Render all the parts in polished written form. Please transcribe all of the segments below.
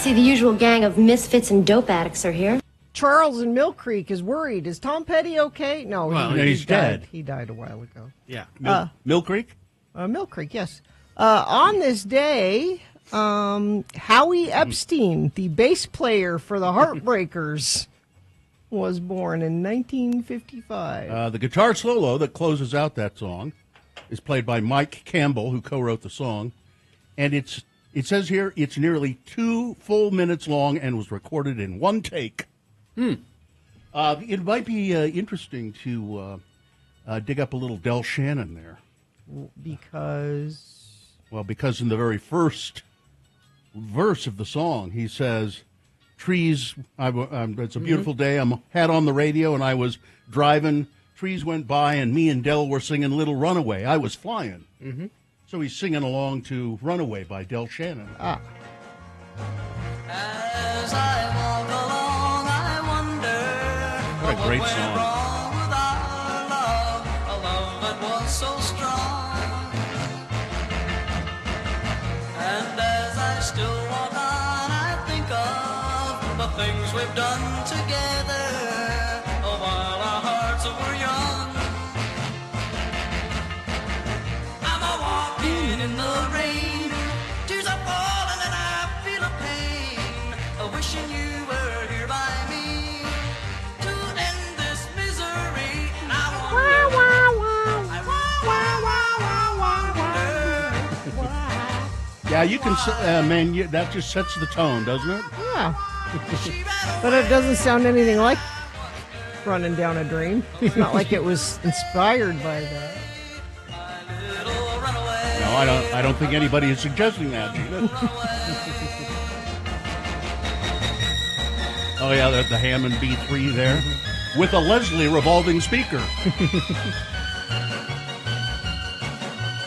see the usual gang of misfits and dope addicts are here. Charles in Mill Creek is worried. Is Tom Petty okay? No, he's dead. He died a while ago. Yeah. Mill Creek? Mill Creek, yes. On this day, Howie Epstein, the bass player for the Heartbreakers, was born in 1955. The guitar solo that closes out that song is played by Mike Campbell, who co-wrote the song. And it says here it's nearly 2 full minutes long and was recorded in one take. It might be interesting to dig up a little Del Shannon there. Because? Well, because in the very first verse of the song, he says, trees, it's a beautiful day, I'm had on the radio and I was driving, trees went by and me and Del were singing Little Runaway. I was flying. Mm-hmm. So he's singing along to Runaway by Del Shannon. Ah. As I walk along, I wonder what a great went song. wrong with our love, a love that was so strong. And as I still walk on, I think of the things we've done together while our hearts were young. I'm a walking in the rain, tears are falling and I feel a pain, wishing you were here by me to end this misery. And I wonder, Yeah, you can, that just sets the tone, doesn't it? Yeah. But it doesn't sound anything like Running Down a Dream. It's not like it was inspired by that. No, I don't think anybody is suggesting that, Gina. Oh, yeah, the Hammond B3 there. With a Leslie revolving speaker.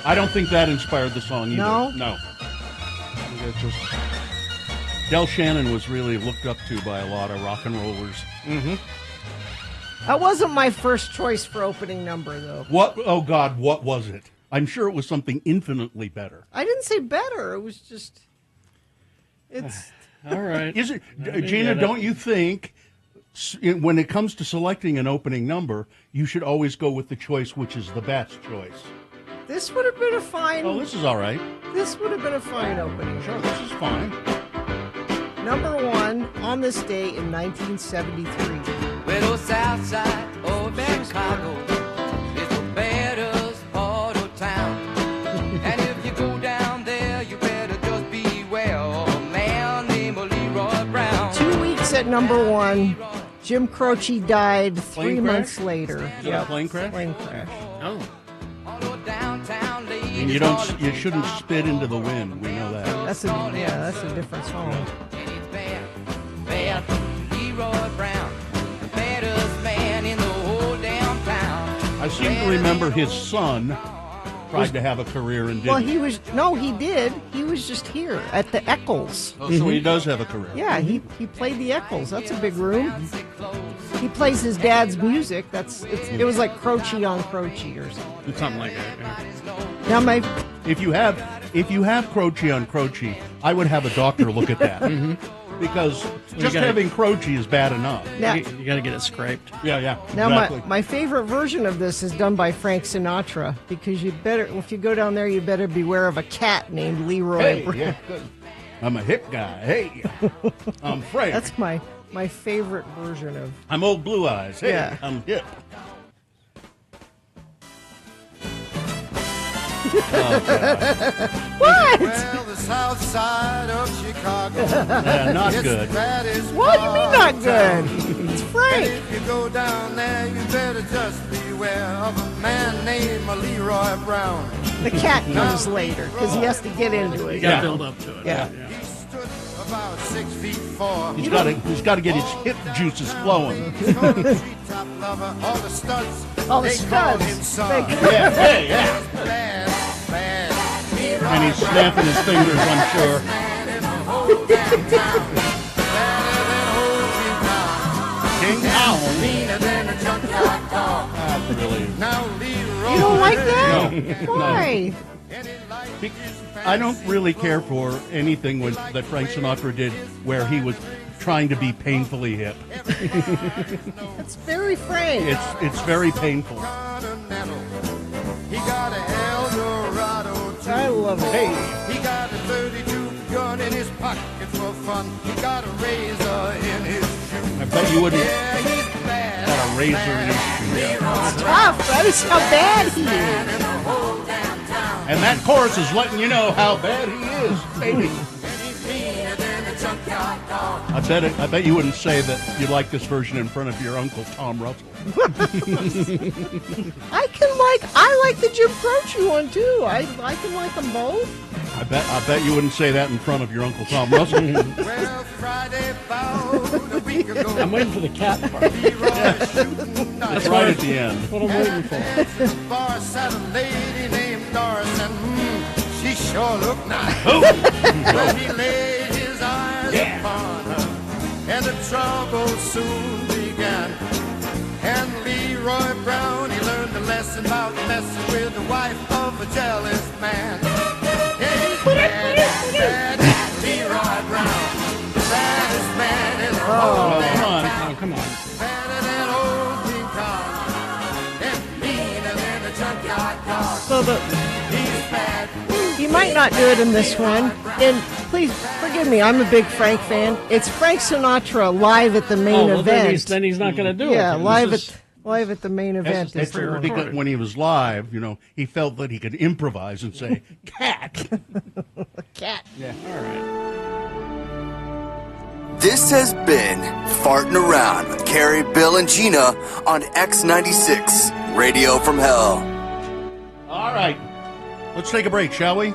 I don't think that inspired the song either. No. It's just... Del Shannon was really looked up to by a lot of rock and rollers. Mm-hmm. That wasn't my first choice for opening number, though. What? Oh, God, what was it? I'm sure it was something infinitely better. I didn't say better. It was just... It's... All right. Is it, Gina, don't you think when it comes to selecting an opening number, you should always go with the choice which is the best choice? This would have been a fine... Oh, this is all right. This would have been a fine opening. Sure, this is fine. Number 1 on this day in 1973. well, the south side of Chicago is the baddest part of town. And if you go down there, you better just beware of a man named Leroy Brown. 2 weeks at number 1, Jim Croce died 3 Plane months crash? later. Is that a plane crash? Plane crash. Oh. And you shouldn't spit into the wind. We know that. That's a different song. Leroy Brown, the baddest man in the whole damn town. I seem to remember his son tried to have a career and didn't. Well, he did. He was just here at the Eccles. Oh, so he does have a career. Yeah, he played the Eccles. That's a big room. He plays his dad's music. It was like Croce on Croce or something. Something like that. Yeah. Now If you have Croce on Croce, I would have a doctor look at that. Because just having Croce is bad enough. Now, You got to get it scraped. Yeah. Now, exactly. my favorite version of this is done by Frank Sinatra, because if you go down there, you better beware of a cat named Leroy Brown. Yeah, good. I'm a hip guy. Hey, I'm Frank. That's my favorite version of... I'm old Blue Eyes. Hey, Yeah. I'm hip. What? Well, the south side of Chicago. Yeah, not It's good. the baddest What do you mean part not of good? town. It's And Frank. if you go down there, you better just beware of a man named Leroy Brown. The cat comes later, because he has to get into You it. got to Yeah. build up to it. Yeah. He stood about 6'4". He's got to get his hip juices flowing. Called a treetop lover, all the studs. All the they called studs. him son. Yeah, hey, yeah. Bad. And he's snapping his fingers, I'm sure. King Allen. Now, Leroy. You don't like that? No. Why? I don't really care for anything that Frank Sinatra did where he was trying to be painfully hip. It's very Frank. It's very painful. He got a El Dorado too. I love it. Hey, He got a 32 gun in his pocket for fun. He got a razor in his shoe. I bet you wouldn't Yeah, he's bad. got a razor in his shoe. Tough. That is how bad he is. In the whole damn town. And that chorus is letting you know how bad he is, baby. And he's meaner than a junkyard dog. I bet you wouldn't say that you like this version in front of your uncle Tom Russell. I like the Jim Croce one too. I can like them both. I bet you wouldn't say that in front of your uncle Tom Russell. Well, Friday about a week ago. I'm waiting for the cat part. Leroy shooting That's dice. right at the end. That's what I'm waiting for. At this bar sat a lady named Doris, and she sure looked nice. Well, he laid his eyes upon her, and the trouble soon began. And Leroy Brown, he learned a lesson about messing with the wife of a jealous man. Yeah, he's bad, bad, Leroy Brown. The baddest man in the whole damn come on. town. Oh, come on. Better than old King Kong, and meaner than a junkyard dog. So He's bad. you might not do it in this one. And please forgive me. I'm a big Frank fan. It's Frank Sinatra live at the main Oh, well, event. then he's not going to do it. Yeah, then. live This is- at the main event. That's is the one. because when he was live, he felt that he could improvise and say, cat. Cat. All right. This has been Farting Around with Carrie, Bill, and Gina on X96, Radio from Hell. All right. Let's take a break, shall we?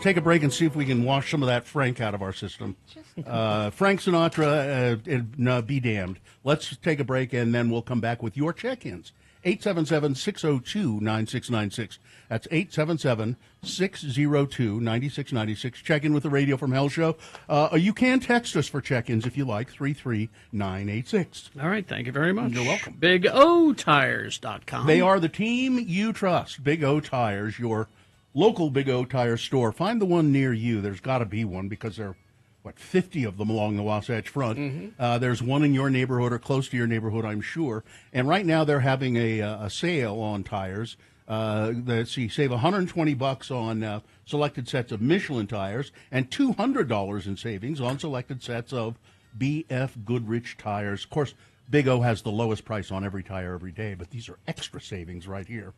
Take a break and see if we can wash some of that Frank out of our system. Frank Sinatra, be damned. Let's take a break, and then we'll come back with your check-ins. 877-602-9696. That's 877-602-9696. Check in with the Radio from Hell show. You can text us for check-ins if you like, 33986. All right. Thank you very much. You're welcome. BigOTires.com. They are the team you trust. Big O Tires, your local Big O Tire store. Find the one near you. There's got to be one because there are, 50 of them along the Wasatch Front. Mm-hmm. There's one in your neighborhood or close to your neighborhood, I'm sure. And right now they're having a sale on tires. Let's see, save $120 on selected sets of Michelin tires and $200 in savings on selected sets of BF Goodrich tires. Of course, Big O has the lowest price on every tire every day, but these are extra savings right here.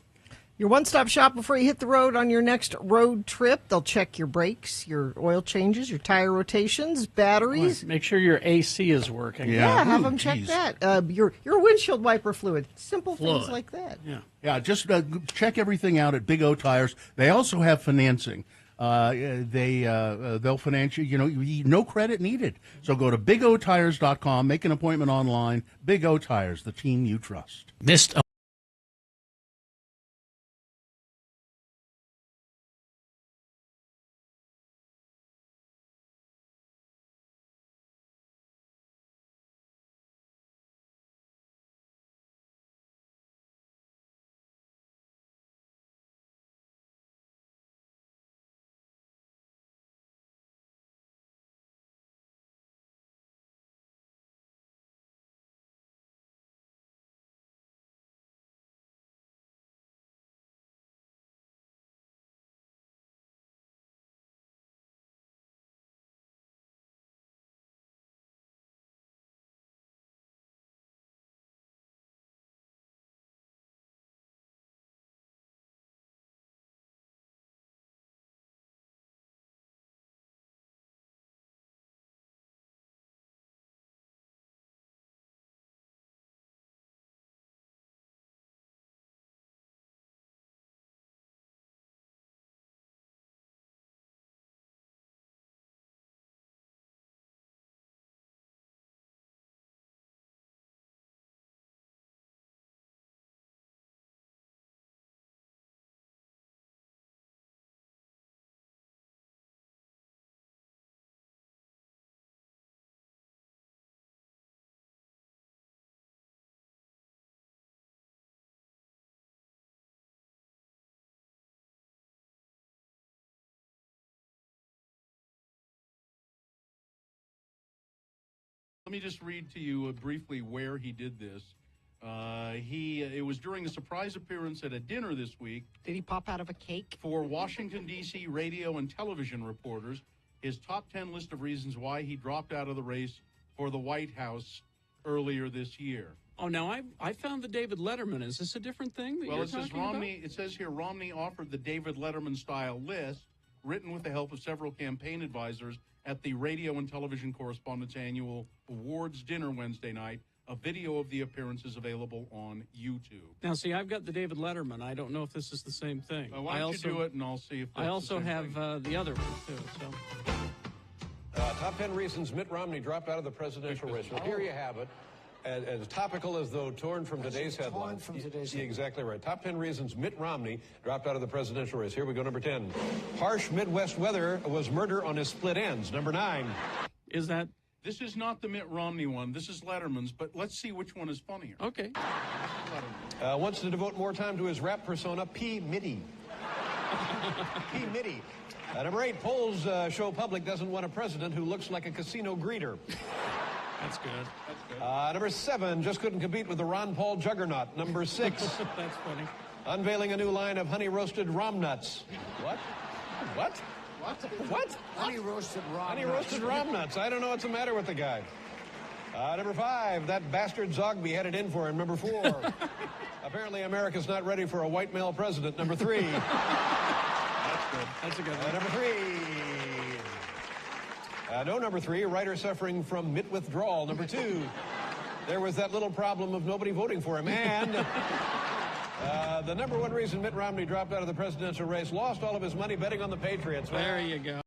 Your one-stop shop before you hit the road on your next road trip. They'll check your brakes, your oil changes, your tire rotations, batteries. Make sure your AC is working. Yeah, have Ooh, them check geez. that. Your windshield wiper fluid. Simple things Fluid. like that. Yeah, just check everything out at Big O Tires. They also have financing. They'll finance you. No credit needed. So go to BigOTires.com, make an appointment online. Big O Tires, the team you trust. Missed Let me just read to you briefly where he did this. It was during a surprise appearance at a dinner this week Did he pop out of a cake? for Washington, D.C. radio and television reporters. His top 10 list of reasons why he dropped out of the race for the White House earlier this year. Oh, now I found the David Letterman. Is this a different thing that Well, you're it says talking about? Romney. It says here Romney offered the David Letterman style list, written with the help of several campaign advisors at the Radio and Television Correspondents Annual Awards dinner Wednesday night. A video of the appearance is available on YouTube. Now, see, I've got the David Letterman. I don't know if this is the same thing. Why don't you do it, and I'll see if that's I also the same have thing. the other one, too. So. Top 10 reasons Mitt Romney dropped out of the presidential race. Well, here you have it. As topical as though torn from today's headlines. Exactly right. Top 10 reasons Mitt Romney dropped out of the presidential race. Here we go. Number 10. Harsh Midwest weather was murder on his split ends. Number 9. Is that? This is not the Mitt Romney one. This is Letterman's, but let's see which one is funnier. Okay. Wants to devote more time to his rap persona, P. Mitty. P. Mitty. Number 8. Polls show public doesn't want a president who looks like a casino greeter. That's good. Number 7, just couldn't compete with the Ron Paul juggernaut. Number 6, That's funny. unveiling a new line of honey roasted rom nuts. What? What? What? Honey roasted rom. Honey roasted rom nuts. I don't know what's the matter with the guy. Number 5, that bastard Zogby had it in for him. Number 4, apparently America's not ready for a white male president. Number 3. That's a good one. Number 3. No, number 3, writer suffering from mitt withdrawal. Number 2, there was that little problem of nobody voting for him. And the number 1 reason Mitt Romney dropped out of the presidential race, lost all of his money betting on the Patriots. There you go.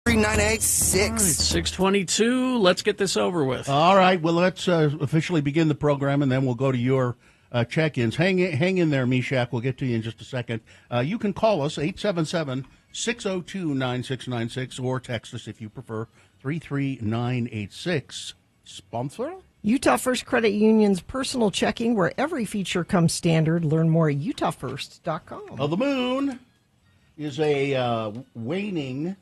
Three nine eight All right, six. 6:22. Let's get this over with. All right, well, let's officially begin the program, and then we'll go to your check-ins. Hang in there, Meshack. We'll get to you in just a second. You can call us, 877-602-9696, or text us if you prefer, 33986. Sponsor? Utah First Credit Union's personal checking, where every feature comes standard. Learn more at utahfirst.com. The moon is a waning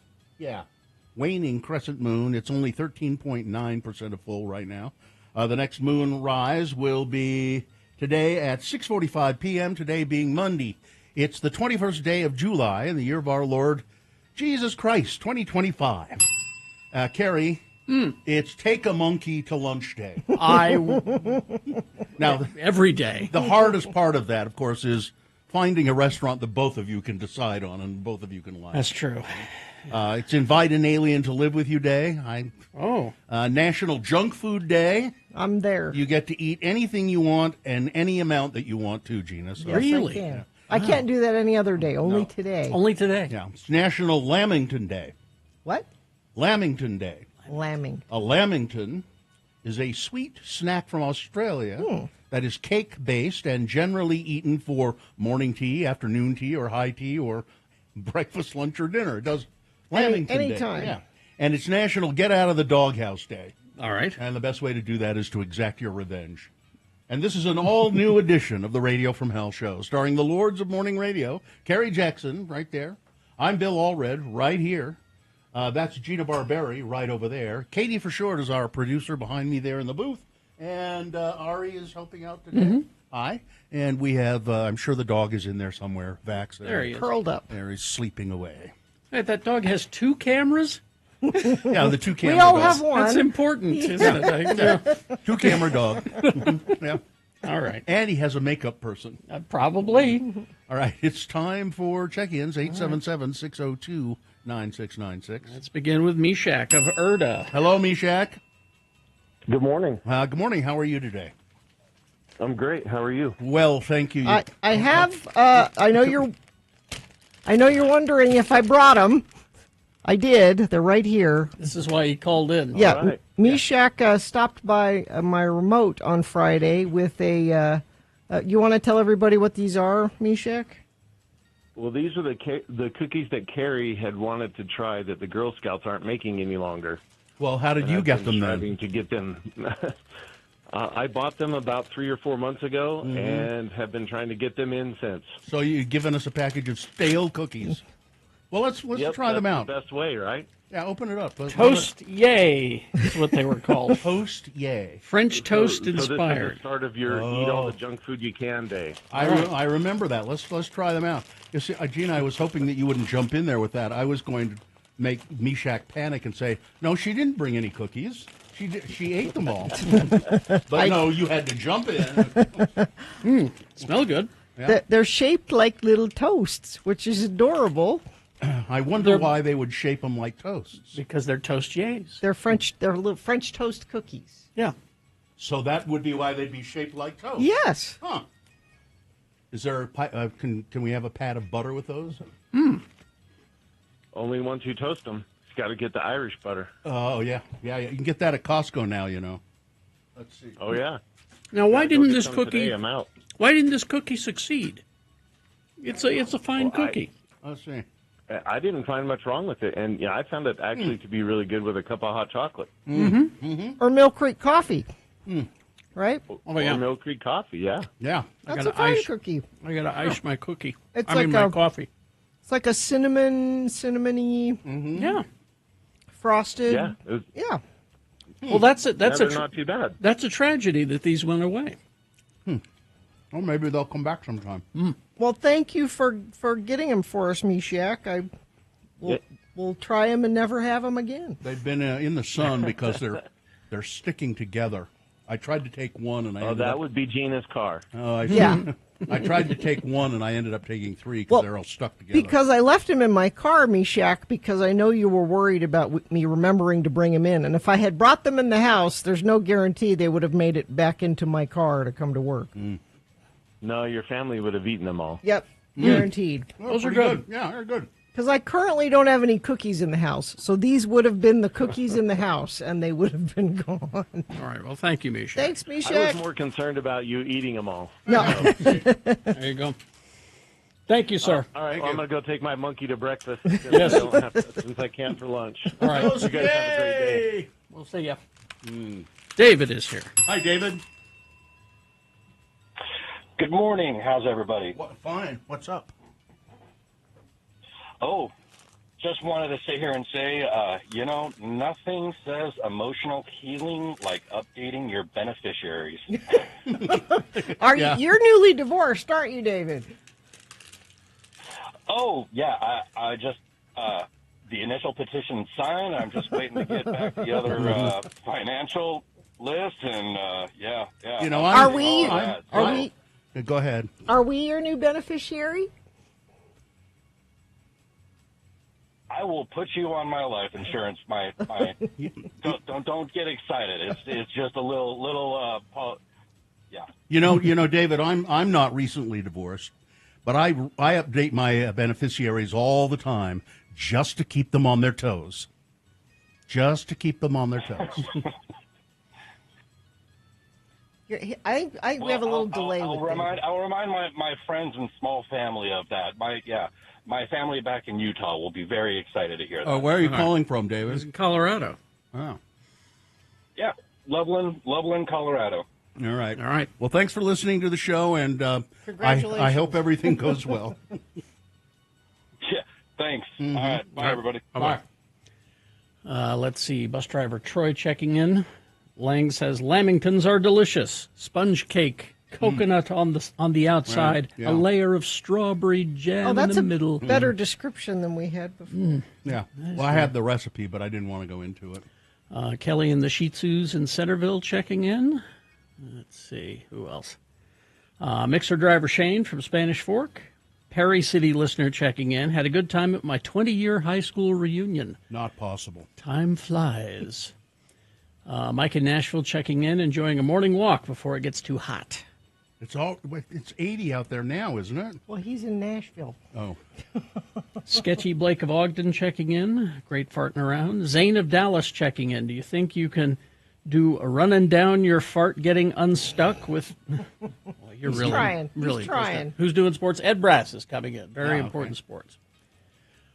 crescent moon. It's only 13.9% of full right now. The next moon rise will be today at 6:45 p.m., today being Monday. It's the 21st day of July in the year of our Lord Jesus Christ, 2025. Carrie, it's Take a Monkey to Lunch Day. Now, Every day. the hardest part of that, of course, is finding a restaurant that both of you can decide on and both of you can like. That's true. It's Invite an Alien to Live with You Day. National Junk Food Day. I'm there. You get to eat anything you want and any amount that you want to, Gina. So, Yes, Really? I can. I can't do that any other day, only today. Only today. yeah, it's National Lamington Day. What? Lamington Day. Lambing. A lamington is a sweet snack from Australia that is cake-based and generally eaten for morning tea, afternoon tea, or high tea, or breakfast, lunch, or dinner. It does Lamington Day. anytime. Yeah. And it's National Get Out of the Doghouse Day. All right. And the best way to do that is to exact your revenge. And this is an all-new edition of the Radio from Hell show, starring the Lords of Morning Radio, Carrie Jackson, right there. I'm Bill Allred, right here. That's Gina Barberi, right over there. Katie for short is our producer behind me there in the booth. And Ari is helping out today. Mm-hmm. Hi. And we have, I'm sure the dog is in there somewhere, Vax. There he is. Curled up. There, he's sleeping away. Hey, that dog has 2 cameras? Yeah, the 2-camera We all dog. have one. That's important, isn't it? Yeah. 2-camera dog. Yeah. All right. And he has a makeup person. Probably. All right, it's time for check-ins, 877-602-9696. Let's begin with Meshach of Erda. Hello, Meshach. Good morning. Good morning. How are you today? I'm great. How are you? Well, thank you. I have. I know you're wondering if I brought them. I did. They're right here. This is why he called in. Yeah, All right. Meshach stopped by my remote on Friday with a. You want to tell everybody what these are, Meshach? Well, these are the cookies that Carrie had wanted to try that the Girl Scouts aren't making any longer. Well, how did And you I've get been them striving then? to get them. I bought them about 3 or 4 months ago and have been trying to get them in since. So you've given us a package of stale cookies. Well, let's Yep, try them that's out. the best way, right? Yeah, open it up. Toast Yay is what they were called. Toast Yay. French toast So this is the inspired. start of your eat all the junk food you can day. I remember that. Let's try them out. You see, Gina, I was hoping that you wouldn't jump in there with that. I was going to make Meshach panic and say, no, she didn't bring any cookies. She ate them all. But no, you had to jump in. Smell good. Yeah. They're shaped like little toasts, which is adorable. I wonder why they would shape them like toasts. Because they're Toast Yays. They're little French toast cookies. Yeah. So that would be why they'd be shaped like toast. Yes. Huh. Is there can we have a pat of butter with those? Only once you toast them. You got to get the Irish butter. Oh, yeah. Yeah. You can get that at Costco now, you know. Let's see. Oh, yeah. Now, why Go didn't get this some cookie? Today, I'm out. Why didn't this cookie succeed? It's a fine Well, cookie. Let's see. I didn't find much wrong with it, and I found it actually to be really good with a cup of hot chocolate. Or Mill Creek coffee. Right? Oh yeah. Or Mill Creek coffee, yeah. Yeah. That's gotta a fine ice- cookie. I gotta ice my cookie. It's I mean like my a- coffee. It's like a cinnamony Yeah. frosted. Yeah. Yeah. Well, that's it. That's they're a not too bad. that's a tragedy that these went away. Well, maybe they'll come back sometime. Well, thank you for getting them for us, Meshach. We'll try them and never have them again. They've been in the sun because they're sticking together. I tried to take one and I Oh, ended that up. would be Gina's car. Yeah. I tried to take one and I ended up taking three because Well, they're all stuck together. Because I left him in my car, Meshach, because I know you were worried about me remembering to bring him in. And if I had brought them in the house, there's no guarantee they would have made it back into my car to come to work. No, your family would have eaten them all. Yep, guaranteed. Well, Those are pretty good. Yeah, they're good. Because I currently don't have any cookies in the house. So these would have been the cookies in the house, and they would have been gone. All right. Well, thank you, Misha. Thanks, I was Meshach. more concerned about you eating them all. No. There you go. Thank you, sir. All right, well, I'm going to go take my monkey to breakfast Yes. since I can't for lunch. All right. You guys have a great day. We'll see ya. David is here. Hi, David. Good morning. How's everybody? Fine. What's up? Oh, just wanted to sit here and say, nothing says emotional healing like updating your beneficiaries. You're newly divorced, aren't you, David? Oh, yeah. I just, the initial petition signed. I'm just waiting to get back the other financial list. And, yeah. You know, Are we? Go ahead. Are we your new beneficiary? I will put you on my life insurance. Don't get excited. It's just a little yeah. You know, David, I'm not recently divorced, but I update my beneficiaries all the time just to keep them on their toes. Just to keep them on their toes. I think we have a little delay I'll with remind my friends and small family of that. my family back in Utah will be very excited to hear that. Oh, where are you calling from, David? It's in Colorado. Oh. Yeah, Loveland, Colorado. All right. All right. Well, thanks for listening to the show, and Congratulations. I hope everything goes well. Yeah, thanks. Mm-hmm. All right, bye, everybody. Bye. Let's see. Bus driver Troy checking in. Lang says lamingtons are delicious. Sponge cake, coconut on the outside, Right, yeah. a layer of strawberry jam Oh, that's in the middle. better description than we had before. Yeah. Well, I had the recipe, but I didn't want to go into it. Kelly and the Shih Tzus in Centerville checking in. Let's see. Who else? Mixer driver Shane from Spanish Fork. Perry City listener checking in. Had a good time at my 20-year high school reunion. Not possible. Time flies. Mike in Nashville checking in, enjoying a morning walk before it gets too hot. It's 80 out there now, isn't it? Well, he's in Nashville. Oh. Sketchy Blake of Ogden checking in. Great farting around. Zane of Dallas checking in. Do you think you can do a running down your fart getting unstuck with... Well, you're He's really trying. really He's trying. Who's doing sports? Ed Brass is coming in. Very okay. important sports.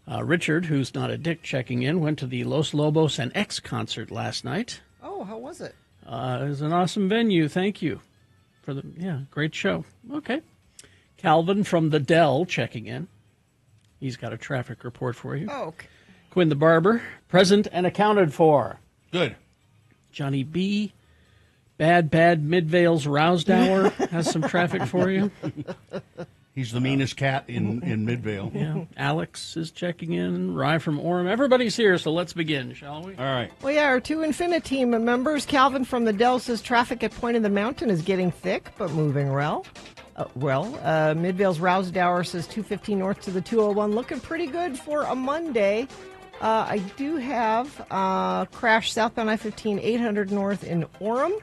Richard, who's not a dick, checking in, went to the Los Lobos and X concert last night. Oh, how was it? It was an awesome venue. Thank you for great show. Okay. Calvin from the Dell checking in. He's got a traffic report for you. Oh, okay. Quinn the Barber, present and accounted for. Good. Johnny B. Bad Midvale's Roused Hour has some traffic for you. He's the meanest cat in Midvale. Yeah. Alex is checking in. Rye from Orem. Everybody's here, so let's begin, shall we? All right. Well, yeah, our two Infinity members, Calvin from the Dell says traffic at Point of the Mountain is getting thick, but moving well. Midvale's Roused Hour says 215 north to the 201, looking pretty good for a Monday. I do have crash southbound I-15 800 north in Orem.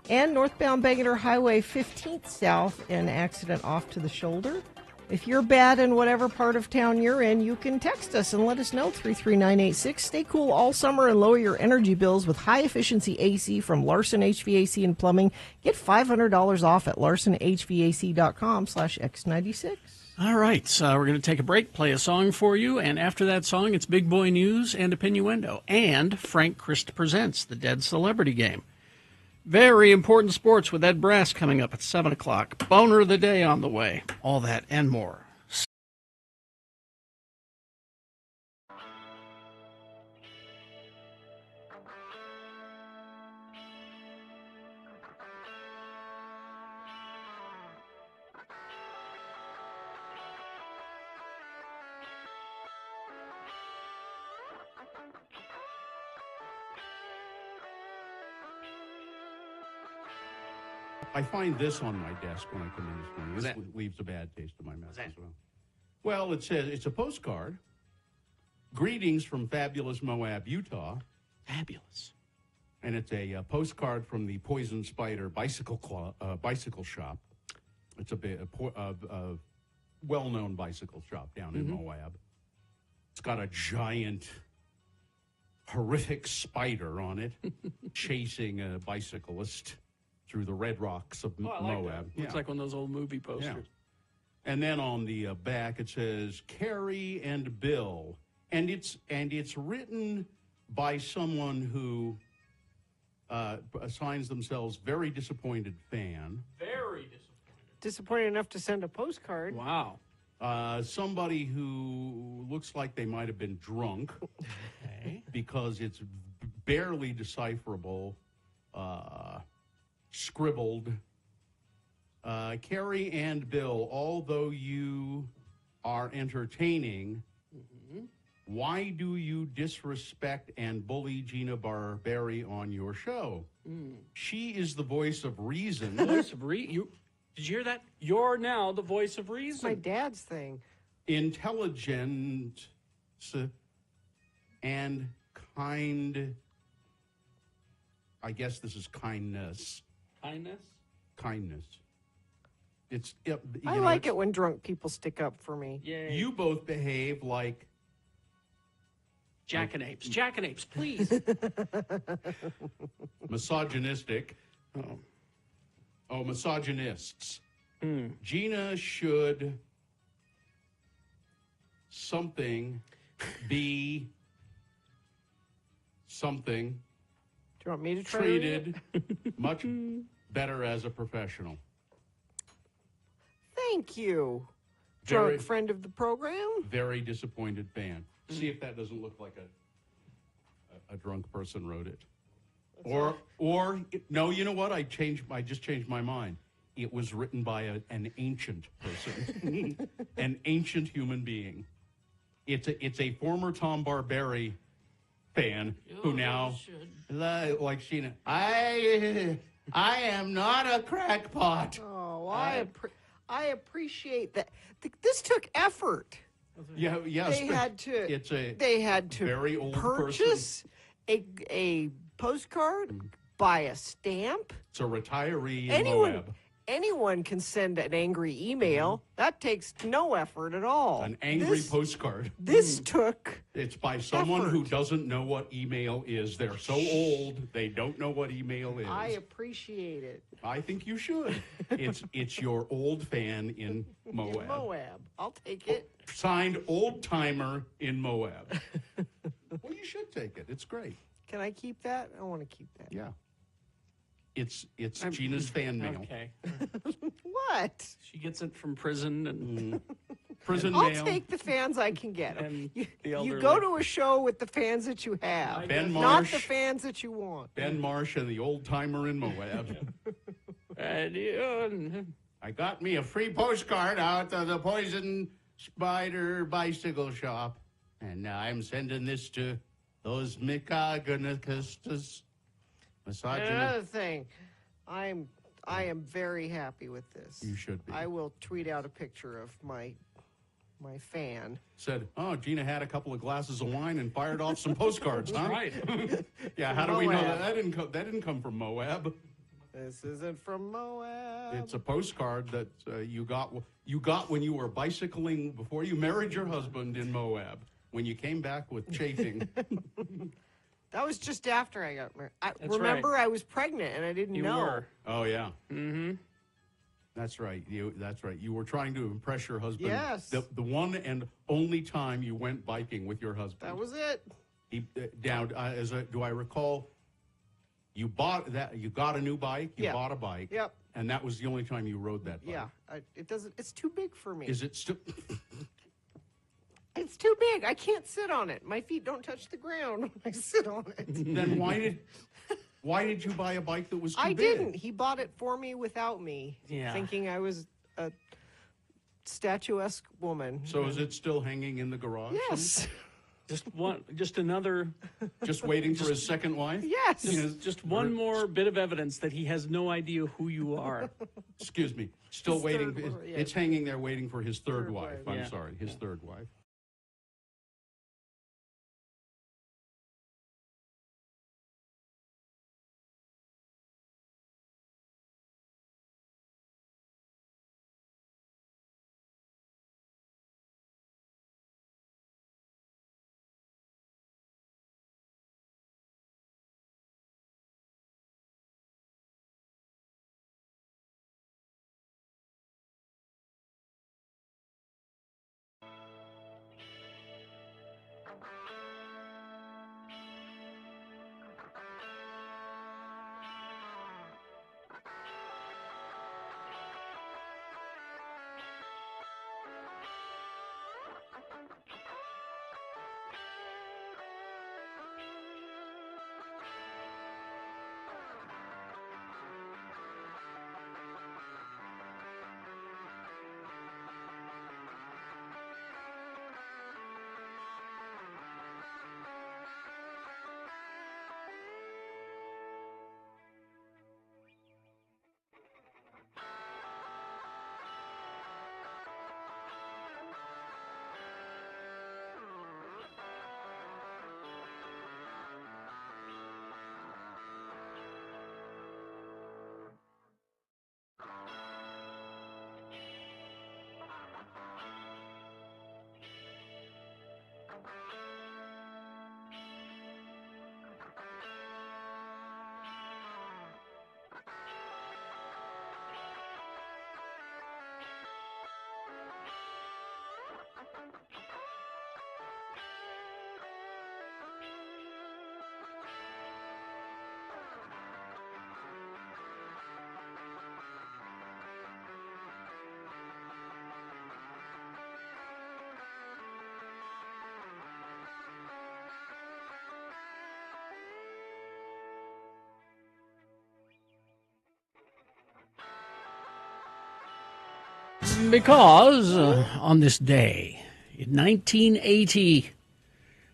And northbound Bangor Highway 15th south, an accident off to the shoulder. If you're bad in whatever part of town you're in, you can text us and let us know, 33986. Stay cool all summer and lower your energy bills with high-efficiency AC from Larson HVAC and Plumbing. Get $500 off at larsonhvac.com/X96. All right, we're going to take a break, play a song for you, and after that song, it's Big Boy News and Opinioendo, and Frank Christ Presents, the Dead Celebrity Game. Very important sports with Ed Brass coming up at 7 o'clock. Boner of the day on the way. All that and more. I find this on my desk when I come in this morning. This leaves a bad taste in my mouth as well. Well, it says it's a postcard. Greetings from fabulous Moab, Utah. Fabulous. And it's a postcard from the Poison Spider bicycle shop. It's a well-known bicycle shop down in Moab. It's got a giant, horrific spider on it chasing a bicyclist through the red rocks of Moab. Looks like one of those old movie posters. Yeah. And then on the back it says Carrie and Bill, and it's written by someone who assigns themselves very disappointed fan. Very disappointed. Disappointed enough to send a postcard. Wow. Somebody who looks like they might have been drunk because it's barely decipherable. Scribbled, Carrie and Bill, although you are entertaining, why do you disrespect and bully Gina Barberi on your show? She is the voice of reason. Voice of reason? Did you hear that? You're now the voice of reason. It's my dad's thing. Intelligent and kind. I guess this is kindness. Kindness. It's. I like it when drunk people stick up for me. Yay. You both behave like jackanapes. Jackanapes, please. Misogynistic. Misogynists. Gina should something be something Do you want me to try to read it? treated much better as a professional. Thank you, Very- drunk friend of the program. Very disappointed fan. See if that doesn't look like a drunk person wrote it. Or no, you know what? I just changed my mind. It was written by an ancient person, an ancient human being. It's a former Tom Barberi fan who now like Sheena. I am not a crackpot. Oh, I appreciate that. This took effort. Yeah. They had to. It's a They had to very old purchase a postcard, buy a stamp. It's a retiree in Moab. Anyone can send an angry email. That takes no effort at all. An angry postcard. This took. It's by someone who effort. doesn't know what email is. They're so old they don't know what email is. I appreciate it. I think you should. It's your old fan in Moab. In Moab, I'll take it. Signed old timer in Moab. Well, you should take it. It's great. Can I keep that? I want to keep that. Yeah. It's Gina's fan mail. Okay. What? She gets it from prison and Prison I'll mail. take the fans I can get. And You, the you elderly. go to a show with the fans that you have, Ben not Marsh. the fans that you want. Ben Marsh and the old timer in Moab. I got me a free postcard out of the Poison Spider bicycle shop, and now I'm sending this to those misogynistas. Another thing, I am very happy with this. You should be. I will tweet out a picture of my fan. Said, oh, Gina had a couple of glasses of wine and fired off some postcards, huh? Right. Yeah, how do we know Moab. that? That didn't come from Moab. This isn't from Moab. It's a postcard that you got when you were bicycling before you married your husband in Moab. When you came back with chafing. That was just after I got married. right. I was pregnant and I didn't You know. were. Oh yeah. Mm-hmm. That's right. That's right. You were trying to impress your husband. Yes. The one and only time you went biking with your husband. That was it. Do I recall? You bought that. You got a new bike. You Yeah. bought a bike. Yep. And that was the only time you rode that bike. Yeah. It doesn't. It's too big for me. Is it still? It's too big. I can't sit on it. My feet don't touch the ground when I sit on it. Then why did you buy a bike that was too I big? didn't. He bought it for me without me, Yeah. thinking I was a statuesque woman. So is it still hanging in the garage? Yes. Just another, Just waiting for his second wife? Yes. just one more bit of evidence that he has no idea who you are. Excuse me. Still His waiting. third wife, yeah. It's hanging there waiting for his third wife. wife. I'm Yeah. sorry. His third wife. Because on this day, in 1980,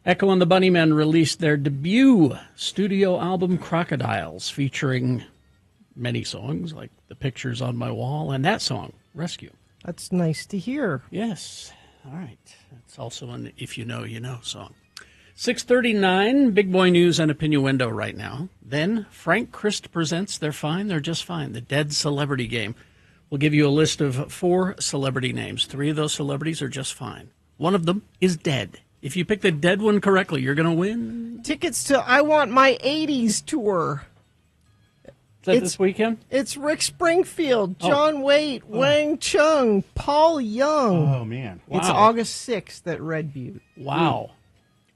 Echo and the Bunnymen released their debut studio album, Crocodiles, featuring many songs like The Pictures on My Wall and that song, Rescue. That's nice to hear. Yes. All right. It's also an If You Know, You Know song. 6:39, Big Boy News and Opinioendo right now. Then Frank Christ presents They're Fine, They're Just Fine, the Dead Celebrity Game. We'll give you a list of 4 celebrity names. 3 of those celebrities are just fine. One of them is dead. If you pick the dead one correctly, you're going to win. Tickets to I Want My 80s tour. Is that this weekend? It's Rick Springfield, John Waite, Wang Chung, Paul Young. Oh, man. It's Wow. August 6th at Red Butte. Wow.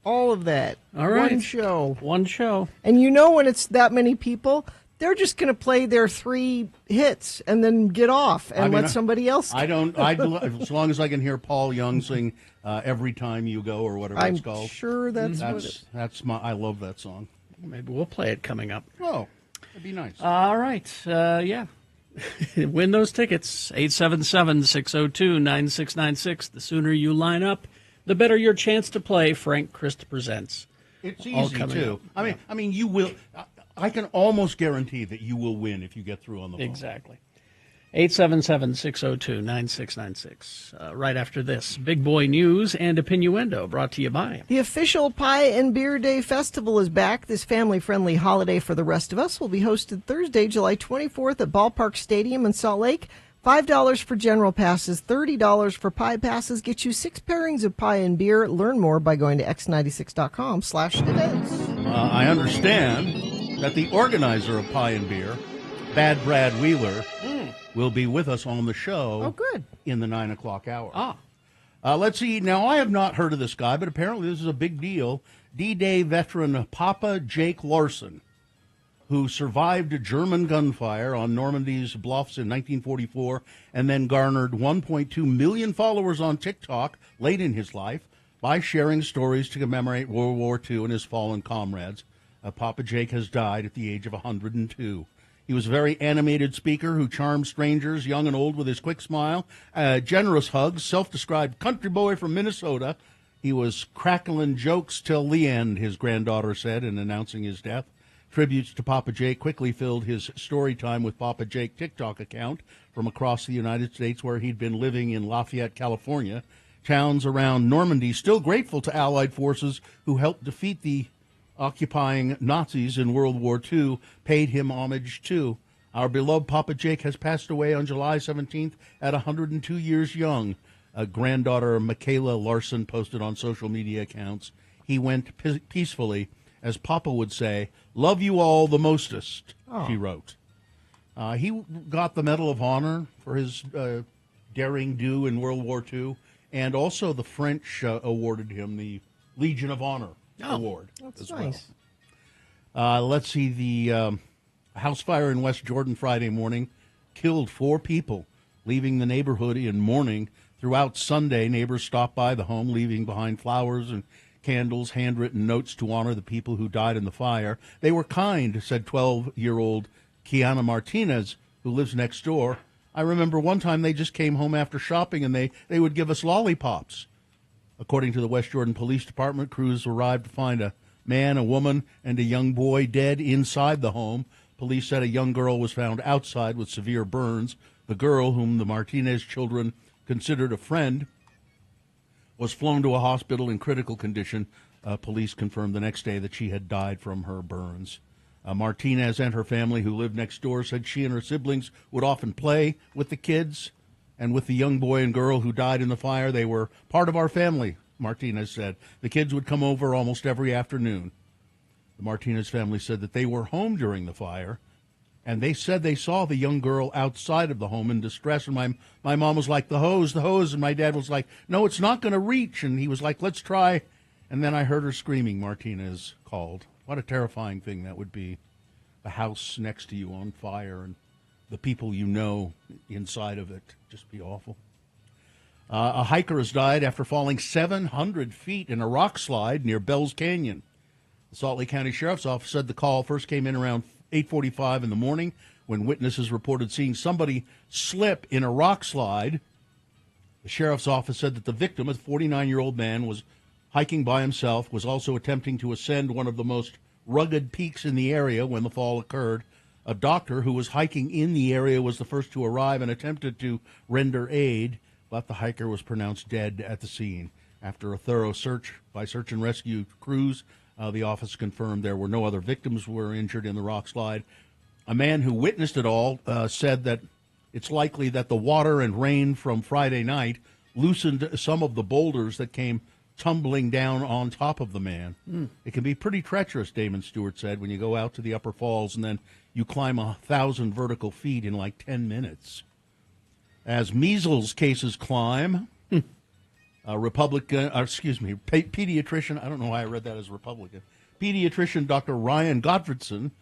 All of that. All right. One show. One show. And you know when it's that many people, they're just going to play their 3 hits and then get off and let somebody else. I don't. As long as I can hear Paul Young sing "Every Time You Go" or whatever it's called. I'm sure that's my. I love that song. Maybe we'll play it coming up. Oh, that'd be nice. All right. Yeah. Win those tickets. 877-602-9696. The sooner you line up, the better your chance to play Frank Christ Presents. It's All easy coming too. up. I mean, you will. I can almost guarantee that you will win if you get through on the phone. Exactly. 877-602-9696. Right after this, Big Boy News and Opinioendo, brought to you by... The official Pie and Beer Day Festival is back. This family-friendly holiday for the rest of us will be hosted Thursday, July 24th at Ballpark Stadium in Salt Lake. $5 for general passes, $30 for pie passes. Get you 6 pairings of pie and beer. Learn more by going to x96.com/events. I understand that the organizer of Pie and Beer, Bad Brad Wheeler, will be with us on the show. Oh, good. In the 9 o'clock hour. Let's see. Now, I have not heard of this guy, but apparently this is a big deal. D-Day veteran Papa Jake Larson, who survived a German gunfire on Normandy's bluffs in 1944 and then garnered 1.2 million followers on TikTok late in his life by sharing stories to commemorate World War II and his fallen comrades. Papa Jake has died at the age of 102. He was a very animated speaker who charmed strangers, young and old, with his quick smile, generous hugs, self-described country boy from Minnesota. He was crackling jokes till the end, his granddaughter said in announcing his death. Tributes to Papa Jake quickly filled his Storytime with Papa Jake TikTok account from across the United States, where he'd been living in Lafayette, California. Towns around Normandy still grateful to Allied forces who helped defeat the occupying Nazis in World War II paid him homage too. Our beloved Papa Jake has passed away on July 17th at 102 years young. Granddaughter Michaela Larson posted on social media accounts. He went peacefully, as Papa would say, "Love you all the mostest," she wrote. He got the Medal of Honor for his daring do in World War II, and also the French awarded him the Legion of Honor award as nice. well. Let's see, the house fire in West Jordan Friday morning killed 4 people, leaving the neighborhood in mourning. Throughout Sunday, neighbors stopped by the home, leaving behind flowers and candles, handwritten notes to honor the people who died in the fire. They were kind, said 12-year-old Kiana Martinez, who lives next door. I remember one time they just came home after shopping and they would give us lollipops. According to the West Jordan Police Department, crews arrived to find a man, a woman, and a young boy dead inside the home. Police said a young girl was found outside with severe burns. The girl, whom the Martinez children considered a friend, was flown to a hospital in critical condition. Police confirmed the next day that she had died from her burns. Martinez and her family, who lived next door, said she and her siblings would often play with the kids and with the young boy and girl who died in the fire. They were part of our family, Martinez said. The kids would come over almost every afternoon. The Martinez family said that they were home during the fire, and they said they saw the young girl outside of the home in distress. And my mom was like, the hose. And my dad was like, no, it's not going to reach. And he was like, let's try. And then I heard her screaming, Martinez called. What a terrifying thing that would be. The house next to you on fire and the people you know inside of it. Just be awful. A hiker has died after falling 700 feet in a rock slide near Bell's Canyon. The Salt Lake County Sheriff's Office said the call first came in around 8:45 in the morning when witnesses reported seeing somebody slip in a rock slide The sheriff's office said that the victim, a 49-year-old man, was hiking by himself, was also attempting to ascend one of the most rugged peaks in the area when the fall occurred. A doctor who was hiking in the area was the first to arrive and attempted to render aid, but the hiker was pronounced dead at the scene. After a thorough search by search and rescue crews, the office confirmed there were no other victims who were injured in the rock slide. A man who witnessed it all said that it's likely that the water and rain from Friday night loosened some of the boulders that came tumbling down on top of the man. It can be pretty treacherous, Damon Stewart said, when you go out to the upper falls and then you climb 1,000 vertical feet in like 10 minutes. As measles cases climb, pediatrician, I don't know why I read that as Republican, pediatrician Dr. Ryan Gottfredson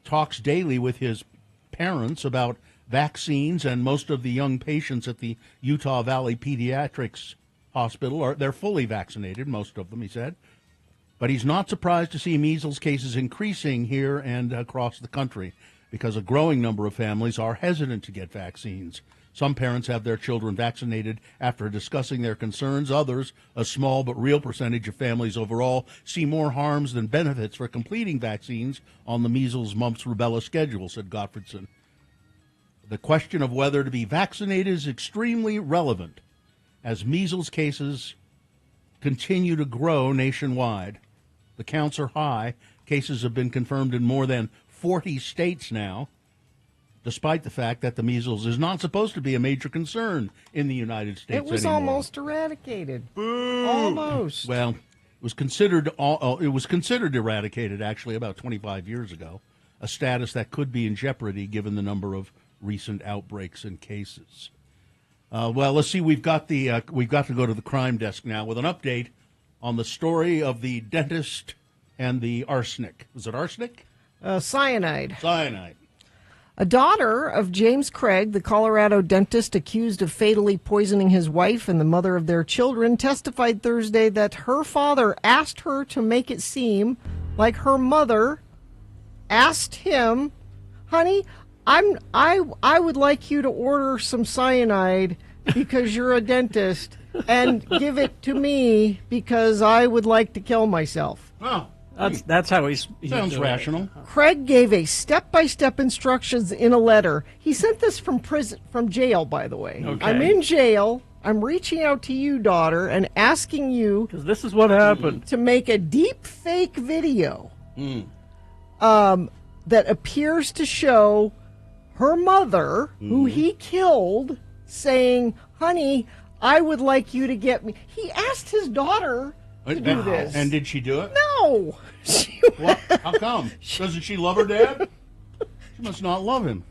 talks daily with his parents about vaccines, and most of the young patients at the Utah Valley Pediatrics Hospital they're fully vaccinated, most of them, he said. But he's not surprised to see measles cases increasing here and across the country because a growing number of families are hesitant to get vaccines. Some parents have their children vaccinated after discussing their concerns. Others, a small but real percentage of families overall, see more harms than benefits for completing vaccines on the measles, mumps, rubella schedule, said Gottfredson. The question of whether to be vaccinated is extremely relevant as measles cases continue to grow nationwide. The counts are high. Cases have been confirmed in more than 40 states now, despite the fact that the measles is not supposed to be a major concern in the United States anymore. It was almost eradicated. Boo! Almost. Well, it was considered eradicated actually about 25 years ago, a status that could be in jeopardy given the number of recent outbreaks and cases. Well, let's see. We've got to go to the crime desk now with an update on the story of the dentist and the arsenic. Was it arsenic? Cyanide. Cyanide. A daughter of James Craig, the Colorado dentist accused of fatally poisoning his wife and the mother of their children, testified Thursday that her father asked her to make it seem like her mother asked him, "Honey, I would like you to order some cyanide because you're a dentist and give it to me because I would like to kill myself." Oh, that's how he's sounds rational. Craig gave a step-by-step instructions in a letter. He sent this from jail, by the way. Okay. I'm in jail. I'm reaching out to you, daughter, and asking you because this is what happened to make a deep fake video that appears to show her mother, who he killed, saying, "Honey, I would like you to get me." He asked his daughter to do this. And did she do it? No. What? How come? Doesn't she love her dad? She must not love him.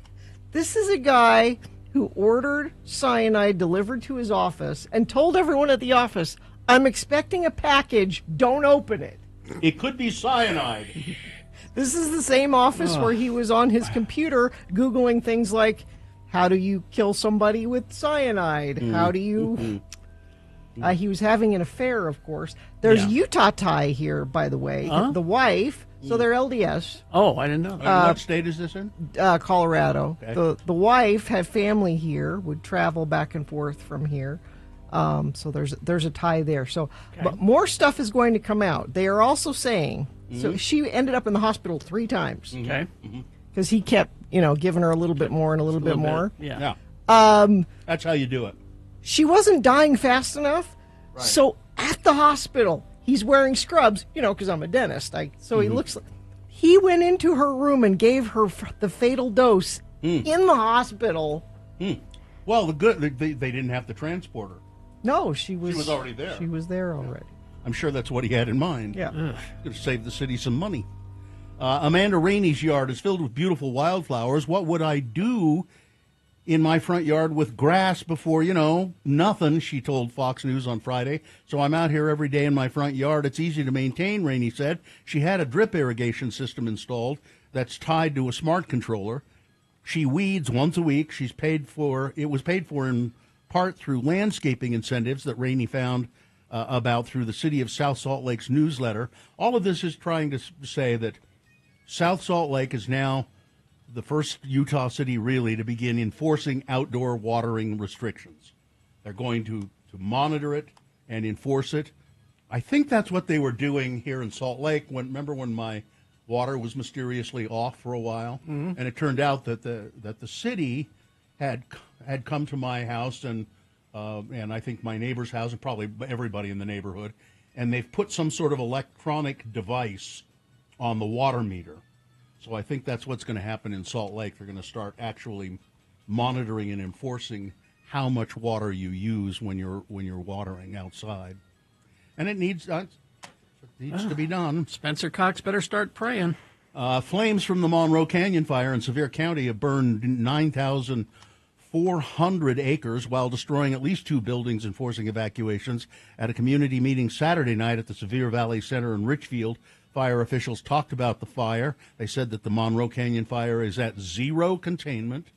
This is a guy who ordered cyanide delivered to his office and told everyone at the office, "I'm expecting a package. Don't open it." It could be cyanide. This is the same office where he was on his computer Googling things like, how do you kill somebody with cyanide? How do you... he was having an affair, of course. There's Utah tie here, by the way. The wife, so they're LDS. Oh, I didn't know that. What state is this in? Colorado. Okay. The wife had family here, would travel back and forth from here. So there's a tie there. So, but more stuff is going to come out. They are also saying... So she ended up in the hospital 3 times. Okay. Because he kept, giving her a little bit more and a little bit more. Yeah. That's how you do it. She wasn't dying fast enough. Right. So at the hospital, he's wearing scrubs, because I'm a dentist. He looks like... He went into her room and gave her the fatal dose in the hospital. Well, they didn't have to transport her. No, she was already there. She was there already. I'm sure that's what he had in mind. Yeah. Going to save the city some money. Amanda Rainey's yard is filled with beautiful wildflowers. What would I do in my front yard with grass before, nothing, she told Fox News on Friday. So I'm out here every day in my front yard. It's easy to maintain, Rainey said. She had a drip irrigation system installed that's tied to a smart controller. She weeds once a week. It was paid for in part through landscaping incentives that Rainey found about through the City of South Salt Lake's newsletter. All of this is trying to say that South Salt Lake is now the first Utah city really to begin enforcing outdoor watering restrictions. They're going to monitor it and enforce it. I think that's what they were doing here in Salt Lake. Remember when my water was mysteriously off for a while, and it turned out that the city had come to my house and I think my neighbor's house and probably everybody in the neighborhood, and they've put some sort of electronic device on the water meter. So I think that's what's going to happen in Salt Lake. They're going to start actually monitoring and enforcing how much water you use when you're watering outside, and it needs to be done. Spencer Cox better start praying. Flames from the Monroe Canyon fire in Sevier County have burned 9,400 acres while destroying at least 2 buildings and forcing evacuations. At a community meeting Saturday night at the Sevier Valley Center in Richfield, fire officials talked about the fire. They said that the Monroe Canyon fire is at 0 containment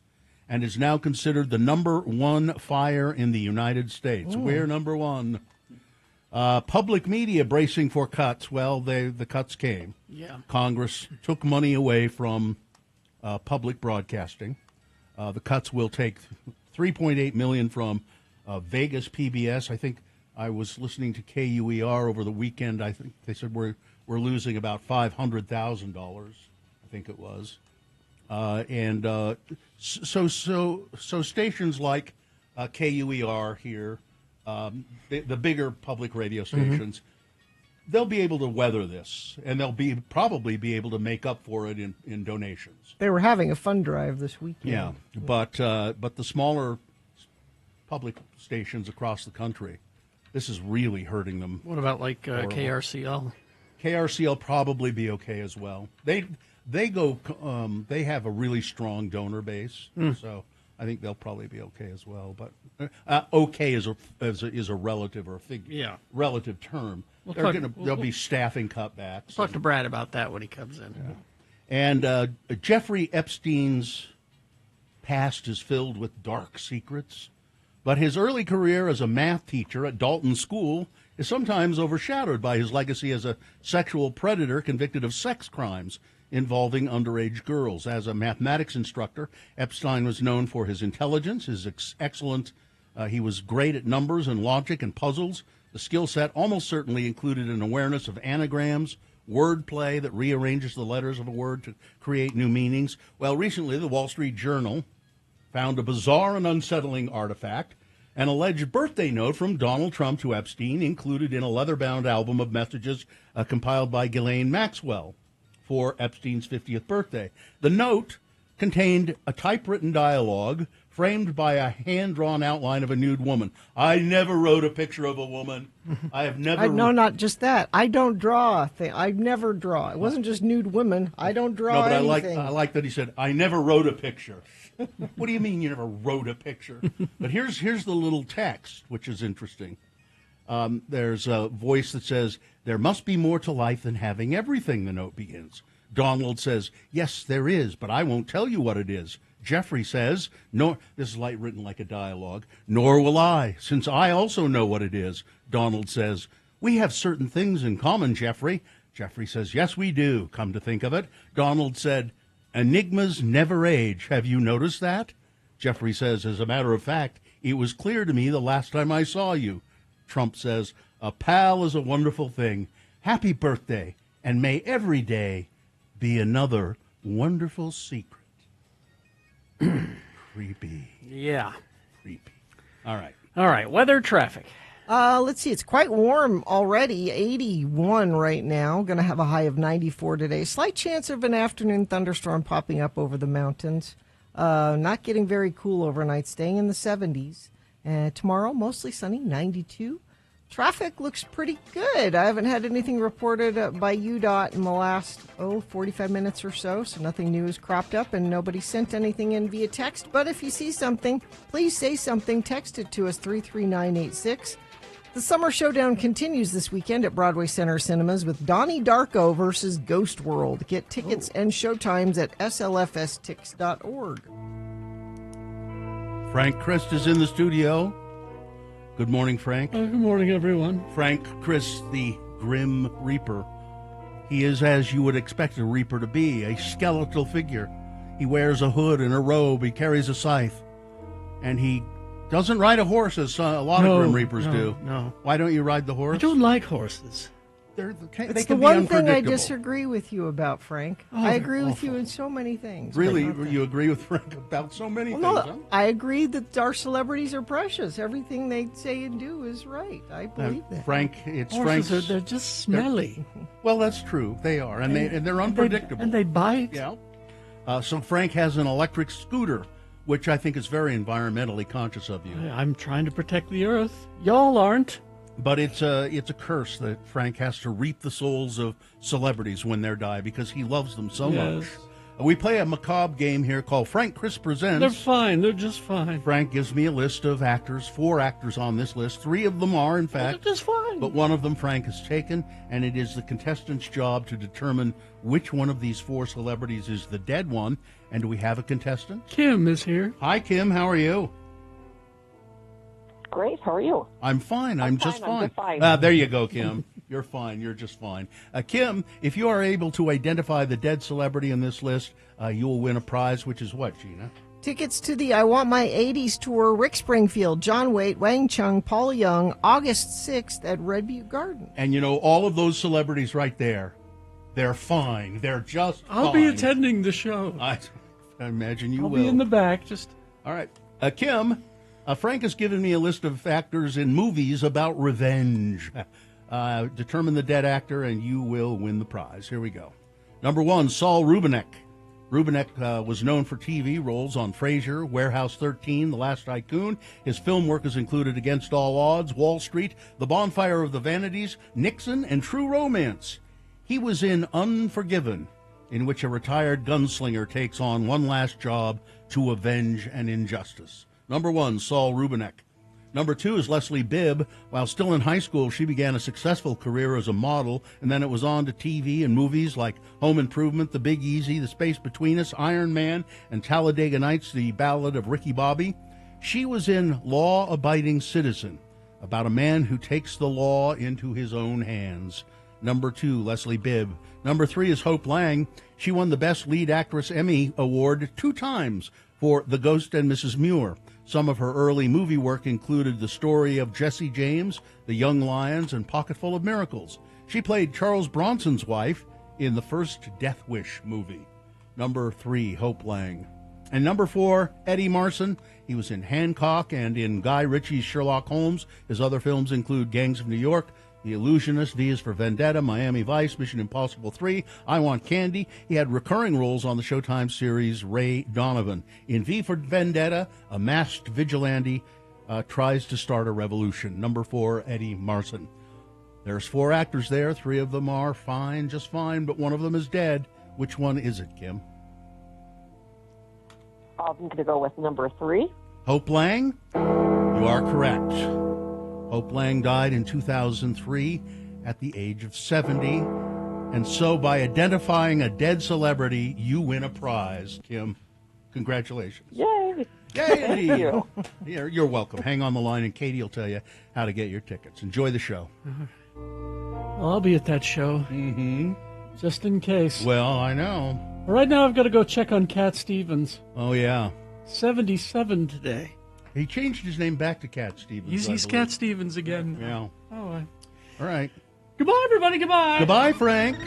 and is now considered the #1 fire in the United States. We're #1. Public media bracing for cuts. Well, the cuts came. Yeah. Congress took money away from public broadcasting. The cuts will take $3.8 million from Vegas PBS. I think I was listening to KUER over the weekend. I think they said we're losing about $500,000. I think it was. So stations like KUER here, the bigger public radio stations, they'll be able to weather this, and they'll probably be able to make up for it in donations. They were having a fund drive this weekend. Yeah, but the smaller public stations across the country, this is really hurting them. What about like KRCL? KRCL probably be okay as well. They have a really strong donor base, so I think they'll probably be okay as well. But okay is a relative or a relative term. There'll be staffing cutbacks. Talk to Brad about that when he comes in. Yeah. And Jeffrey Epstein's past is filled with dark secrets, but his early career as a math teacher at Dalton School is sometimes overshadowed by his legacy as a sexual predator convicted of sex crimes involving underage girls. As a mathematics instructor, Epstein was known for his intelligence, his excellent, he was great at numbers and logic and puzzles. The skill set almost certainly included an awareness of anagrams, wordplay that rearranges the letters of a word to create new meanings. Well, recently, the Wall Street Journal found a bizarre and unsettling artifact, an alleged birthday note from Donald Trump to Epstein, included in a leather-bound album of messages compiled by Ghislaine Maxwell for Epstein's 50th birthday. The note contained a typewritten dialogue framed by a hand-drawn outline of a nude woman. I never wrote a picture of a woman. I have never... No, not just that. I don't draw a thing. I never draw. It wasn't just nude women. I don't draw anything. I like that he said, I never wrote a picture. What do you mean you never wrote a picture? But here's the little text, which is interesting. There's a voice that says, there must be more to life than having everything, the note begins. Donald says, yes, there is, but I won't tell you what it is. Jeffrey says, no, this is written like a dialogue, nor will I, since I also know what it is. Donald says, we have certain things in common, Jeffrey. Jeffrey says, yes, we do, come to think of it. Donald said, enigmas never age. Have you noticed that? Jeffrey says, as a matter of fact, it was clear to me the last time I saw you. Trump says, a pal is a wonderful thing. Happy birthday, and may every day be another wonderful secret. Creepy. Yeah. Creepy. All right. All right. Weather, traffic. Let's see. It's quite warm already. 81 right now. Going to have a high of 94 today. Slight chance of an afternoon thunderstorm popping up over the mountains. Not getting very cool overnight. Staying in the 70s. Tomorrow, mostly sunny, 92. Traffic looks pretty good. I haven't had anything reported by UDOT in the last, 45 minutes or so nothing new has cropped up, and nobody sent anything in via text. But if you see something, please say something. Text it to us, 33986. The Summer Showdown continues this weekend at Broadway Center Cinemas with Donnie Darko versus Ghost World. Get tickets and showtimes at slfstix.org. Frank Christ is in the studio. Good morning, Frank. Good morning, everyone. Frank Christ, the Grim Reaper. He is, as you would expect a Reaper to be, a skeletal figure. He wears a hood and a robe. He carries a scythe. And he Doesn't ride a horse as a lot of Grim Reapers do. No. Why don't you ride the horse? I don't like horses. They It's can the be one thing I unpredictable. disagree with you about, Frank. Oh, I agree they're with you in so many things. but Really, not that. you agree with Frank about so many Well, things, no, huh? I agree that our celebrities are precious. Everything they say and do is right. I believe that. Frank, it's Horses Frank's. they're just smelly. Well, that's true. They are, and they're unpredictable. And they bite. Yeah. So Frank has an electric scooter, which I think is very environmentally conscious of you. I'm trying to protect the earth. Y'all aren't. But it's a curse that Frank has to reap the souls of celebrities when they die because he loves them so much. Yes. We play a macabre game here called Frank Chris Presents. They're fine. They're just fine. Frank gives me a list of actors, 4 actors on this list. 3 of them are, in fact. They're just fine. But one of them Frank has taken, and it is the contestant's job to determine which one of these 4 celebrities is the dead one. And do we have a contestant? Kim is here. Hi, Kim. How are you? Great. How are you? I'm fine. I'm just fine, I'm just fine. There you go, Kim. You're fine. You're just fine. Kim, if you are able to identify the dead celebrity in this list, you will win a prize, which is what, Gina? Tickets to the I Want My 80s tour, Rick Springfield, John Waite, Wang Chung, Paul Young, August 6th at Red Butte Garden. And you know, all of those celebrities right there, they're fine. They're just I'll fine. be attending the show. I imagine you I'll will. be in the back. Just all right. Kim, Frank has given me a list of actors in movies about revenge. Determine the dead actor, and you will win the prize. Here we go. Number 1, Saul Rubinek. Rubinek was known for TV roles on Frasier, Warehouse 13, The Last Tycoon. His film work has included Against All Odds, Wall Street, The Bonfire of the Vanities, Nixon, and True Romance. He was in Unforgiven, in which a retired gunslinger takes on one last job to avenge an injustice. Number 1, Saul Rubinek. Number 2 is Leslie Bibb. While still in high school, she began a successful career as a model, and then it was on to TV and movies like Home Improvement, The Big Easy, The Space Between Us, Iron Man, and Talladega Nights, The Ballad of Ricky Bobby. She was in Law Abiding Citizen, about a man who takes the law into his own hands. Number 2, Leslie Bibb. Number 3 is Hope Lang. She won the Best Lead Actress Emmy Award 2 times for The Ghost and Mrs. Muir. Some of her early movie work included The Story of Jesse James, The Young Lions, and Pocketful of Miracles. She played Charles Bronson's wife in the first Death Wish movie. Number 3, Hope Lang. And number 4, Eddie Marsan. He was in Hancock and in Guy Ritchie's Sherlock Holmes. His other films include Gangs of New York, The Illusionist, V is for Vendetta, Miami Vice, Mission Impossible 3, I Want Candy. He had recurring roles on the Showtime series Ray Donovan. In V for Vendetta, a masked vigilante tries to start a revolution. Number 4, Eddie Marsan. There's 4 actors there. 3 of them are fine, just fine, but one of them is dead. Which one is it, Kim? I'm going to go with number 3. Hope Lang? You are correct. Hope Lang died in 2003 at the age of 70. And so by identifying a dead celebrity, you win a prize, Kim. Congratulations. Yay! Yay, indeed. Thank you. You're welcome. Hang on the line, and Katie will tell you how to get your tickets. Enjoy the show. Well, I'll be at that show. Mm-hmm. Just in case. Well, I know. Right now, I've got to go check on Cat Stevens. Oh, yeah. 77 today. He changed his name back to Cat Stevens. He's Cat Stevens again. Yeah. Oh, All right. Goodbye, everybody. Goodbye. Goodbye, Frank.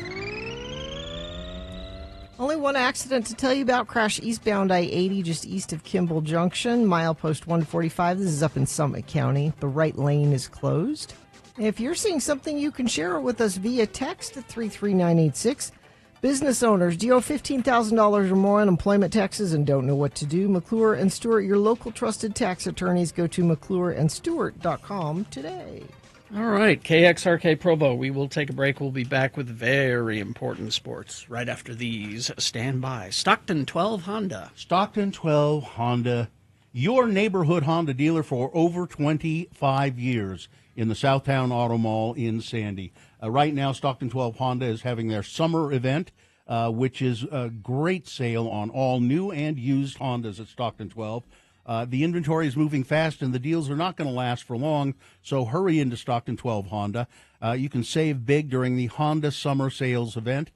Only one accident to tell you about. Crash eastbound I-80 just east of Kimball Junction, milepost 145. This is up in Summit County. The right lane is closed. If you're seeing something, you can share it with us via text at 33986. Business owners, do you owe $15,000 or more on employment taxes and don't know what to do? McClure and Stewart, your local trusted tax attorneys. Go to McClureandStewart.com today. All right, KXRK Provo. We will take a break. We'll be back with very important sports right after these. Stand by. Stockton 12 Honda. Stockton 12 Honda, your neighborhood Honda dealer for over 25 years in the Southtown Auto Mall in Sandy. Right now, Stockton 12 Honda is having their summer event, which is a great sale on all new and used Hondas at Stockton 12. The inventory is moving fast, and the deals are not going to last for long, so hurry into Stockton 12 Honda. You can save big during the Honda Summer Sales event.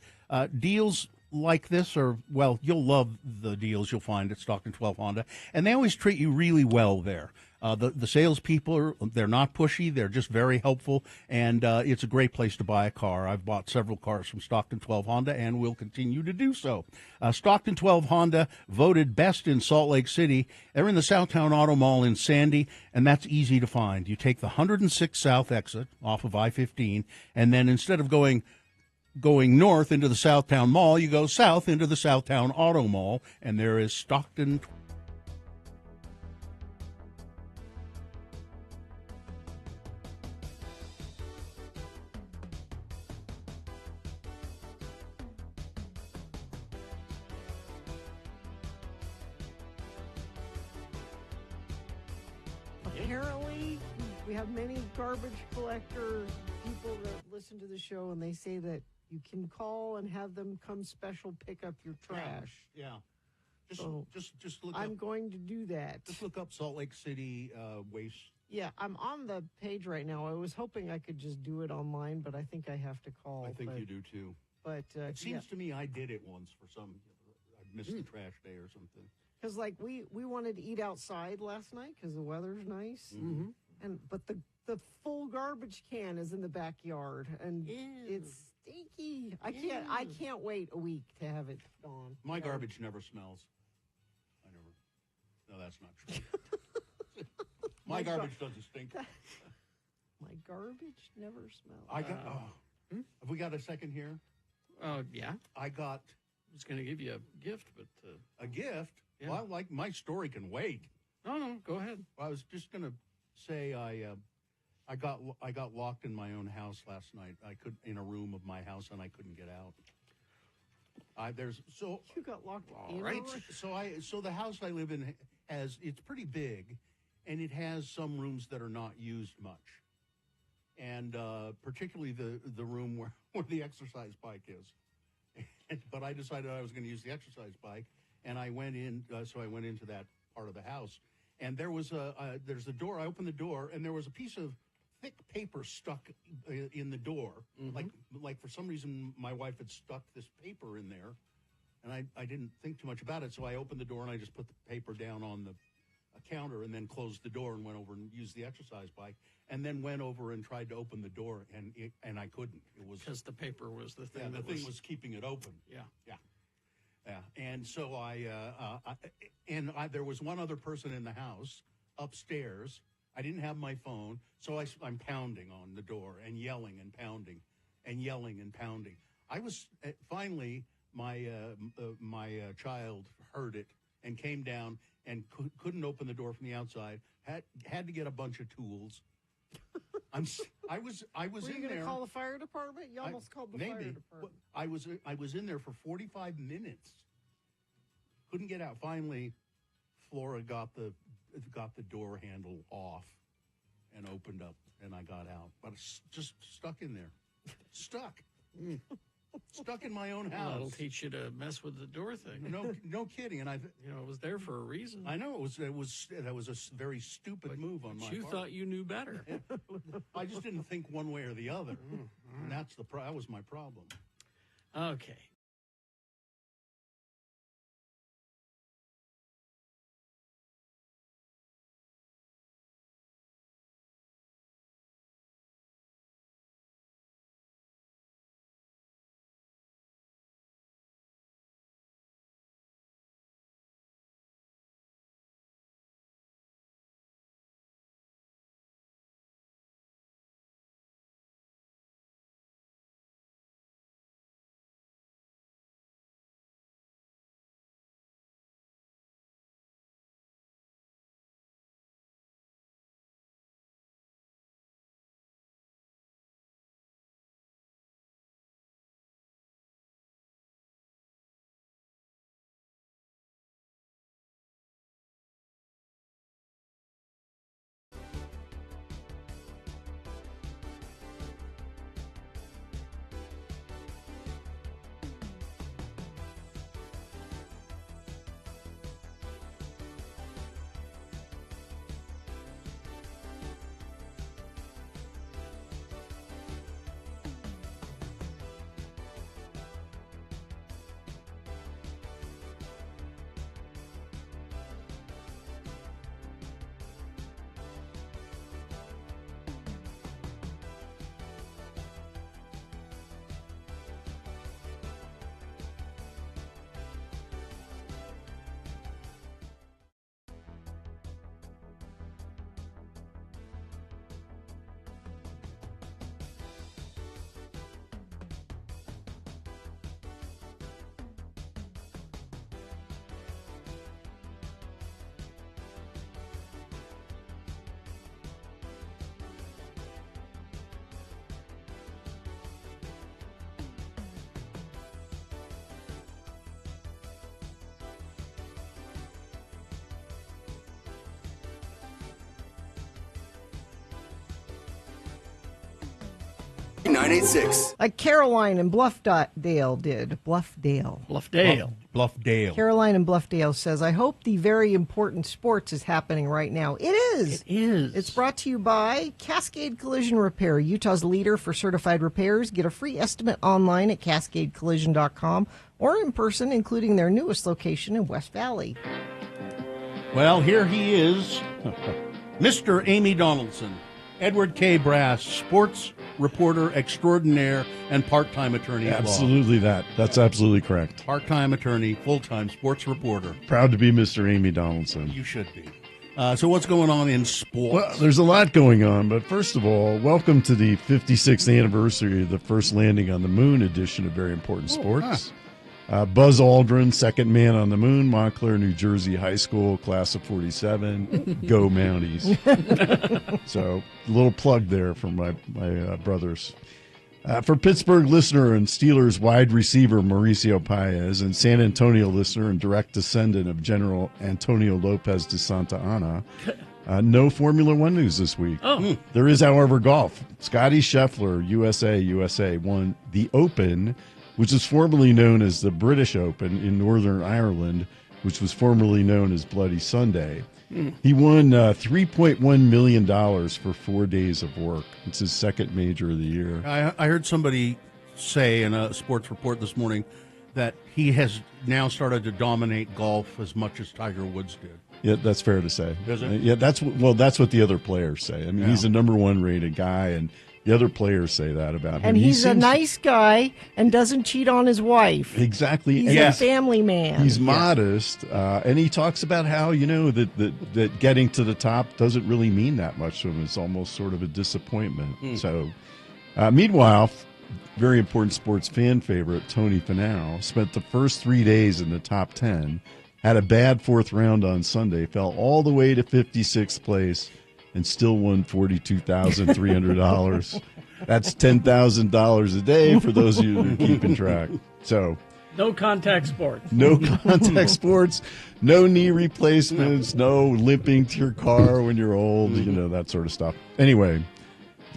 Deals like this are, well, you'll love the deals you'll find at Stockton 12 Honda, and they always treat you really well there. The salespeople, they're not pushy. They're just very helpful, and it's a great place to buy a car. I've bought several cars from Stockton 12 Honda and will continue to do so. Stockton 12 Honda voted best in Salt Lake City. They're in the Southtown Auto Mall in Sandy, and that's easy to find. You take the 106 South exit off of I-15, and then instead of going north into the Southtown Mall, you go south into the Southtown Auto Mall, and there is Stockton. Apparently, we have many garbage collector people that listen to the show, and they say that you can call and have them come special pick up your trash. Yeah. Just look I'm up, going to do that. just look up Salt Lake City waste. Yeah, I'm on the page right now. I was hoping I could just do it online, but I think I have to call. I think you do too. But It seems to me I did it once for some. I missed the trash day or something. because like we wanted to eat outside last night because the weather's nice, but the full garbage can is in the backyard and it's stinky. I can't wait a week to have it gone. My garbage never smells. I never. No, that's not true. My garbage doesn't stink. My garbage never smells. I got. Have we got a second here? Yeah. I got I was going to give you a gift, but a gift. Yeah. Well, like my story can wait. no, go ahead. I was just going to say I got locked in my own house last night. I could in a room of my house and I couldn't get out. You got locked in. Right. So the house I live in it's pretty big, and it has some rooms that are not used much, and particularly the room where the exercise bike is. But I decided I was going to use the exercise bike, and I went in. So I went into that part of the house, and there's a door. I opened the door, and there was a piece of thick paper stuck in the door. Like for some reason my wife had stuck this paper in there, and I didn't think too much about it. So I opened the door and I just put the paper down on the counter and then closed the door and went over and used the exercise bike, and then went over and tried to open the door and I couldn't. It was Because the paper was the thing. yeah, the thing was keeping it open. Yeah. And so there was one other person in the house upstairs. I didn't have my phone, so I'm pounding on the door and yelling and pounding and yelling and pounding. I was finally my child heard it and came down and couldn't open the door from the outside. Had to get a bunch of tools. I was Were you in going there. to call the fire department? You almost called the fire department. I was in there for 45 minutes. Couldn't get out. Finally, Flora got the door handle off and opened up, and I got out. But it's just stuck in there. Stuck in my own house. Well, that'll teach you to mess with the door thing. No kidding. And it was there for a reason. I know that was a very stupid move on my part. You thought you knew better. I just didn't think one way or the other, and that was my problem. Okay. X986. Like Caroline and Bluffdale did. Bluffdale. Caroline in Bluffdale says, I hope the very important sports is happening right now. It is. It is. It's brought to you by Cascade Collision Repair, Utah's leader for certified repairs. Get a free estimate online at cascadecollision.com or in person, including their newest location in West Valley. Well, here he is, Mr. Amy Donaldson, Edward K. Brass, sports reporter extraordinaire and part-time attorney at law. Absolutely that. That's absolutely correct. Part-time attorney, full-time sports reporter. Proud to be Mr. Amy Donaldson. You should be. So what's going on in sports? Well, there's a lot going on, but first of all, welcome to the 56th anniversary of the first landing on the moon edition of Very Important Sports. Buzz Aldrin, second man on the moon, Montclair, New Jersey High School, class of 47. Go Mounties. So, a little plug there from my brothers. For Pittsburgh listener and Steelers wide receiver Mauricio Paez, and San Antonio listener and direct descendant of General Antonio Lopez de Santa Anna, no Formula One news this week. There is, however, golf. Scotty Scheffler, USA, won the Open, which was formerly known as the British Open in Northern Ireland, which was formerly known as Bloody Sunday. He won $3.1 million for 4 days of work. It's his second major of the year. I heard somebody say in a sports report this morning that he has now started to dominate golf as much as Tiger Woods did. Yeah, that's fair to say. Is it? Yeah, that's what the other players say. I mean, he's a number one rated guy, and the other players say that about him. And he's a nice guy and doesn't cheat on his wife. Exactly. He's a family man. He's modest, and he talks about how, that getting to the top doesn't really mean that much to him. It's almost sort of a disappointment. So, meanwhile, very important sports fan favorite, Tony Finau, spent the first 3 days in the top 10, had a bad fourth round on Sunday, fell all the way to 56th place, and still won $42,300. That's $10,000 a day for those of you that are keeping track. So, no contact sports. No contact sports, no knee replacements, no limping to your car when you're old, that sort of stuff. Anyway,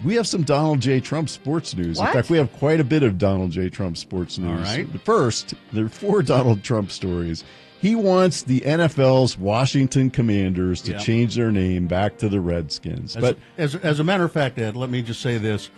we have some Donald J. Trump sports news. What? In fact, we have quite a bit of Donald J. Trump sports news. All right. But first, there are 4 Donald Trump stories. He wants the NFL's Washington Commanders to change their name back to the Redskins. But as a matter of fact, Ed, let me just say this.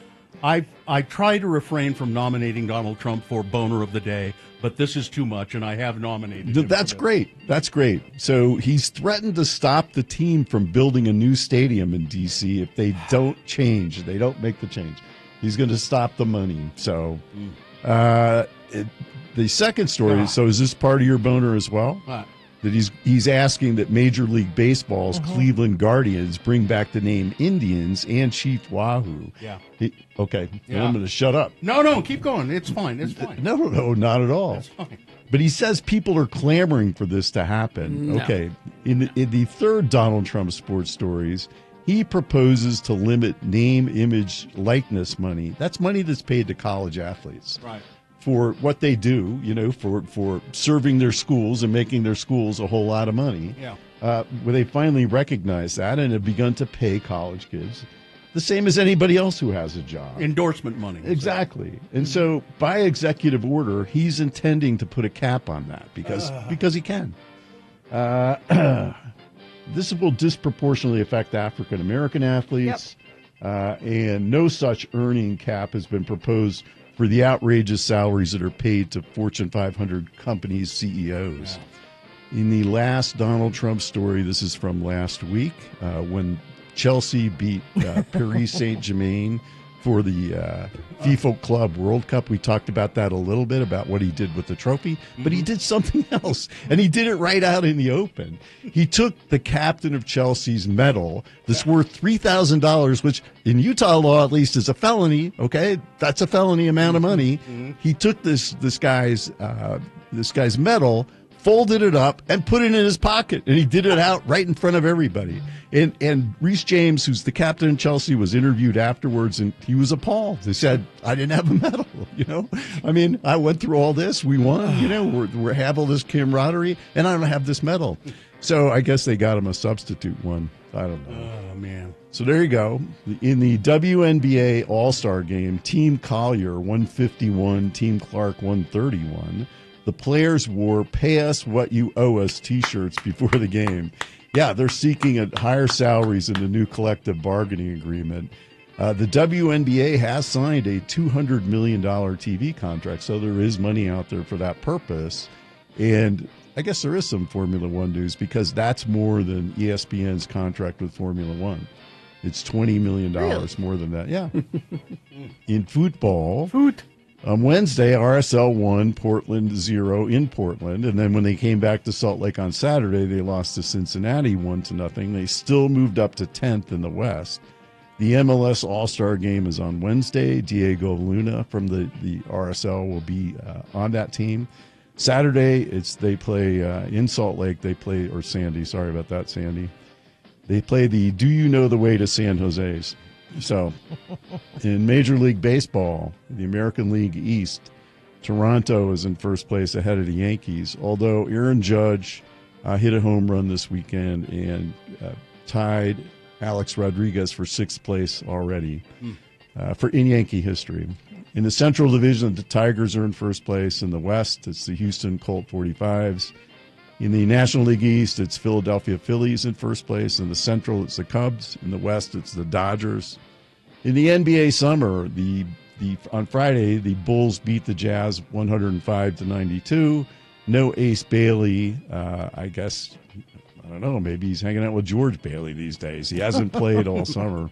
I try to refrain from nominating Donald Trump for Boner of the Day, but this is too much, and I have nominated him. That's great. That's great. So he's threatened to stop the team from building a new stadium in D.C. if they don't change. They don't make the change. He's going to stop the money. So the second story, so is this part of your boner as well? That he's asking that Major League Baseball's Cleveland Guardians bring back the name Indians and Chief Wahoo. Yeah. Okay. Yeah. I'm going to shut up. No, keep going. It's fine. It's fine. No, not at all. It's fine. But he says people are clamoring for this to happen. No. Okay. In the third Donald Trump sports stories, he proposes to limit name, image, likeness money. That's money that's paid to college athletes. Right. For what they do, for serving their schools and making their schools a whole lot of money. Yeah. Where they finally recognize that and have begun to pay college kids the same as anybody else who has a job. Endorsement money. Exactly. And so by executive order, he's intending to put a cap on that because he can. This will disproportionately affect African American athletes, and no such earning cap has been proposed for the outrageous salaries that are paid to Fortune 500 companies' CEOs. In the last Donald Trump story, this is from last week, when Chelsea beat Paris Saint-Germain for the FIFA Club World Cup. We talked about that a little bit, about what he did with the trophy, but he did something else, and he did it right out in the open. He took the captain of Chelsea's medal that's worth $3,000, which in Utah law at least is a felony. Okay, that's a felony amount of money. He took this guy's medal, folded it up, and put it in his pocket, and he did it out right in front of everybody. And Reece James, who's the captain of Chelsea, was interviewed afterwards, and he was appalled. They said, I didn't have a medal, I mean, I went through all this. We won, we have all this camaraderie, and I don't have this medal. So I guess they got him a substitute one. I don't know. Oh, man. So there you go. In the WNBA All-Star Game, Team Collier 151, Team Clark 131. The players wore "Pay Us What You Owe Us" T-shirts before the game. Yeah, they're seeking higher salaries in the new collective bargaining agreement. The WNBA has signed a $200 million TV contract, so there is money out there for that purpose. And I guess there is some Formula One news because that's more than ESPN's contract with Formula One. It's $20 million more than that. Yeah. In football, on Wednesday, RSL won Portland 0 in Portland. And then when they came back to Salt Lake on Saturday, they lost to Cincinnati 1-0. They still moved up to 10th in the West. The MLS All-Star Game is on Wednesday. Diego Luna from the RSL will be on that team. Saturday, they play in Salt Lake. Or Sandy. Sorry about that, Sandy. They play the Do You Know the Way to San Jose's. So, in Major League Baseball, the American League East, Toronto is in first place ahead of the Yankees. Although Aaron Judge hit a home run this weekend and tied Alex Rodriguez for sixth place already in Yankee history. In the Central Division, the Tigers are in first place. In the West, it's the Houston Colt 45s. In the National League East, it's Philadelphia Phillies in first place. In the Central, it's the Cubs. In the West, it's the Dodgers. In the NBA summer, on Friday, the Bulls beat the Jazz 105-92. No Ace Bailey. I guess, I don't know, maybe he's hanging out with George Bailey these days. He hasn't played all summer.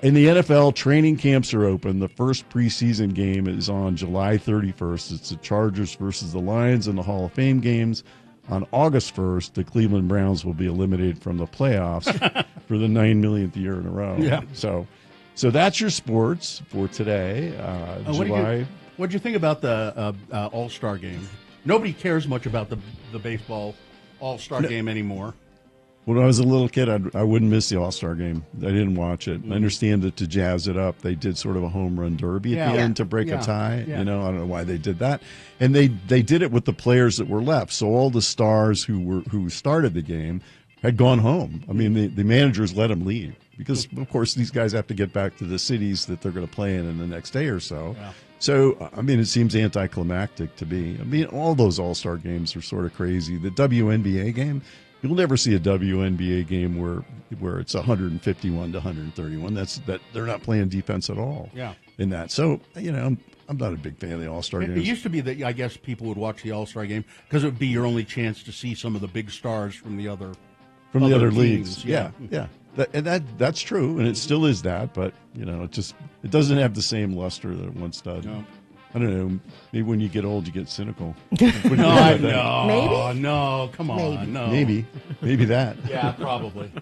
In the NFL, training camps are open. The first preseason game is on July 31st. It's the Chargers versus the Lions in the Hall of Fame games. On August 1st, the Cleveland Browns will be eliminated from the playoffs for the 9 millionth year in a row. Yeah. So that's your sports for today, July. What did you think about the All-Star Game? Nobody cares much about the baseball All-Star Game anymore. When I was a little kid, I wouldn't miss the All-Star Game. I didn't watch it. I understand that to jazz it up, they did sort of a home run derby at the end to break a tie. Yeah. You know, I don't know why they did that. And they did it with the players that were left. So all the stars who started the game had gone home. I mean, the managers let them leave because, of course, these guys have to get back to the cities that they're going to play in the next day or so. Yeah. So, I mean, it seems anticlimactic to me. I mean, all those All-Star games are sort of crazy. The WNBA game, you'll never see a WNBA game where it's 151-131. That they're not playing defense at all. Yeah. In that, so you know, I'm not a big fan of the All-Star games. It used to be that I guess people would watch the All-Star Game because it would be your only chance to see some of the big stars from the other leagues. teams. Yeah. That's true, and it still is that. But you know, it doesn't have the same luster that it once did. No. I don't know. Maybe when you get old, you get cynical. No, come on, no. Maybe that. Yeah, probably.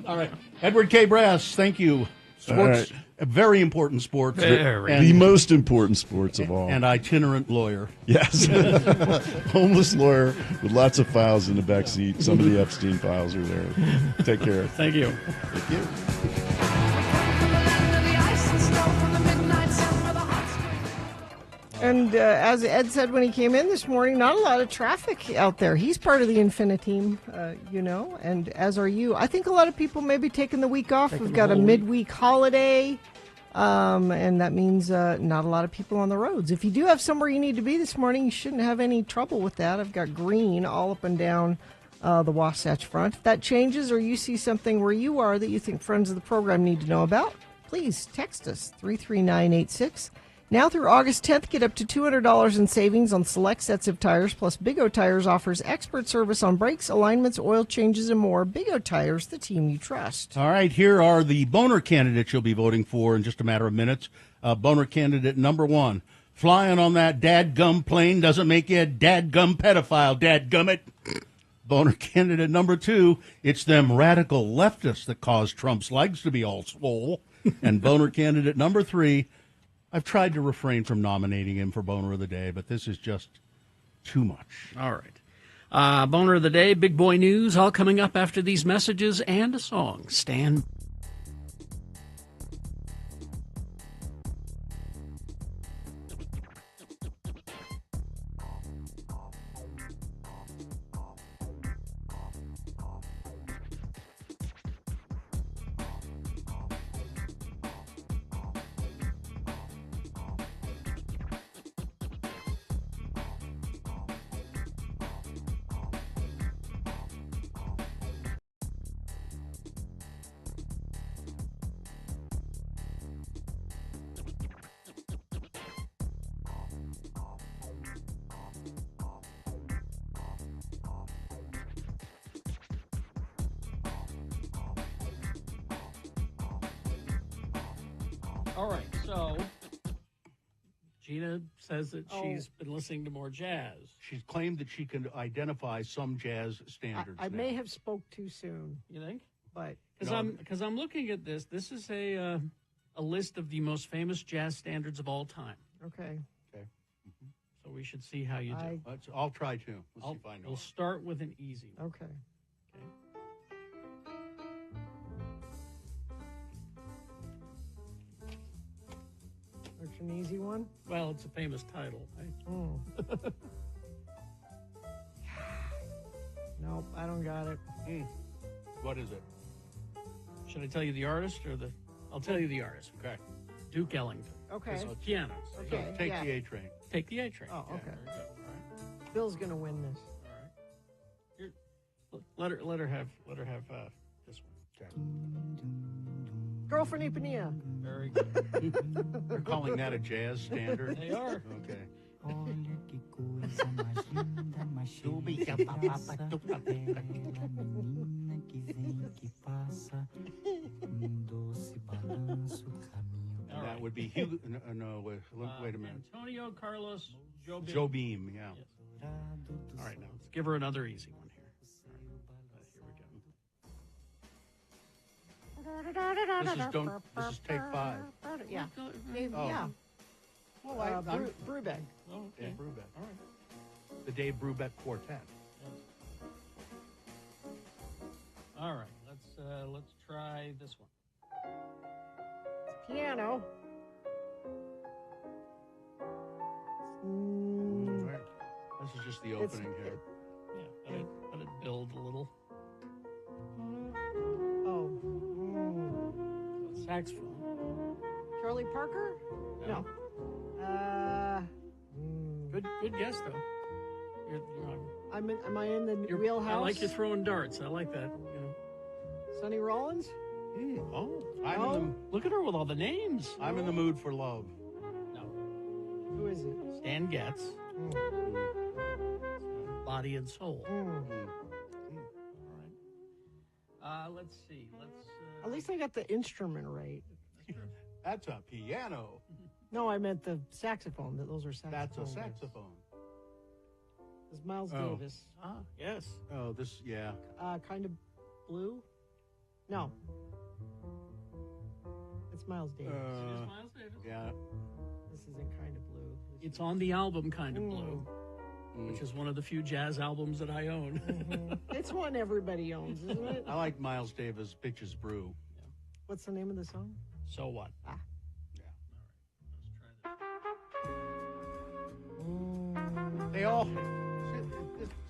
All right, Edward K. Brass, thank you. Sports, very important sports. The most important sports of all. And itinerant lawyer. Yes. Homeless lawyer with lots of files in the back seat. Some of the Epstein files are there. Take care. Thank you. Thank you. And as Ed said when he came in this morning, not a lot of traffic out there. He's part of the Infiniteam, and as are you. I think a lot of people may be taking the week off. We've got a midweek holiday, and that means not a lot of people on the roads. If you do have somewhere you need to be this morning, you shouldn't have any trouble with that. I've got green all up and down the Wasatch Front. If that changes or you see something where you are that you think friends of the program need to know about, please text us, 33986. Now through August 10th, get up to $200 in savings on select sets of tires, plus Big O Tires offers expert service on brakes, alignments, oil changes, and more. Big O Tires, the team you trust. All right, here are the boner candidates you'll be voting for in just a matter of minutes. Boner candidate number 1, flying on that dadgum plane doesn't make you a dadgum pedophile, dadgummit. Boner candidate number 2, it's them radical leftists that cause Trump's legs to be all swole. And boner candidate number 3, I've tried to refrain from nominating him for Boner of the Day, but this is just too much. All right. Boner of the Day, Big Boy News, all coming up after these messages and a song. Stand. All right, so Gina says that Oh. she's been listening to more jazz. She's claimed that she can identify some jazz standards. I now. may have spoke too soon, You think? but Because I'm looking at this. This is a list of the most famous jazz standards of all time. okay. Okay. So we should see how you do. I'll try to. Let's see if I know. We'll start with an easy one. Okay. That's an easy one. Well, it's a famous title. Right? Nope, I don't got it. What is it? Should I tell you the artist or the? I'll tell you the artist. Okay. Duke Ellington. Okay. So pianos. Okay, Take yeah. the A train. Take the A train. Oh, okay. Very good. All right. Bill's gonna win this. Let her have this one. Okay. Girl from Ipanema. Very good. They're calling that a jazz standard. They are. Okay. Olha que coisa mais linda, mais cheia de graça, bela menina que vem que passa, doce balanço caminho. That would be Hugo. No, wait a minute. Antonio Carlos Jobim. Jobim, yeah. Yes. All right, now let's give her another easy one here. Here we go. This is take 5. Yeah. Oh. Yeah. Well, Brubeck. Oh, okay. Dave Brubeck. All right. The Dave Brubeck Quartet. All right. Let's try this one. Piano. All right. This is just the opening here. Yeah. Let it build a little. Oh. Saxophone. Charlie Parker? No. Good guess though. Am I in the You're- wheelhouse? I like you throwing darts. I like that. You know. Sonny Rollins? Look at her with all the names. I'm in the mood for love. Who is it? Stan Getz. Body and Soul. All right. Let's see. At least I got the instrument right. That's a piano. No, I meant the saxophone. Those are saxophones. That's a saxophone. It's Miles Oh. Davis. Ah, yes. Oh, this, yeah. Kind of blue? No. It's Miles Davis. It is Miles Davis. Yeah. This isn't Kind of Blue. It's on the album Kind of Blue, which is one of the few jazz albums that I own. It's one everybody owns, isn't it? I like Miles Davis' Bitches Brew. What's the name of the song? So what? Ah. They all.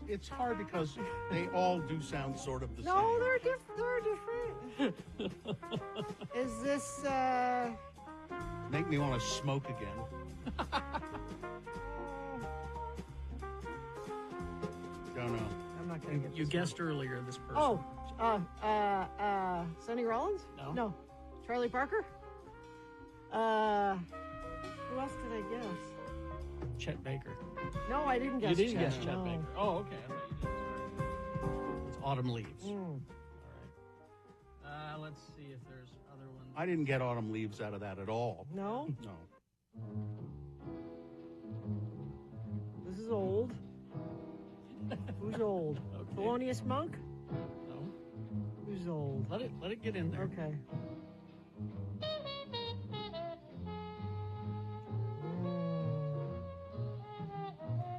It's hard because they all do sound sort of the No, same. they're different. Is this Make me want to smoke again. Don't know. I'm not gonna get You this guessed earlier this person. Oh, Sonny Rollins? No. Charlie Parker? Who else did I guess? Chet Baker. No, I didn't guess You didn't Chet. guess Chet No. Baker. Oh, okay. I thought you did. It's Autumn Leaves. Mm. All right. Let's see if there's other ones. I didn't get Autumn Leaves out of that at all. No? No. This is old. Who's old? Okay. Thelonious Monk? No. Who's old? Let it get in there. Okay.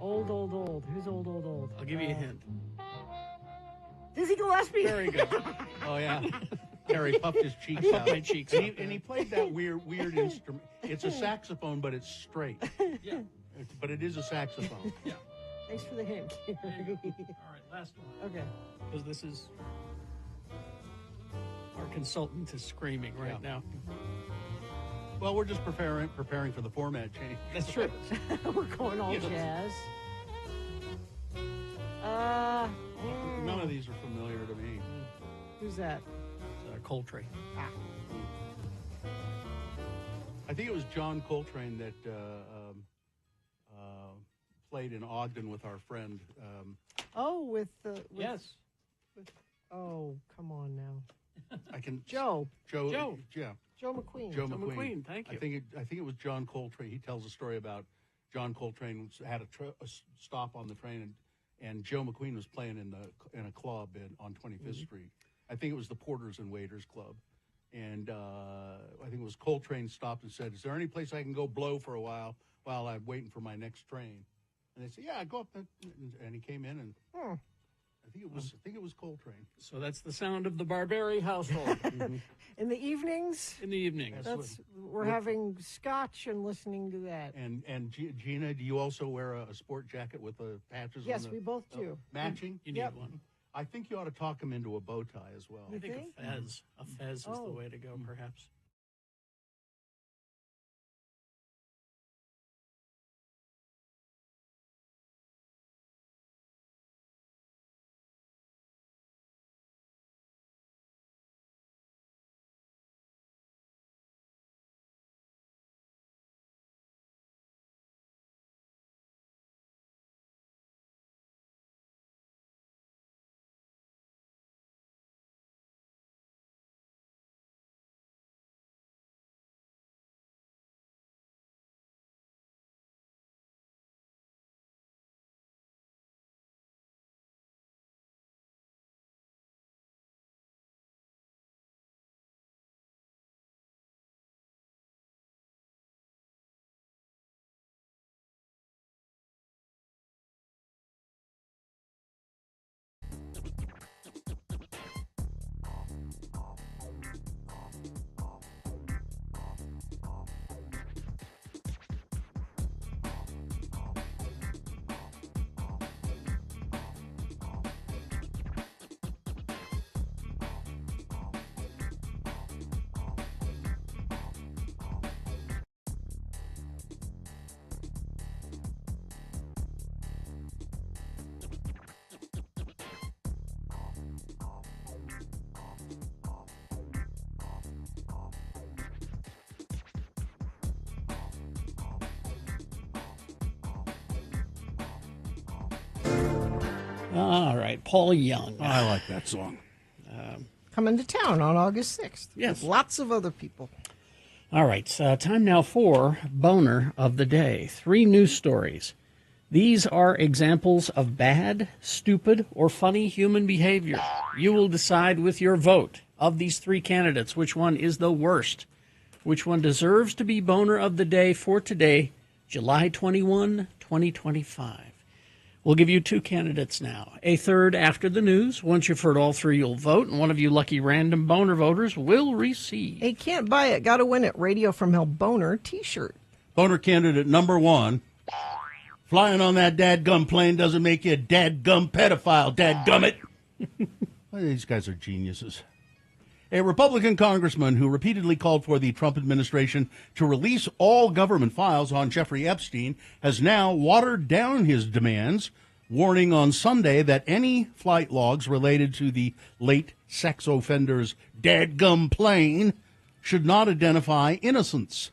Old. Who's old? I'll give you a hint. Dizzy Gillespie. Very good. Oh, yeah. Harry puffed his cheeks out. My cheeks And out. he played that weird instrument. It's a saxophone, but it's straight. Yeah. But it is a saxophone. Yeah. Thanks for the hint, Gary. All right. Last one. Okay. Because this is our consultant is screaming right now. Well, we're just preparing for the format change. That's true. We're going all Yes. jazz. None of these are familiar to me. Who's that? Coltrane. I think it was John Coltrane that played in Ogden with our friend. Oh, with the... Yes. Oh, come on now. I can. Joe. Joe. Yeah. Joe McQueen. Joe Joe McQueen. McQueen, thank you. I think it was John Coltrane. He tells a story about John Coltrane had a stop on the train, and Joe McQueen was playing in a club on 25th Street. I think it was the Porters and Waiters Club, and I think it was Coltrane stopped and said, "Is there any place I can go blow for a while I'm waiting for my next train?" And they said, "Yeah, go up." And he came in, and I think it was Coltrane. So that's the sound of the Barberi household. In the evenings? In the evenings. We're having scotch and listening to that. And Gina, do you also wear a sport jacket with the patches? Yes, on we both do. Matching? You need one. I think you ought to talk him into a bow tie as well. I think a fez. A fez is the way to go, perhaps. All right, Paul Young. I like that song. Coming to town on August 6th. Yes. With lots of other people. All right, time now for Boner of the Day. 3 news stories. These are examples of bad, stupid, or funny human behavior. You will decide with your vote of these 3 candidates which one is the worst, which one deserves to be Boner of the Day for today, July 21, 2025. We'll give you 2 candidates now. A third after the news. Once you've heard all 3, you'll vote, and one of you lucky random boner voters will receive a Can't Buy It, Gotta Win It Radio from Hell Boner t-shirt. Boner candidate number 1. Flying on that dadgum plane doesn't make you a dadgum pedophile, dadgummit. These guys are geniuses. A Republican congressman who repeatedly called for the Trump administration to release all government files on Jeffrey Epstein has now watered down his demands, warning on Sunday that any flight logs related to the late sex offender's dadgum plane should not identify innocents,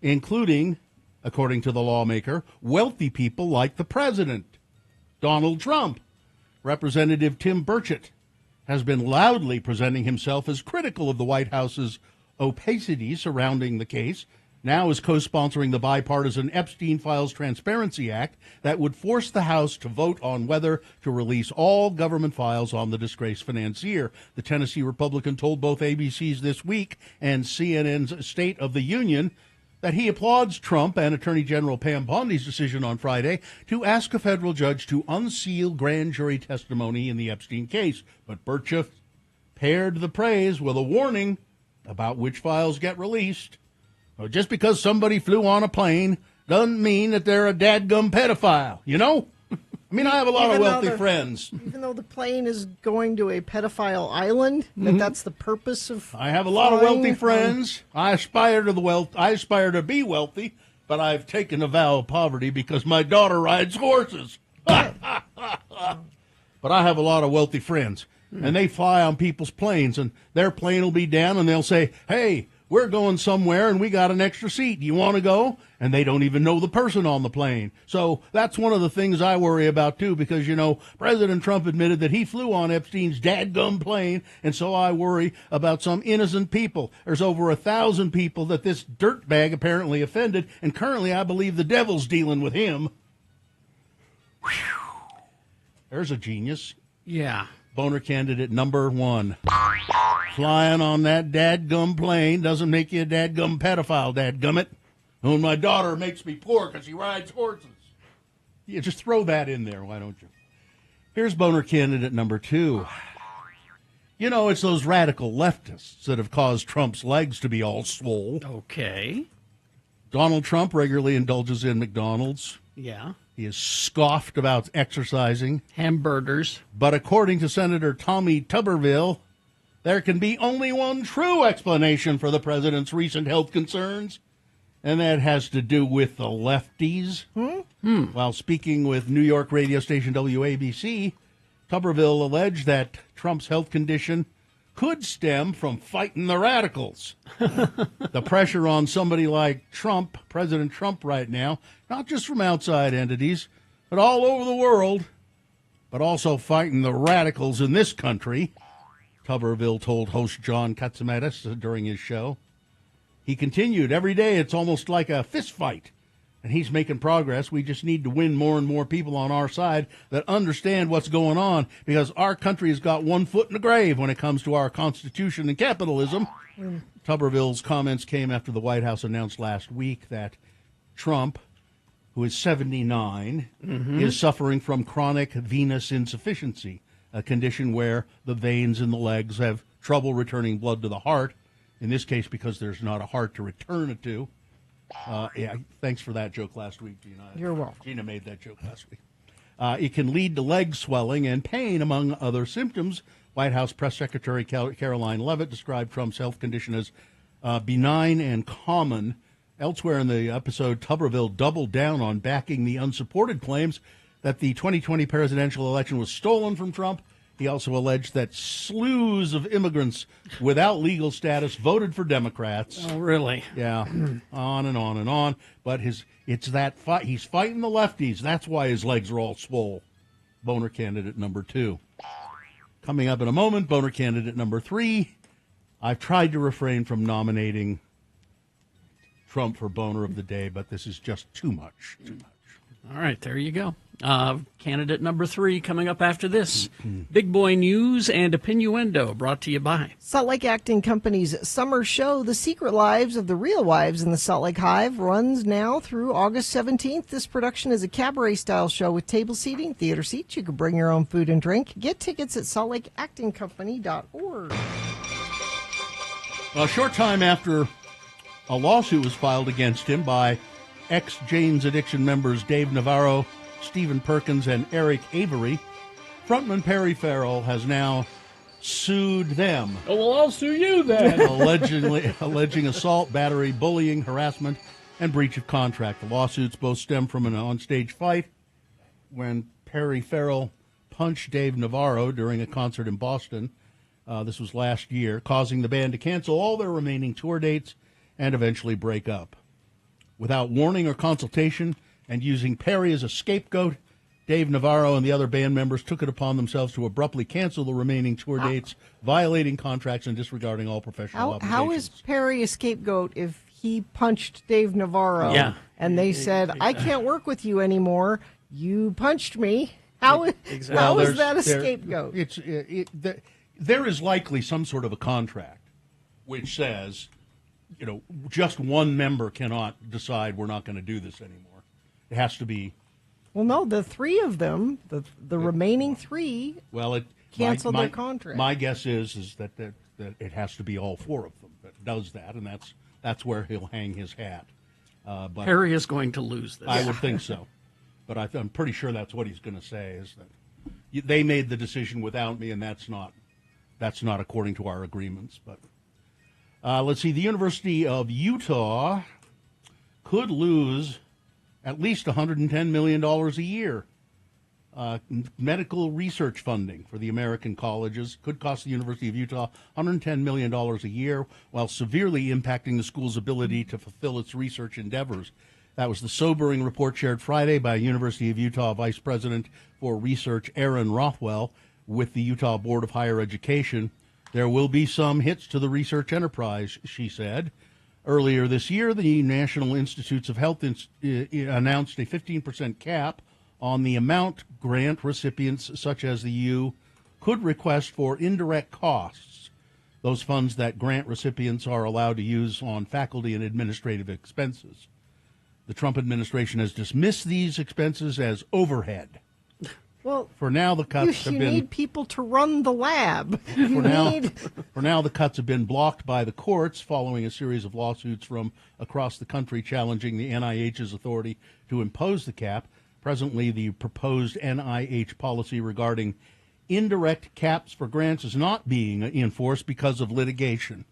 including, according to the lawmaker, wealthy people like the president, Donald Trump. Representative Tim Burchett has been loudly presenting himself as critical of the White House's opacity surrounding the case, now is co-sponsoring the bipartisan Epstein Files Transparency Act that would force the House to vote on whether to release all government files on the disgraced financier. The Tennessee Republican told both ABC's This Week and CNN's State of the Union that he applauds Trump and Attorney General Pam Bondi's decision on Friday to ask a federal judge to unseal grand jury testimony in the Epstein case. But Burchett paired the praise with a warning about which files get released. Just because somebody flew on a plane doesn't mean that they're a dadgum pedophile, you know? I mean, I have a lot of wealthy friends. Even though the plane is going to a pedophile island, that's the purpose of I have a lot of wealthy friends. I aspire to the wealth. I aspire to be wealthy, but I've taken a vow of poverty because my daughter rides horses. But I have a lot of wealthy friends, and they fly on people's planes, and their plane will be down, and they'll say, "Hey, we're going somewhere and we got an extra seat. Do you want to go? And they don't even know the person on the plane. So that's one of the things I worry about, too, because, President Trump admitted that he flew on Epstein's dadgum plane, and so I worry about some innocent people. There's over 1,000 people that this dirtbag apparently offended, and currently I believe the devil's dealing with him. Whew. There's a genius. Yeah. Boner candidate number 1. Flying on that dadgum plane doesn't make you a dadgum pedophile, dadgummit. When my daughter makes me poor because she rides horses. You just throw that in there, why don't you? Here's boner candidate number 2. It's those radical leftists that have caused Trump's legs to be all swole. Okay. Donald Trump regularly indulges in McDonald's. Yeah. He is scoffed about exercising. Hamburgers. But according to Senator Tommy Tuberville, there can be only one true explanation for the president's recent health concerns, and that has to do with the lefties. While speaking with New York radio station WABC, Tuberville alleged that Trump's health condition could stem from fighting the radicals. The pressure on somebody like Trump, President Trump right now, not just from outside entities, but all over the world, but also fighting the radicals in this country, Tuberville told host John Katsimatis during his show. He continued, every day it's almost like a fist fight, and he's making progress. We just need to win more and more people on our side that understand what's going on, because our country has got one foot in the grave when it comes to our Constitution and capitalism. Tuberville's comments came after the White House announced last week that Trump, who is 79, is suffering from chronic venous insufficiency, a condition where the veins in the legs have trouble returning blood to the heart, in this case because there's not a heart to return it to. Thanks for that joke last week, Gina. You're welcome. Gina made that joke last week. It can lead to leg swelling and pain, among other symptoms. White House Press Secretary Caroline Leavitt described Trump's health condition as benign and common. Elsewhere in the episode, Tuberville doubled down on backing the unsupported claims that the 2020 presidential election was stolen from Trump. He also alleged that slews of immigrants without legal status voted for Democrats. Oh, really? Yeah, on and on and on. But it's that fight. He's fighting the lefties. That's why his legs are all swole. Boner candidate number 2. Coming up in a moment, boner candidate number 3. I've tried to refrain from nominating Trump for boner of the day, but this is just too much. All right, there you go. Candidate number 3 coming up after this. Big Boy News and Opinioendo, brought to you by Salt Lake Acting Company's summer show, The Secret Lives of the Real Wives in the Salt Lake Hive, runs now through August 17th. This production is a cabaret-style show with table seating, theater seats. You can bring your own food and drink. Get tickets at saltlakeactingcompany.org. A short time after a lawsuit was filed against him by ex-Jane's Addiction members Dave Navarro, Stephen Perkins, and Eric Avery, frontman Perry Farrell has now sued them. Oh, well, I'll sue you then. alleging assault, battery, bullying, harassment, and breach of contract. The lawsuits both stem from an onstage fight when Perry Farrell punched Dave Navarro during a concert in Boston. This was last year, causing the band to cancel all their remaining tour dates and eventually break up. Without warning or consultation, and using Perry as a scapegoat, Dave Navarro and the other band members took it upon themselves to abruptly cancel the remaining tour dates, violating contracts and disregarding all professional obligations. How is Perry a scapegoat if he punched Dave Navarro? Yeah. And they said, I can't work with you anymore. You punched me. How is that a scapegoat? There is likely some sort of a contract which says, just one member cannot decide we're not going to do this anymore. It has to be. Well, no, the 3 of them, the remaining 3, canceled their contract. My guess is that it has to be all 4 of them that does that, and that's where he'll hang his hat. But Perry is going to lose this. I would think so. But I'm pretty sure that's what he's going to say, is that they made the decision without me, and that's not according to our agreements. But let's see. The University of Utah could lose at least $110 million a year Medical research funding for the American colleges could cost the University of Utah $110 million a year, while severely impacting the school's ability to fulfill its research endeavors. That was the sobering report shared Friday by University of Utah Vice President for Research Aaron Rothwell with the Utah Board of Higher Education. There will be some hits to the research enterprise, she said. Earlier this year, the National Institutes of Health announced a 15% cap on the amount grant recipients such as the U could request for indirect costs, those funds that grant recipients are allowed to use on faculty and administrative expenses. The Trump administration has dismissed these expenses as overhead. Well, for now, the cuts have you been. need people to run the lab. For now, the cuts have been blocked by the courts following a series of lawsuits from across the country challenging the NIH's authority to impose the cap. Presently, the proposed NIH policy regarding indirect caps for grants is not being enforced because of litigation.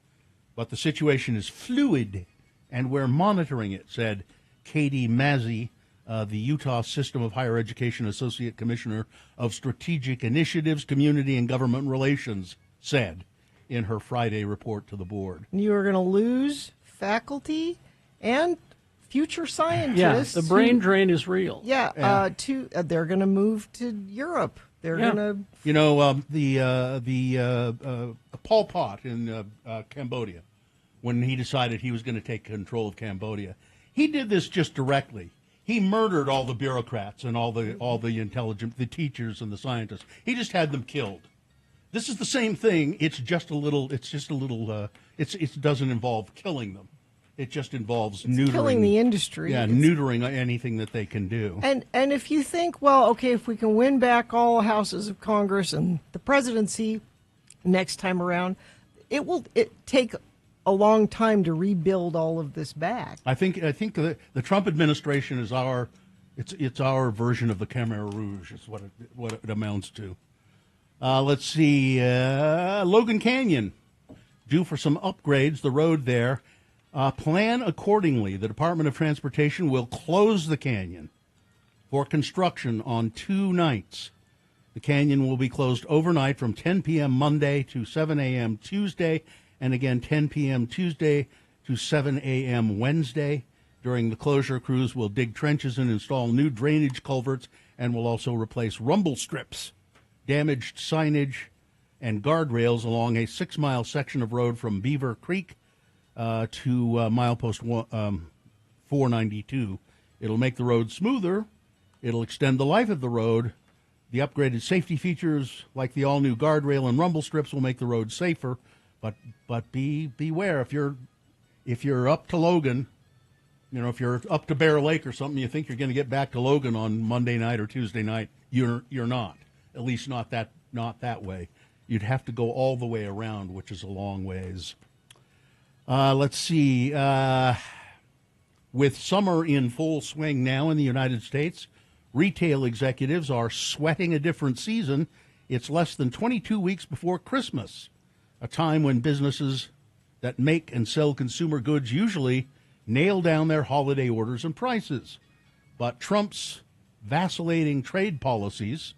But the situation is fluid, and we're monitoring it, said Katie Mazzy, the Utah System of Higher Education Associate Commissioner of Strategic Initiatives, Community, and Government Relations, said in her Friday report to the board. You are going to lose faculty and future scientists. Yeah, the brain drain is real. Yeah, they're going to move to Europe. They're going to. You know, Pol Pot in Cambodia, when he decided he was going to take control of Cambodia, he did this just directly. He murdered all the bureaucrats and all the intelligent, the teachers and the scientists. He just had them killed. This is the same thing. It doesn't involve killing them. It just involves neutering. Killing the industry. Yeah, neutering anything that they can do. And if you think, well, okay, if we can win back all houses of Congress and the presidency next time around, it take a long time to rebuild all of this back. I think the Trump administration is our version of the Khmer Rouge. Is what it amounts to. Let's see, Logan Canyon, due for some upgrades. The road there. Plan accordingly. The Department of Transportation will close the canyon for construction on 2 nights. The canyon will be closed overnight from 10 p.m. Monday to 7 a.m. Tuesday, and again 10 p.m. Tuesday to 7 a.m. Wednesday. During the closure, crews will dig trenches and install new drainage culverts and will also replace rumble strips, damaged signage, and guardrails along a 6-mile section of road from Beaver Creek to milepost 492. It'll make the road smoother. It'll extend the life of the road. The upgraded safety features, like the all-new guardrail and rumble strips, will make the road safer. But beware, if you're up to Logan, if you're up to Bear Lake or something, you think you're going to get back to Logan on Monday night or Tuesday night. You're not. At least not that way. You'd have to go all the way around, which is a long ways. Let's see. With summer in full swing now in the United States, retail executives are sweating a different season. It's less than 22 weeks before Christmas, a time when businesses that make and sell consumer goods usually nail down their holiday orders and prices. But Trump's vacillating trade policies,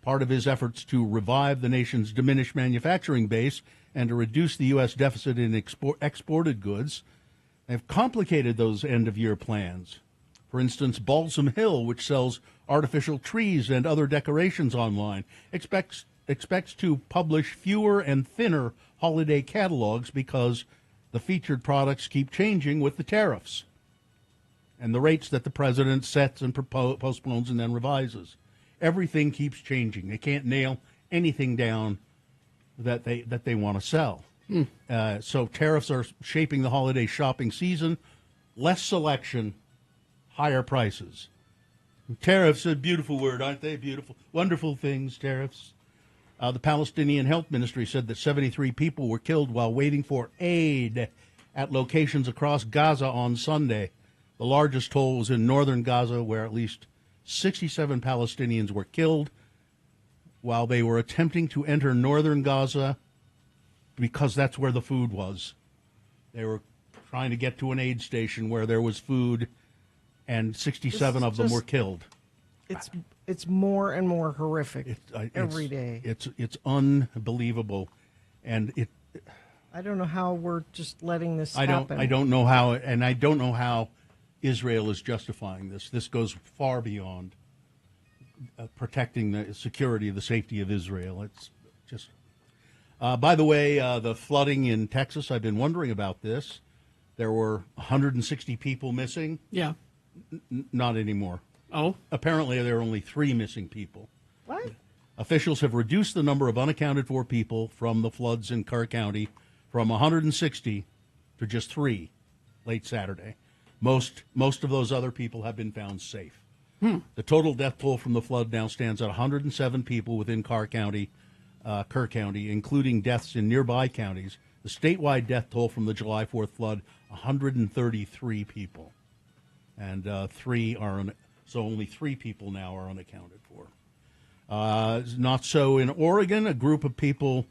part of his efforts to revive the nation's diminished manufacturing base and to reduce the U.S. deficit in exported goods, have complicated those end-of-year plans. For instance, Balsam Hill, which sells artificial trees and other decorations online, expects to publish fewer and thinner holiday catalogs because the featured products keep changing with the tariffs and the rates that the president sets and postpones and then revises. Everything keeps changing. They can't nail anything down that they want to sell. So tariffs are shaping the holiday shopping season. Less selection, higher prices. Tariffs, a beautiful word, aren't they? Beautiful, wonderful things, tariffs. The Palestinian Health Ministry said that 73 people were killed while waiting for aid at locations across Gaza on Sunday. The largest toll was in northern Gaza, where at least 67 Palestinians were killed while they were attempting to enter northern Gaza because that's where the food was. They were trying to get to an aid station where there was food, and 67 of them were killed. It's more and more horrific every day. It's unbelievable, and I don't know how we're just letting this I happen. don't know how, and I don't know how Israel is justifying this. This goes far beyond protecting the security, the safety of Israel. It's just. By the way, the flooding in Texas, I've been wondering about this. There were 160 people missing. Yeah. Not anymore. Oh? Apparently, there are only 3 missing people. What? Officials have reduced the number of unaccounted for people from the floods in Kerr County from 160 to just 3 late Saturday. Most of those other people have been found safe. The total death toll from the flood now stands at 107 people within Kerr County, including deaths in nearby counties. The statewide death toll from the July 4th flood, 133 people. And only 3 people now are unaccounted for. Not so in Oregon. A group of people,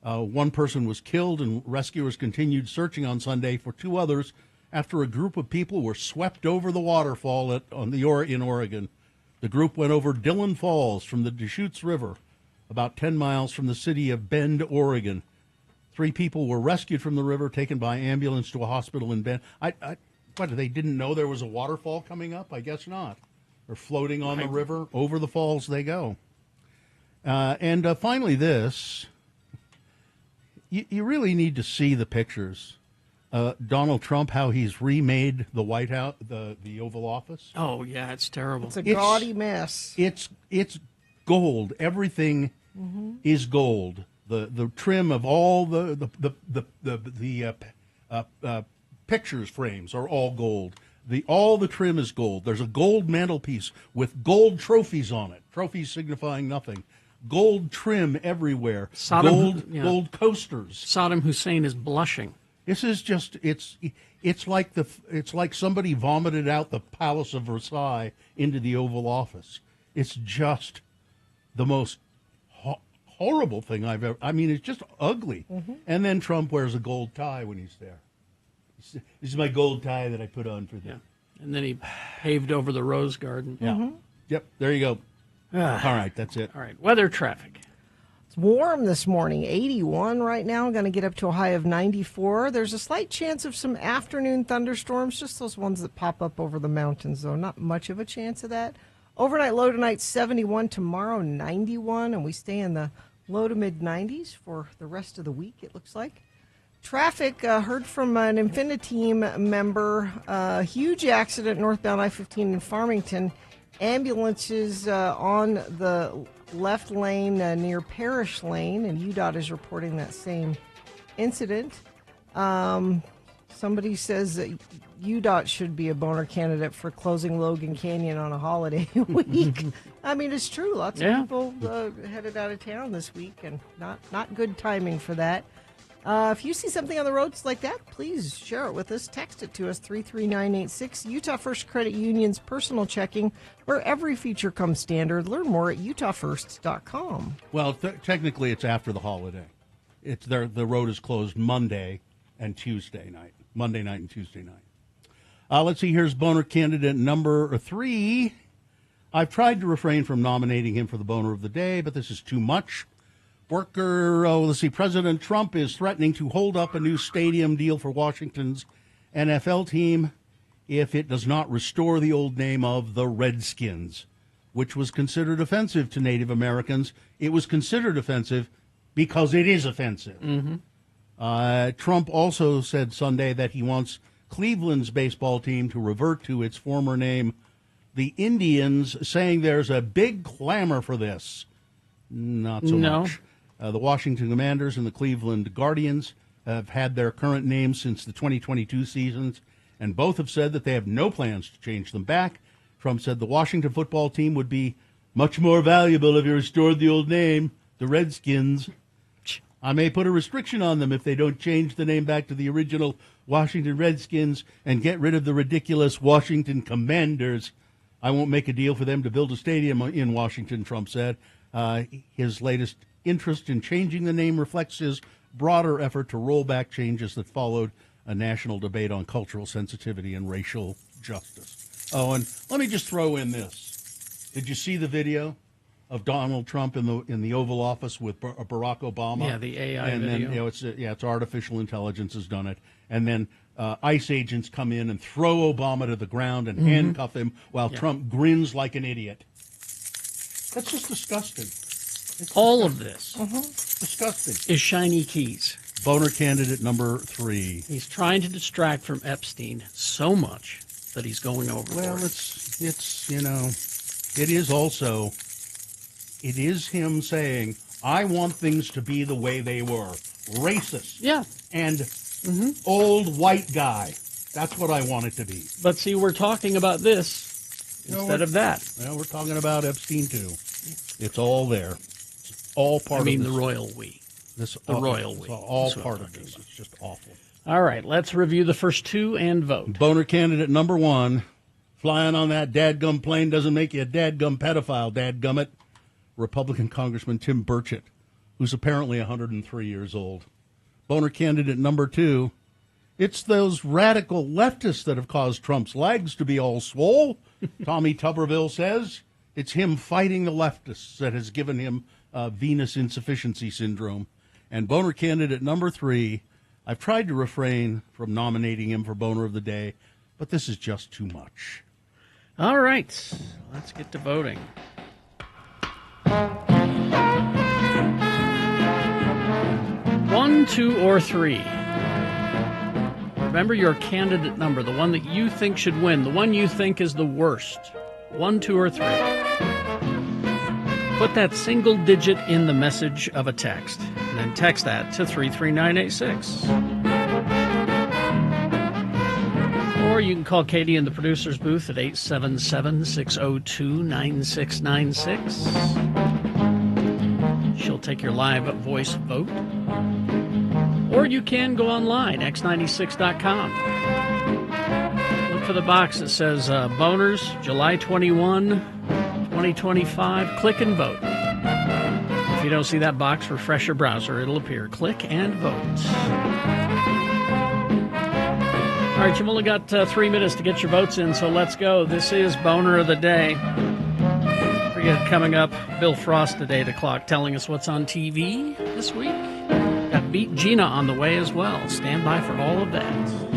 one person was killed, and rescuers continued searching on Sunday for 2 others after a group of people were swept over the waterfall in Oregon. The group went over Dillon Falls from the Deschutes River, about 10 miles from the city of Bend, Oregon. 3 people were rescued from the river, taken by ambulance to a hospital in Bend. They didn't know there was a waterfall coming up? I guess not. They're floating on the river. Over the falls they go. And finally this. You really need to see the pictures. Donald Trump, how he's remade the White House, the Oval Office. Oh, yeah, it's terrible. It's a gaudy mess. It's gold. Everything is gold. The trim of all the pictures frames are all gold. All the trim is gold. There's a gold mantelpiece with gold trophies on it. Trophies signifying nothing. Gold trim everywhere. Gold coasters. Saddam Hussein is blushing. This is just it's like somebody vomited out the Palace of Versailles into the Oval Office. It's just the most horrible thing I've ever. I mean, it's just ugly. And then Trump wears a gold tie when he's there. This is my gold tie that I put on for them. Yeah. And then he paved over the Rose Garden. Yeah. Yep. There you go. All right. That's it. All right. Weather traffic. It's warm this morning, 81 right now, going to get up to a high of 94. There's a slight chance of some afternoon thunderstorms, just those ones that pop up over the mountains, though. Not much of a chance of that. Overnight low tonight, 71. Tomorrow, 91. And we stay in the low to mid-90s for the rest of the week, it looks like. Traffic, heard from an Infiniteam member, huge accident northbound I-15 in Farmington. Ambulances on the left lane near Parish Lane, and UDOT is reporting that same incident. Somebody says that UDOT should be a boner candidate for closing Logan Canyon on a holiday week. I mean, it's true. Lots of people headed out of town this week, and not good timing for that. If you see something on the roads like that, please share it with us. Text it to us, 33986. Utah First Credit Union's personal checking, where every feature comes standard. Learn more at utahfirst.com. Well, technically, it's after the holiday. It's there. The road is closed Monday and Tuesday night. Monday night and Tuesday night. Let's see. Here's boner candidate number 3. I've tried to refrain from nominating him for the boner of the day, but this is too much. President Trump is threatening to hold up a new stadium deal for Washington's NFL team if it does not restore the old name of the Redskins, which was considered offensive to Native Americans. It was considered offensive because it is offensive. Trump also said Sunday that he wants Cleveland's baseball team to revert to its former name, the Indians, saying there's a big clamor for this. Not so much. The Washington Commanders and the Cleveland Guardians have had their current names since the 2022 seasons, and both have said that they have no plans to change them back. Trump said the Washington football team would be much more valuable if you restored the old name, the Redskins. I may put a restriction on them if they don't change the name back to the original Washington Redskins and get rid of the ridiculous Washington Commanders. I won't make a deal for them to build a stadium in Washington, Trump said. His latest interest in changing the name reflects his broader effort to roll back changes that followed a national debate on cultural sensitivity and racial justice. Oh, and let me just throw in this. Did you see the video of Donald Trump in the Oval Office with Barack Obama? Yeah, the AI and video. then it's artificial intelligence has done it, and then ICE agents come in and throw Obama to the ground and handcuff him while Trump grins like an idiot. That's just disgusting. All of this Disgusting. is shiny keys. Boner candidate number 3. He's trying to distract from Epstein so much that he's going overboard. Well, it's it is also, it is him saying, I want things to be the way they were. Racist. Yeah. And old white guy. That's what I want it to be. But see, we're talking about this instead of that. Well, we're talking about Epstein, too. It's all there. It's all part of this. the royal we. The royal we. It's all That's what part I'm of talking this. about. It's just awful. All right, let's review the first two and vote. Boner candidate number 1. Flying on that dadgum plane doesn't make you a dadgum pedophile, dadgummit. Republican Congressman Tim Burchett, who's apparently 103 years old. Boner candidate number 2. It's those radical leftists that have caused Trump's legs to be all swole. Tommy Tuberville says it's him fighting the leftists that has given him venous insufficiency syndrome. And Boner candidate number 3, I've tried to refrain from nominating him for Boner of the Day, but this is just too much. All right, let's get to voting. One, 2, or 3. Remember your candidate number, the one that you think should win, the one you think is the worst. 1, 2, or 3. Put that single digit in the message of a text, and then text that to 33986. Or you can call Katie in the producer's booth at 877-602-9696. She'll take your live voice vote. Or you can go online, x96.com. Look for the box that says Boners, July 21, 2025. Click and vote. If you don't see that box, refresh your browser. It'll appear. Click and vote. All right, you've only got 3 minutes to get your votes in, so let's go. This is Boner of the Day. We got coming up Bill Frost at 8 o'clock telling us what's on TV this week. Got Beat Gina on the way as well. Stand by for all of that.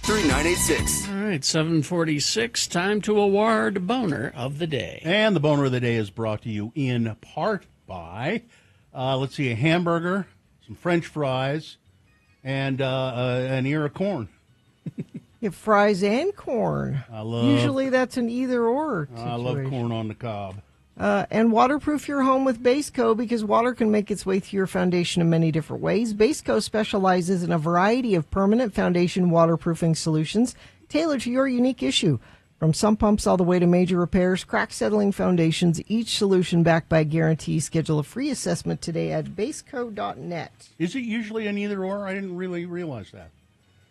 3986. All right, 7:46. Time to award Boner of the Day. And the Boner of the Day is brought to you in part by, let's see, a hamburger, some French fries, and an ear of corn. You have fries and corn. Usually that's an either-or situation. I love corn on the cob. And waterproof your home with Baseco because water can make its way through your foundation in many different ways. Baseco specializes in a variety of permanent foundation waterproofing solutions tailored to your unique issue. From sump pumps all the way to major repairs, crack-settling foundations, each solution backed by a guarantee. Schedule a free assessment today at baseco.net. Is it usually an either-or? I didn't really realize that.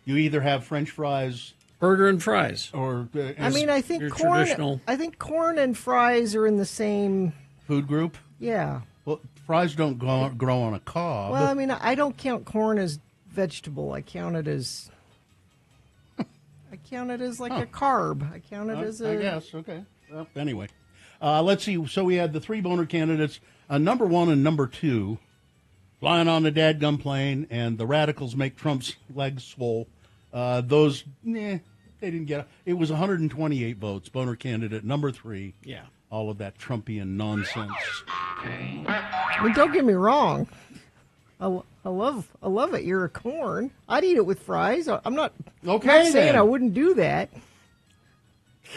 You either have French fries... Burger and fries. Or I think corn. Traditional... I think corn and fries are in the same food group. Yeah. Well, fries don't grow on a cob. Well, I mean, I don't count corn as vegetable. I count it as like a carb. I count it as a. I guess okay. Well, anyway, let's see. So we had the three Boner candidates, number 1 and number 2, flying on the dadgum plane, and the radicals make Trump's legs swole. Those, they didn't get it. It was 128 votes. Boner candidate number 3. Yeah. All of that Trumpian nonsense. I mean, don't get me wrong. I love an ear of corn. I'd eat it with fries. I'm not saying then. I wouldn't do that.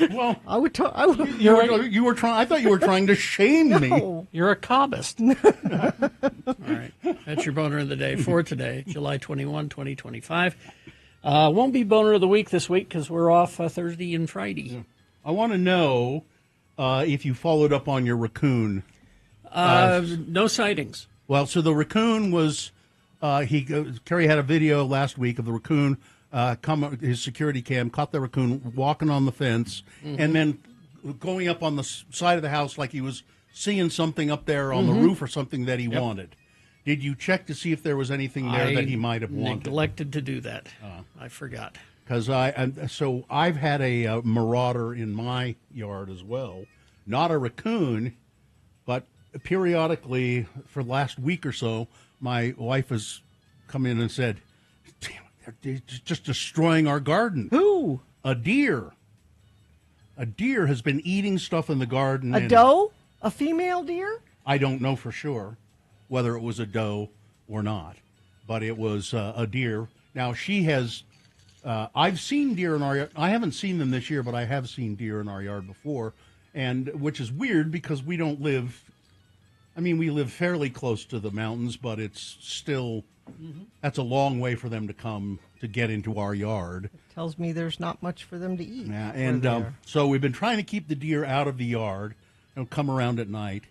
Well, I would. You were trying. I thought you were trying to shame me. You're a cobbist. All right. That's your Boner of the Day for today, July 21, 2025. Won't be Boner of the Week this week because we're off Thursday and Friday. Yeah. I want to know if you followed up on your raccoon. No sightings. Well, so the raccoon was, Kerry had a video last week of the raccoon, his security cam caught the raccoon walking on the fence and then going up on the side of the house like he was seeing something up there on the roof or something that he wanted. Did you check to see if there was anything there that he might have wanted? Neglected to do that. I forgot. Because I've had a marauder in my yard as well. Not a raccoon, but periodically for the last week or so, my wife has come in and said, "Damn, they're just destroying our garden." Who? A deer. A deer has been eating stuff in the garden. A doe? A female deer? I don't know for sure whether it was a doe or not, but it was a deer. Now, she has, I've seen deer in our yard. I haven't seen them this year, but I have seen deer in our yard before, and which is weird because we don't live, we live fairly close to the mountains, but it's still, that's a long way for them to come to get into our yard. Tells me there's not much for them to eat. Yeah, and so we've been trying to keep the deer out of the yard and come around at night,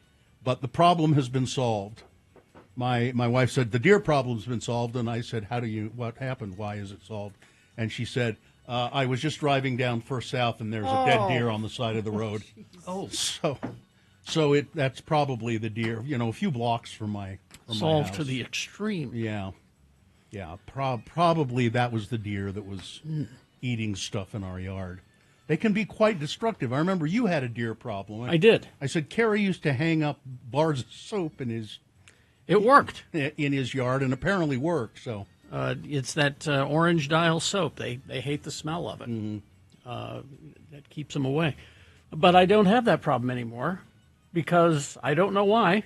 but the problem has been solved. My wife said, the deer problem's been solved, and I said, what happened? Why is it solved? And she said, I was just driving down First South, and there's a dead deer on the side of the road. So that's probably the deer, a few blocks from my Solved house. to the extreme. Yeah. Probably that was the deer that was eating stuff in our yard. They can be quite destructive. I remember you had a deer problem. I did. I said Kerry used to hang up bars of soap in his... It worked. In his yard, and apparently worked. So it's that orange dial soap. They hate the smell of it. That keeps them away. But I don't have that problem anymore because I don't know why.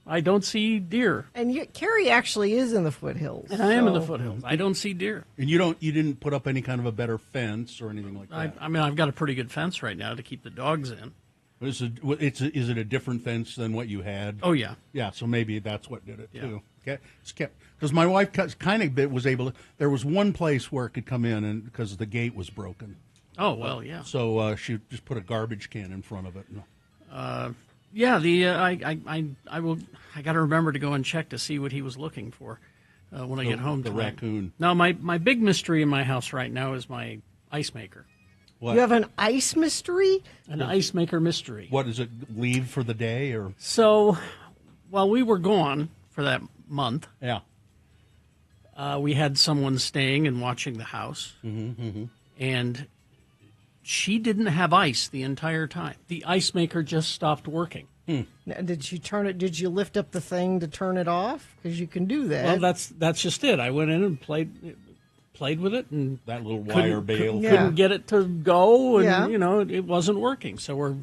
I don't see deer. And Kerry actually is in the foothills. And I am in the foothills. I don't see deer. And you didn't put up any kind of a better fence or anything like that? I've got a pretty good fence right now to keep the dogs in. Is it a different fence than what you had? Oh, yeah. Yeah, so maybe that's what did it, too. Okay. Because my wife was able to, there was one place where it could come in and because the gate was broken. Oh, well, yeah. So she just put a garbage can in front of it. Yeah, I got to remember to go and check to see what he was looking for when I get home tonight. The raccoon. Now, my big mystery in my house right now is my ice maker. What? You have an ice mystery? An ice maker mystery. What is it? Leave for the day or? So, while we were gone for that month, yeah, we had someone staying and watching the house, and she didn't have ice the entire time. The ice maker just stopped working. Now, did you turn it? Did you lift up the thing to turn it off? Because you can do that. Well, that's just it. I went in and played with it and that little couldn't- wire bail. couldn't get it to go, and Yeah. it wasn't working. So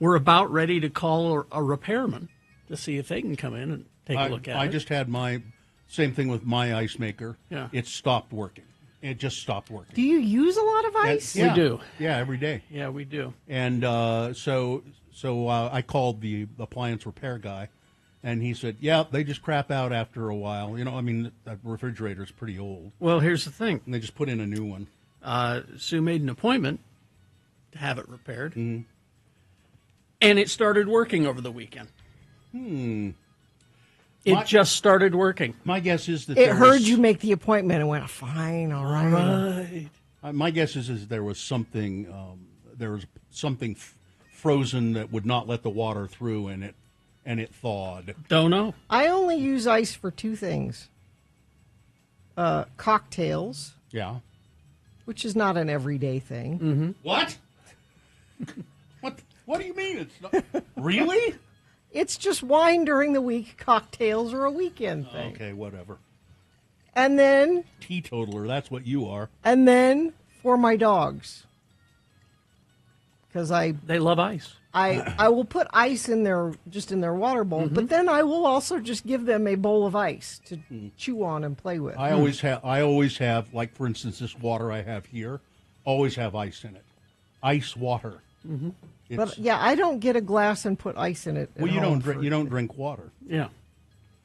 we're about ready to call a repairman to see if they can come in and take a look at it. I just had my same thing with my ice maker. Yeah. It stopped working. It just stopped working. Do you use a lot of ice? Yeah. We do. Yeah, every day. Yeah, we do. And so I called the appliance repair guy, and he said, "Yeah, they just crap out after a while. I mean, that refrigerator's pretty old." Well, here's the thing. And they just put in a new one. Sue made an appointment to have it repaired, Mm-hmm. and it started working over the weekend. It My- just started working. My guess is that It there heard was- you make the appointment and went, fine, all right. My guess is there was something frozen that would not let the water through, and it thawed. Don't know. I only use ice for two things. Cocktails, Yeah. which is not an everyday thing. Mm-hmm. What? What do you mean? It's not really? It's just wine during the week. Cocktails are a weekend thing. Okay, whatever. And then Teetotaler, that's what you are. for my dogs, because they love ice. I will put ice in their water bowl, Mm-hmm. but then I will also just give them a bowl of ice to chew on and play with. I always have, like for instance, this water I have here, always have ice in it. Ice water. Mm-hmm. But yeah, I don't get a glass and put ice in it. Well, at you home don't drink water. Yeah.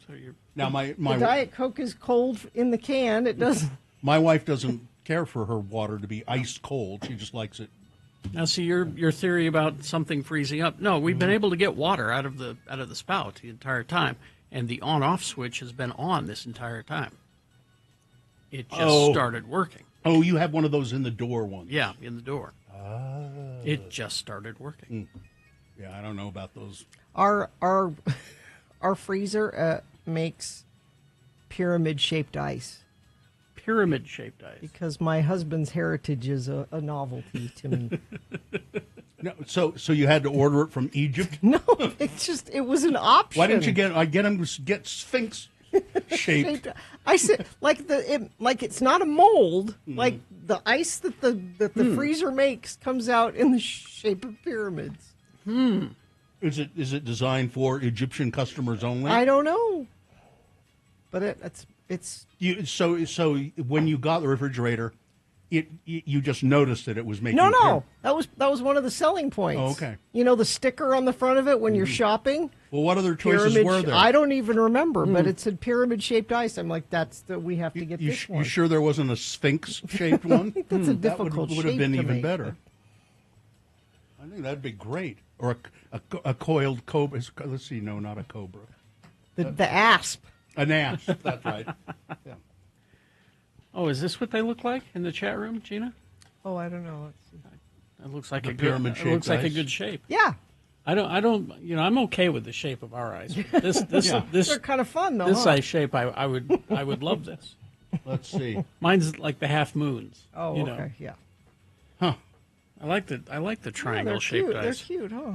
So you're Now my the Diet Coke is cold in the can. It doesn't. my wife doesn't care for her water to be ice cold. She just likes it. Now, see your theory about something freezing up. No, we've Mm-hmm. been able to get water out of the spout the entire time, and the on-off switch has been on this entire time. It just started working. Oh, you have one of those in the door ones. Yeah, in the door. It just started working. Yeah, I don't know about those. Our freezer makes pyramid-shaped ice. Pyramid-shaped ice. Because my husband's heritage is a novelty to me. No, so you had to order it from Egypt? No, it was an option. Why didn't you get him to get Sphinx shaped? I said like it's not a mold. Like the ice that the freezer makes comes out in the shape of pyramids. Is it designed for Egyptian customers only? I don't know, but it's you. So when you got the refrigerator, you just noticed that it was making. no. That was one of the selling points. Oh, okay. You know the sticker on the front of it when you're shopping. Well, what other choices were there? I don't even remember, but it said pyramid-shaped ice. I'm like, we have to get this one. You sure there wasn't a Sphinx-shaped one? That's a difficult That would have shape been to even make. better. I think that'd be great. Or a coiled cobra. Let's see, no, not a cobra. The asp. An asp, that's right. Yeah. Oh, is this what they look like in the chat room, Gina? Oh, I don't know. Let's see. It looks like The a good. pyramid-shaped It looks like a ice. good shape. Yeah. I don't. I'm okay with the shape of our ice. This They're kind of fun though. this huh? ice shape, I would love this. Let's see. Mine's like the half moons. Oh, you okay, know. yeah. I like the triangle shaped cute. ice. They're cute, huh?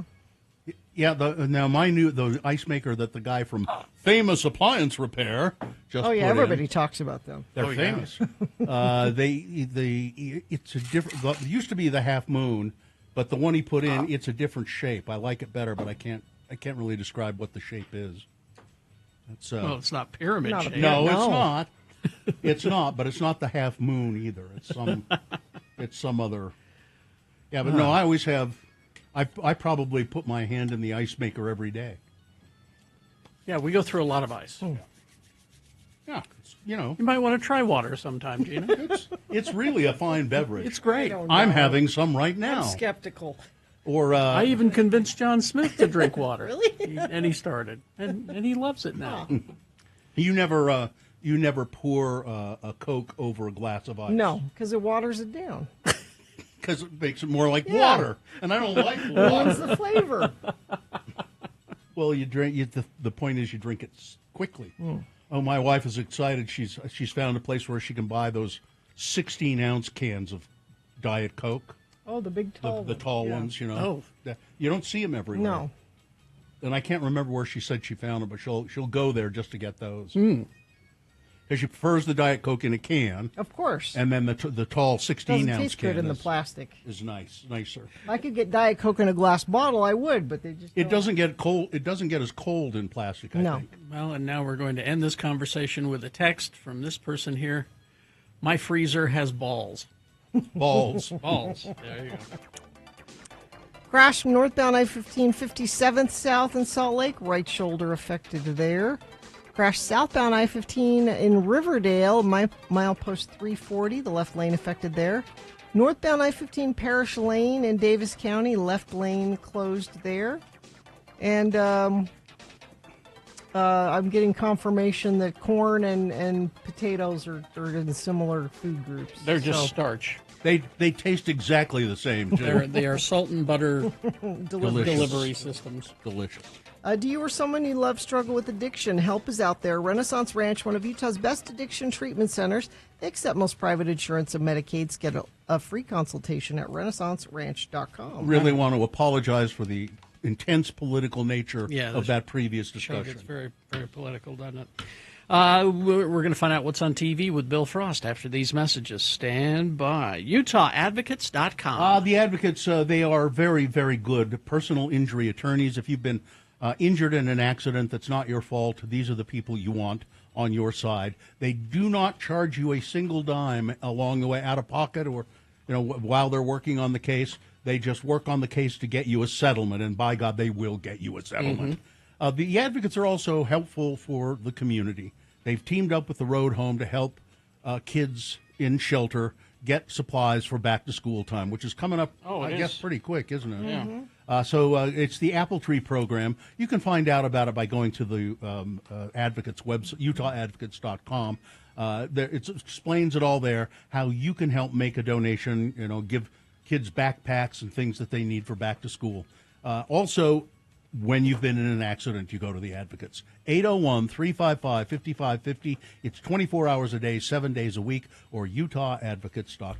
Yeah, the ice maker that the guy from Famous Appliance Repair just Oh yeah, put in, everybody talks about them. They're famous. It's a different. It used to be the half moon, but the one he put in, it's a different shape. I like it better, but I can't really describe what the shape is. It's Well, it's not pyramid Not a shaped. no, No. it's not. It's not, but it's not the half moon either. It's some other. Yeah, but no, I always have. I probably put my hand in the ice maker every day. Yeah, we go through a lot of ice. Yeah, you know, You might want to try water sometime, Gina. it's really a fine beverage. It's great. I'm having some right now. I'm skeptical. Or I even convinced John Smith to drink water. Really? And he started, and he loves it now. you never pour a Coke over a glass of ice. No, because it waters it down. Because it makes it more like Yeah. water, and I don't like Ruins water. the flavor. Well, you drink. The point is, you drink it quickly. Oh, my wife is excited. She's found a place where she can buy those 16-ounce cans of Diet Coke, Oh, the big tall the tall yeah. ones. You know, you don't see them everywhere. No. And I can't remember where she said she found them, but she'll go there just to get those. because she prefers the Diet Coke in a can. Of course. And then the tall 16 Doesn't ounce taste can good in the is- plastic. is nicer. If I could get Diet Coke in a glass bottle, I would, but they just It doesn't get cold. It doesn't get as cold in plastic. I think. Well, and now we're going to end this conversation with a text from this person here. My freezer has balls. Balls. Balls. There you go. Crash from northbound I-15, 57th south in Salt Lake. Right shoulder affected there. Crash southbound I-15 in Riverdale, milepost 340. The left lane affected there. Northbound I-15 Parish Lane in Davis County. Left lane closed there. And I'm getting confirmation that corn and potatoes are in similar food groups. They're just So- starch. They taste exactly the same. Too. They are salt and butter Delicious. delivery systems. Delicious. Do you or someone you love struggle with addiction? Help is out there. Renaissance Ranch, one of Utah's best addiction treatment centers. They accept most private insurance and Medicaid. Get a free consultation at renaissanceranch.com. Really want to apologize for the intense political nature Yeah, of that previous Show discussion. gets very, very political, doesn't it? We're going to find out what's on TV with Bill Frost after these messages. Stand by. UtahAdvocates.com. The advocates, they are very, very good personal injury attorneys. If you've been injured in an accident that's not your fault, these are the people you want on your side. They do not charge you a single dime along the way out of pocket or, while they're working on the case. They just work on the case to get you a settlement, and by God, they will get you a settlement. The advocates are also helpful for the community. They've teamed up with the Road Home to help kids in shelter get supplies for back-to-school time, which is coming up, I guess, pretty quick, isn't it? Yeah. So it's the Apple Tree program. You can find out about it by going to the Advocates website, UtahAdvocates.com. It explains it all there, how you can help make a donation, give kids backpacks and things that they need for back to school. Also, when you've been in an accident, you go to the Advocates. 801-355-5550. It's 24 hours a day, 7 days a week, or UtahAdvocates.com.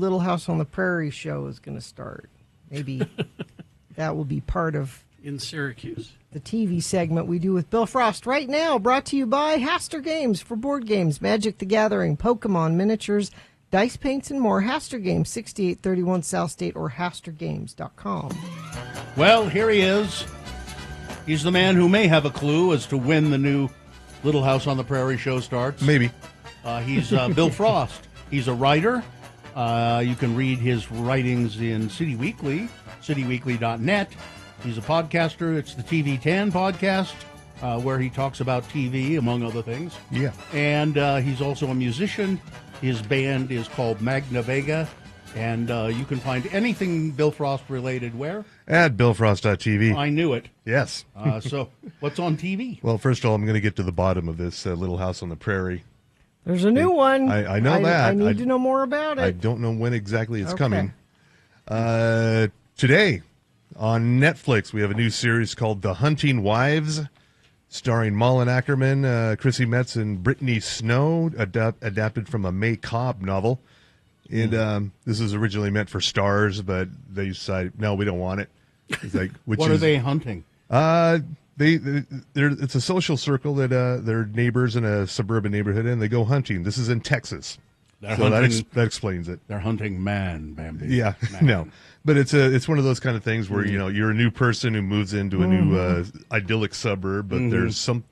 Little House on the Prairie show is going to start. Maybe that will be part of in Syracuse. The TV segment we do with Bill Frost right now, brought to you by Haster Games for board games, Magic the Gathering, Pokemon miniatures, dice paints, and more. Haster Games, 6831 South State or HasterGames.com. Well, here he is. He's the man who may have a clue as to when the new Little House on the Prairie show starts. Maybe. He's Bill Frost. He's a writer. You can read his writings in City Weekly, cityweekly.net. He's a podcaster. It's the TV 10 podcast, where he talks about TV, among other things. Yeah. And he's also a musician. His band is called Magna Vega. And you can find anything Bill Frost related where? At BillFrost.tv. I knew it. Yes. So what's on TV? Well, first of all, I'm going to get to the bottom of this Little House on the Prairie. There's a new one. I know that. I need to know more about it. I don't know when exactly it's Okay. coming. Today on Netflix, we have a new series called The Hunting Wives, starring Malin Ackerman, Chrissy Metz, and Brittany Snow, adapted from a May Cobb novel. And this was originally meant for Stars, but they decided, no, we don't want it. It's like, What are they hunting? It's a social circle that they're neighbors in a suburban neighborhood, and they go hunting. This is in Texas, so that explains it. They're hunting man, Bambi. Yeah, Man. no, but it's one of those kind of things where you're a new person who moves into a new idyllic suburb, but there's some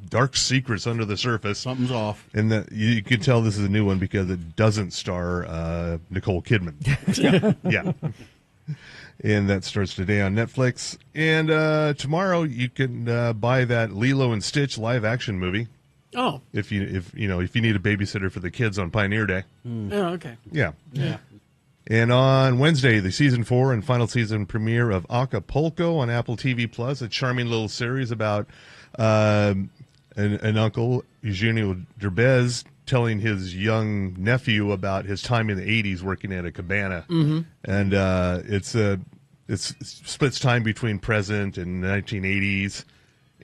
dark secrets under the surface. Something's off, and that you can tell this is a new one because it doesn't star Nicole Kidman. yeah. And that starts today on Netflix. And tomorrow you can buy that Lilo and Stitch live action movie. Oh, if you need a babysitter for the kids on Pioneer Day. Oh, okay. Yeah. Yeah. And on Wednesday, the season 4 and final season premiere of Acapulco on Apple TV Plus, a charming little series about an uncle, Eugenio Derbez, telling his young nephew about his time in the 80s working at a cabana. Mm-hmm. And it splits time between present and 1980s.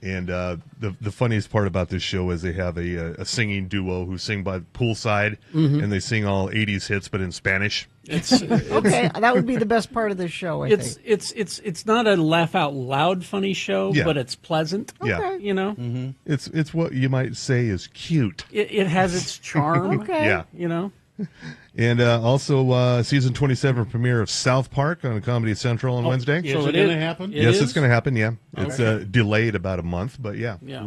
And the funniest part about this show is they have a singing duo who sing by the poolside, and they sing all 80s hits, but in Spanish. Okay, that would be the best part of this show, I think. It's not a laugh out loud funny show, Yeah. but it's pleasant. Yeah. You know? It's what you might say is cute. It has its charm. Okay. Yeah. You know? And also season 27 premiere of South Park on Comedy Central on Wednesday. Is it going to happen? Yes, it's going to happen, yeah. It's delayed about a month, but yeah. Yeah.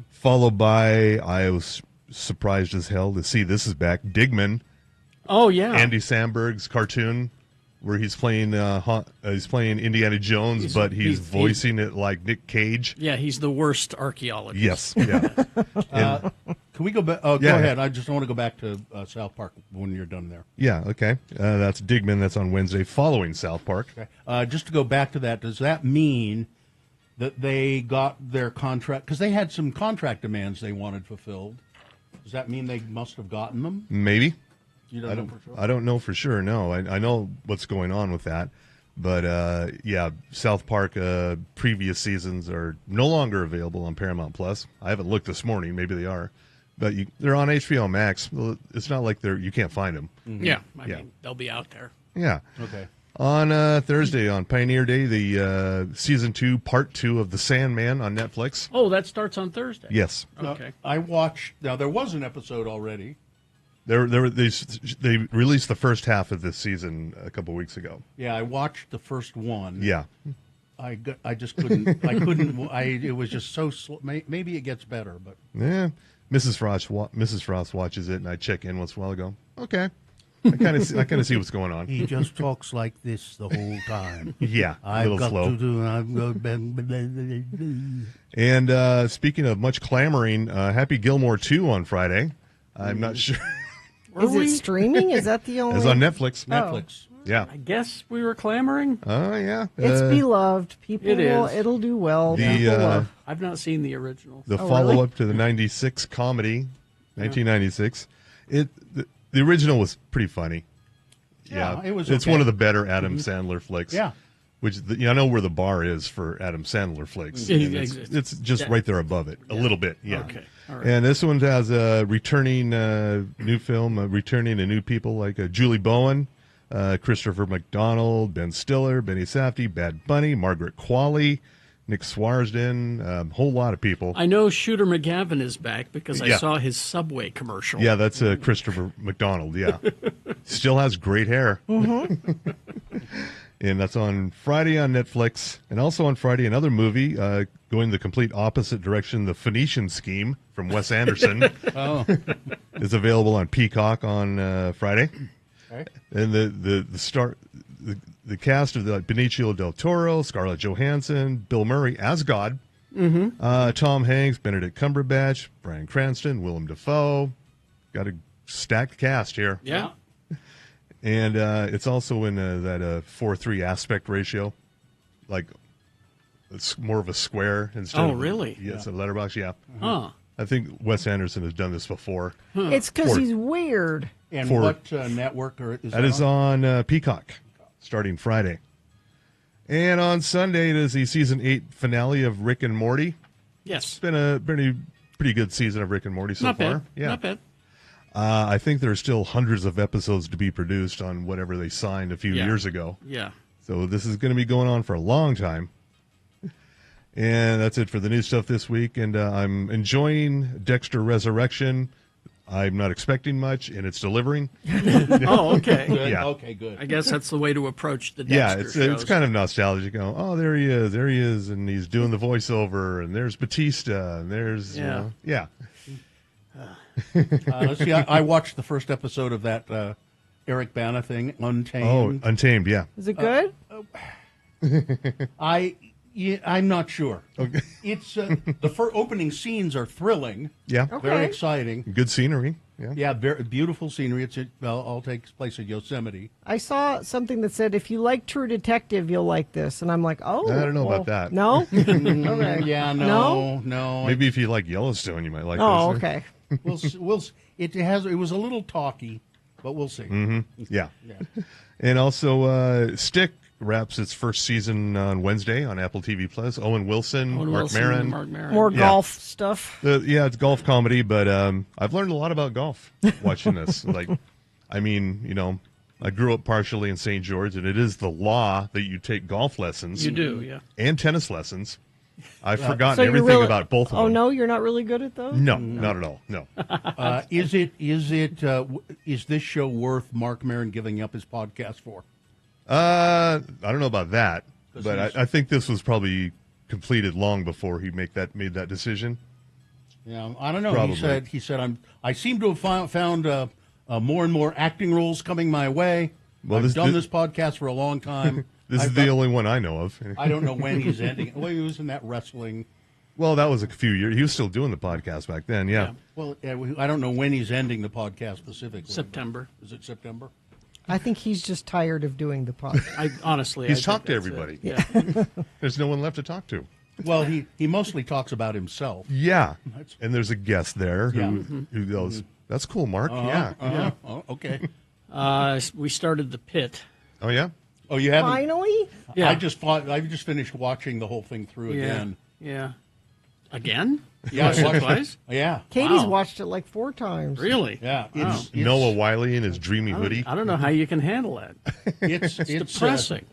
Followed by, I was surprised as hell to see this is back, Digman. Oh, yeah. Andy Samberg's cartoon where he's playing Indiana Jones, but he's voicing it like Nick Cage. Yeah, he's the worst archaeologist. Yes, yeah. Can we go back? Oh, Yeah. go ahead. I just want to go back to South Park when you're done there. Yeah, okay. That's Digman. That's on Wednesday following South Park. Okay. Just to go back to that, does that mean that they got their contract? Because they had some contract demands they wanted fulfilled. Does that mean they must have gotten them? Maybe. You don't know for sure? I don't know for sure, no. I know what's going on with that. But, yeah, South Park previous seasons are no longer available on Paramount Plus. I haven't looked this morning. Maybe they are. But they're on HBO Max. It's not like you can't find them. Yeah, I mean, they'll be out there. Yeah. Okay. On Thursday, on Pioneer Day, the Season 2, Part 2 of The Sandman on Netflix. Oh, that starts on Thursday. Yes. Okay. I watched. Now, there was an episode already. They released the first half of this season a couple weeks ago. Yeah, I watched the first one. Yeah. I just couldn't. It was just so slow. Maybe it gets better, but Yeah. Mrs. Frost watches it, and I check in once in a while and go, okay. I kind of see what's going on. he just talks like this the whole time. Yeah, a I've little got slow. to do. And speaking of much clamoring, Happy Gilmore 2 on Friday. I'm not sure. Is it streaming? Is that the only? It's on Netflix. Netflix. Yeah. I guess we were clamoring. Oh, yeah. It's beloved. People It will. is. It'll do well. The, People love. I've not seen the original. The Oh, follow-up really? to the 96 comedy, 1996. The original was pretty funny. Yeah, it was It's okay. one of the better Adam Sandler flicks. Yeah. Which I know where the bar is for Adam Sandler flicks. Yeah, And yeah, it's just yeah. right there above it, a little bit. Yeah. Okay. All right. And this one has a returning new film, returning to new people like Julie Bowen, Christopher McDonald, Ben Stiller, Benny Safdie, Bad Bunny, Margaret Qualley, Nick Swarsden, a whole lot of people. I know Shooter McGavin is back because I Yeah. saw his Subway commercial. Yeah, that's Christopher McDonald, yeah. Still has great hair. And that's on Friday on Netflix. And also on Friday, another movie going the complete opposite direction, The Phoenician Scheme from Wes Anderson. Is available on Peacock on Friday. Okay. And the cast of Benicio del Toro, Scarlett Johansson, Bill Murray as God, Tom Hanks, Benedict Cumberbatch, Bryan Cranston, Willem Dafoe. Got a stacked cast here. Yeah. And it's also in that 4:3 aspect ratio, like it's more of a square instead. Oh, of really? Yes, a letterbox. Yeah. Huh. I think Wes Anderson has done this before. It's because he's weird. And For- what network is That is on Peacock, starting Friday. And on Sunday, it is the season 8 finale of Rick and Morty. Yes. It's been a pretty good season of Rick and Morty so Not far. bad. Yeah. Not bad. I think there's still hundreds of episodes to be produced on whatever they signed a few Yeah. years ago. Yeah. So this is going to be going on for a long time. And that's it for the news stuff this week. And I'm enjoying Dexter Resurrection. I'm not expecting much, and it's delivering. Oh, okay. Good. Yeah. Okay, good. I guess that's the way to approach the Yeah, Dexter it's shows. kind of nostalgic. You go, oh, there he is, and he's doing the voiceover, and there's Batista, and there's yeah. Let's see. I watched the first episode of that Eric Bana thing, Untamed. Oh, Untamed, yeah. Is it good? I'm not sure. Okay. It's the opening scenes are thrilling. Yeah. Very Okay. exciting. Good scenery. Yeah. Yeah, very beautiful scenery. It all takes place in Yosemite. I saw something that said if you like True Detective, you'll like this, and I'm like, oh, I don't know well, about that. No, okay. Yeah, No? no. Maybe if you like Yellowstone, you might like Oh, this. okay. It was a little talky, but we'll see. Mm-hmm. Yeah. And also, Stick wraps its first season on Wednesday on Apple TV Plus. Owen Wilson, Mark Maron. More Yeah. golf stuff. It's golf comedy, but I've learned a lot about golf watching this. I grew up partially in St. George, and it is the law that you take golf lessons. You do, yeah. And tennis lessons. I've So forgotten you're everything really- about both of Oh them. no, you're not really good at those. No, not at all. No. Is this show worth Mark Maron giving up his podcast for? I don't know about that, 'Cause but he's- I think this was probably completed long before he made that decision. Yeah, I don't know. Probably. He said I seem to have found more and more acting roles coming my way. Well, I've done this podcast for a long time. This is I've the done- only one I know of. I don't know when he's ending. Well, he was in that wrestling. Well, that was a few years. He was still doing the podcast back then. Yeah. Well, I don't know when he's ending the podcast specifically. September. Is it September? I think he's just tired of doing the podcast. Honestly, He's I talked to think that's everybody. it. Yeah. There's no one left to talk to. Well, he mostly talks about himself. Yeah. And there's a guest there Yeah. who goes, that's cool, Mark. Yeah. Oh, okay. We started The Pit. Oh, yeah? Oh, you haven't? Finally? Yeah. I just finished watching the whole thing through again. Yeah. Again? Yeah, Watched it twice? Yeah. Katie's Wow. watched it like 4 times. Really? Yeah. Wow. It's Noah Wiley in his dreamy hoodie. I don't know how you can handle that. It's depressing.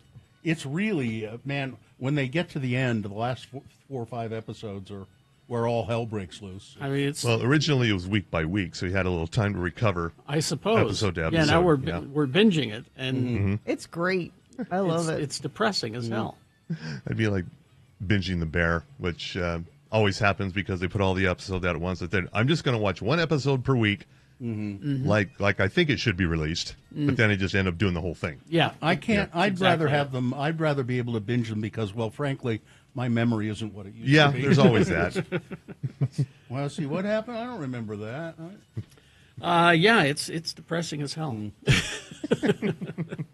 It's really man. When they get to the end, the last 4 or 5 episodes are where all hell breaks loose. I mean, it's. Well, originally it was week by week, so he had a little time to recover. I suppose. Episode to episode. Yeah, now we're yeah. we're binging it, and It's great. I love it. It's depressing as hell. I'd be like binging The Bear, which always happens because they put all the episodes out at once. But then I'm just going to watch one episode per week, like I think it should be released. But then I just end up doing the whole thing. Yeah, I can't. Yeah, I'd rather exactly. have them. I'd rather be able to binge them because, well, frankly, my memory isn't what it used Yeah, to be. there's always that. Well, see what happened. I don't remember that. Yeah, it's depressing as hell.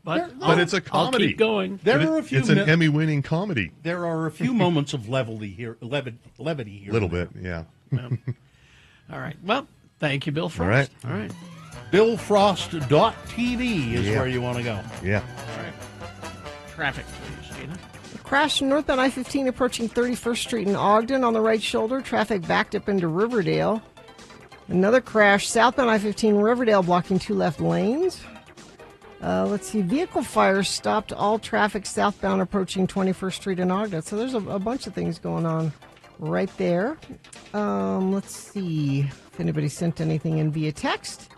but But it's a I'll comedy. keep going. There are a few. It's an Emmy-winning comedy. There are a few moments of levity here. Levity here. A little bit, yeah. All right. Well, thank you, Bill Frost. right. All right. BillFrost.tv is Yeah. where you want to go. Yeah. All right. Traffic, please, Gina. Crash northbound I-15 approaching 31st Street in Ogden on the right shoulder. Traffic backed up into Riverdale. Another crash southbound I-15 Riverdale blocking 2 left lanes. Let's see. Vehicle fires stopped all traffic southbound approaching 21st Street in Ogden. So there's a bunch of things going on right there. Let's see if anybody sent anything in via text.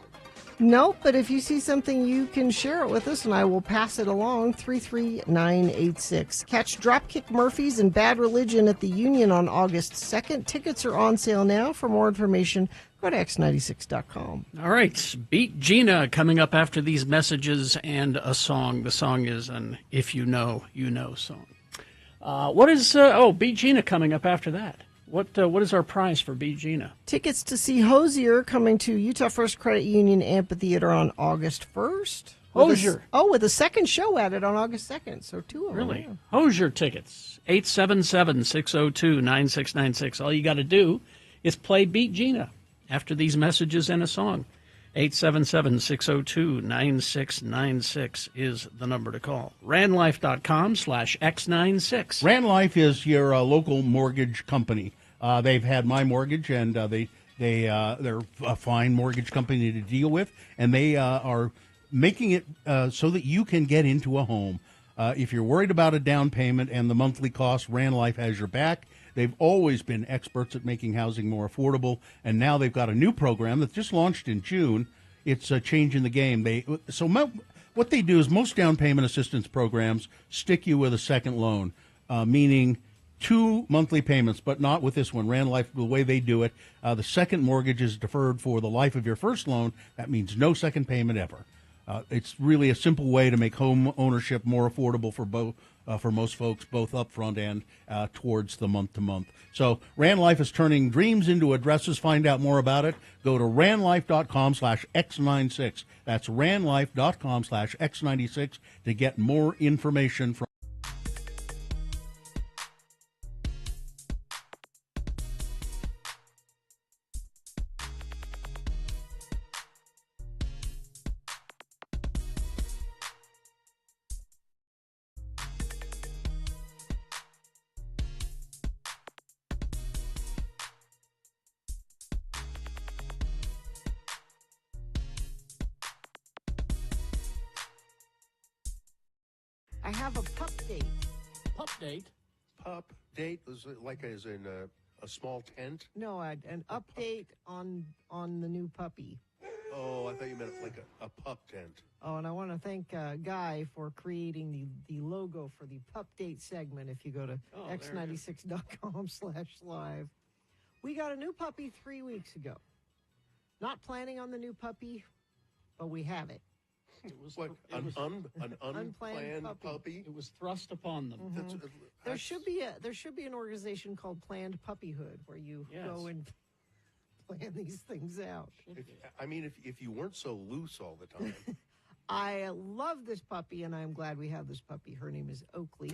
Nope, but if you see something, you can share it with us, and I will pass it along. 33986. Catch Dropkick Murphys and Bad Religion at the Union on August 2nd. Tickets are on sale now. For more information, go to x96.com. All right, Beat Gina coming up after these messages and a song. The song is an If You Know, You Know song. What is, Beat Gina coming up after that. What is our prize for Beat Gina? Tickets to see Hosier coming to Utah First Credit Union Amphitheater on August 1st. Hosier. With a second show added on August 2nd. So 2 of them. Really? Hosier tickets. 877-602-9696. All you got to do is play Beat Gina after these messages and a song. 877-602-9696 is the number to call. Ranlife.com/X96. Ranlife is your local mortgage company. They've had my mortgage, and they're a fine mortgage company to deal with, and they are making it so that you can get into a home. If you're worried about a down payment and the monthly cost, Ranlife has your back. They've always been experts at making housing more affordable, and now they've got a new program that just launched in June. It's changing the game. What they do is most down payment assistance programs stick you with a second loan, meaning 2 monthly payments, but not with this one. Ranlife, the way they do it, the second mortgage is deferred for the life of your first loan. That means no second payment ever. It's really a simple way to make home ownership more affordable for most folks, both upfront and towards the month-to-month. So Ranlife is turning dreams into addresses. Find out more about it. Go to ranlife.com/X96. That's ranlife.com/X96 to get more information from. I have a pup date. Pup date? Pup date is like as in a small tent? No, an update on the new puppy. Oh, I thought you meant like a pup tent. Oh, and I want to thank Guy for creating the logo for the pup date segment. If you go to x96.com/live. We got a new puppy 3 weeks ago. Not planning on the new puppy, but we have it. It was like an unplanned puppy. It was thrust upon them. Mm-hmm. There should be an organization called Planned Puppyhood where you go and plan these things out. If you weren't so loose all the time. I love this puppy, and I'm glad we have this puppy. Her name is Oakley.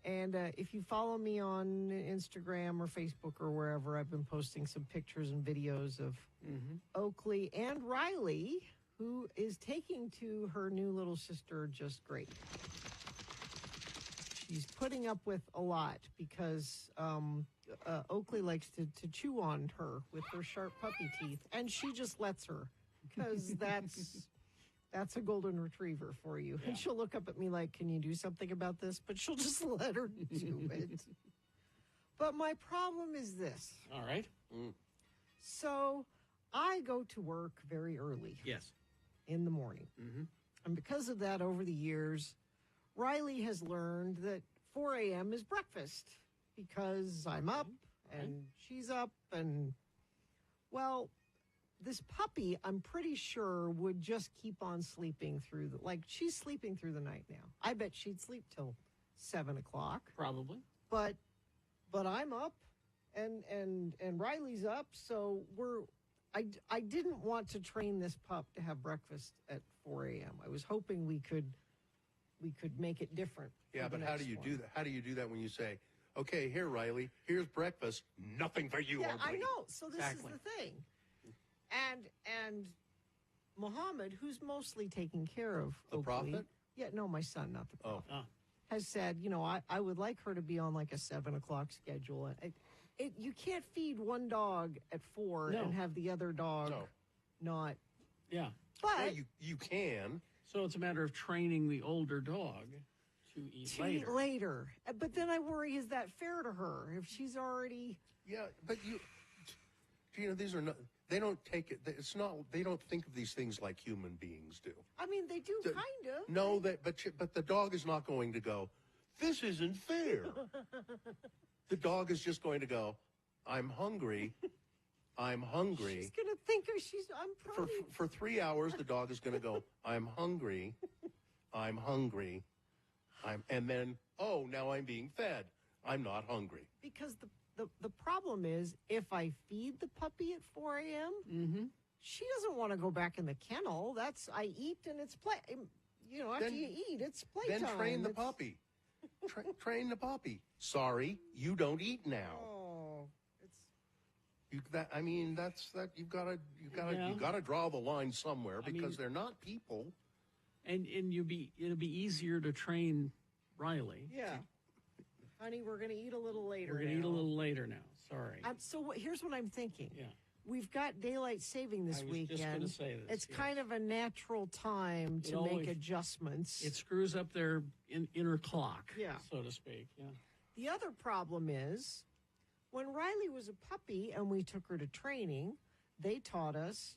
And if you follow me on Instagram or Facebook or wherever, I've been posting some pictures and videos of Oakley and Riley, who is taking to her new little sister just great. She's putting up with a lot because Oakley likes to chew on her with her sharp puppy teeth, and she just lets her because that's a golden retriever for you. Yeah. And she'll look up at me like, can you do something about this? But she'll just let her do it. But my problem is this. All right. So I go to work very early. Yes. In the morning. Mm-hmm. And because of that, over the years, Riley has learned that 4 a.m. is breakfast because I'm up and she's up and, well, this puppy, I'm pretty sure, would just keep on sleeping through she's sleeping through the night now. I bet she'd sleep till 7 o'clock. Probably. But I'm up and Riley's up, so I didn't want to train this pup to have breakfast at 4 a.m. I was hoping we could make it different. Yeah, but how do you do that? How do you do that when you say, okay, here, Riley, here's breakfast, nothing for you, Yeah, Oakley. I know. So this is the thing. And Muhammad, who's mostly taking care of the Oakley, prophet? Yeah, no, my son, not the prophet, has said, I would like her to be on like a 7 o'clock schedule. You can't feed one dog at 4 and have the other dog not. Yeah. But you can. So it's a matter of training the older dog to eat later. But then I worry, is that fair to her if she's already? Yeah, but these are not. They don't take it. It's not. They don't think of these things like human beings do. I mean, they do kind of. No, but the dog is not going to go, this isn't fair. The dog is just going to go, I'm hungry. I'm hungry. She's going to think I'm probably. For 3 hours, the dog is going to go, I'm hungry. I'm hungry. And then, oh, now I'm being fed. I'm not hungry. Because the problem is, if I feed the puppy at 4 a.m., she doesn't want to go back in the kennel. I eat and it's play. After you eat, it's playtime. Then train the puppy. Train the puppy. Sorry, you don't eat now. Oh, You've got to draw the line somewhere because they're not people. And it'll be easier to train Riley. Yeah. Honey, we're going to eat a little later. We're going to eat a little later now. Sorry. Here's what I'm thinking. Yeah. We've got daylight saving this weekend. Just going to say this. It's kind of a natural time to make adjustments. It screws up their inner clock, Yeah. so to speak. Yeah. The other problem is, when Riley was a puppy and we took her to training, they taught us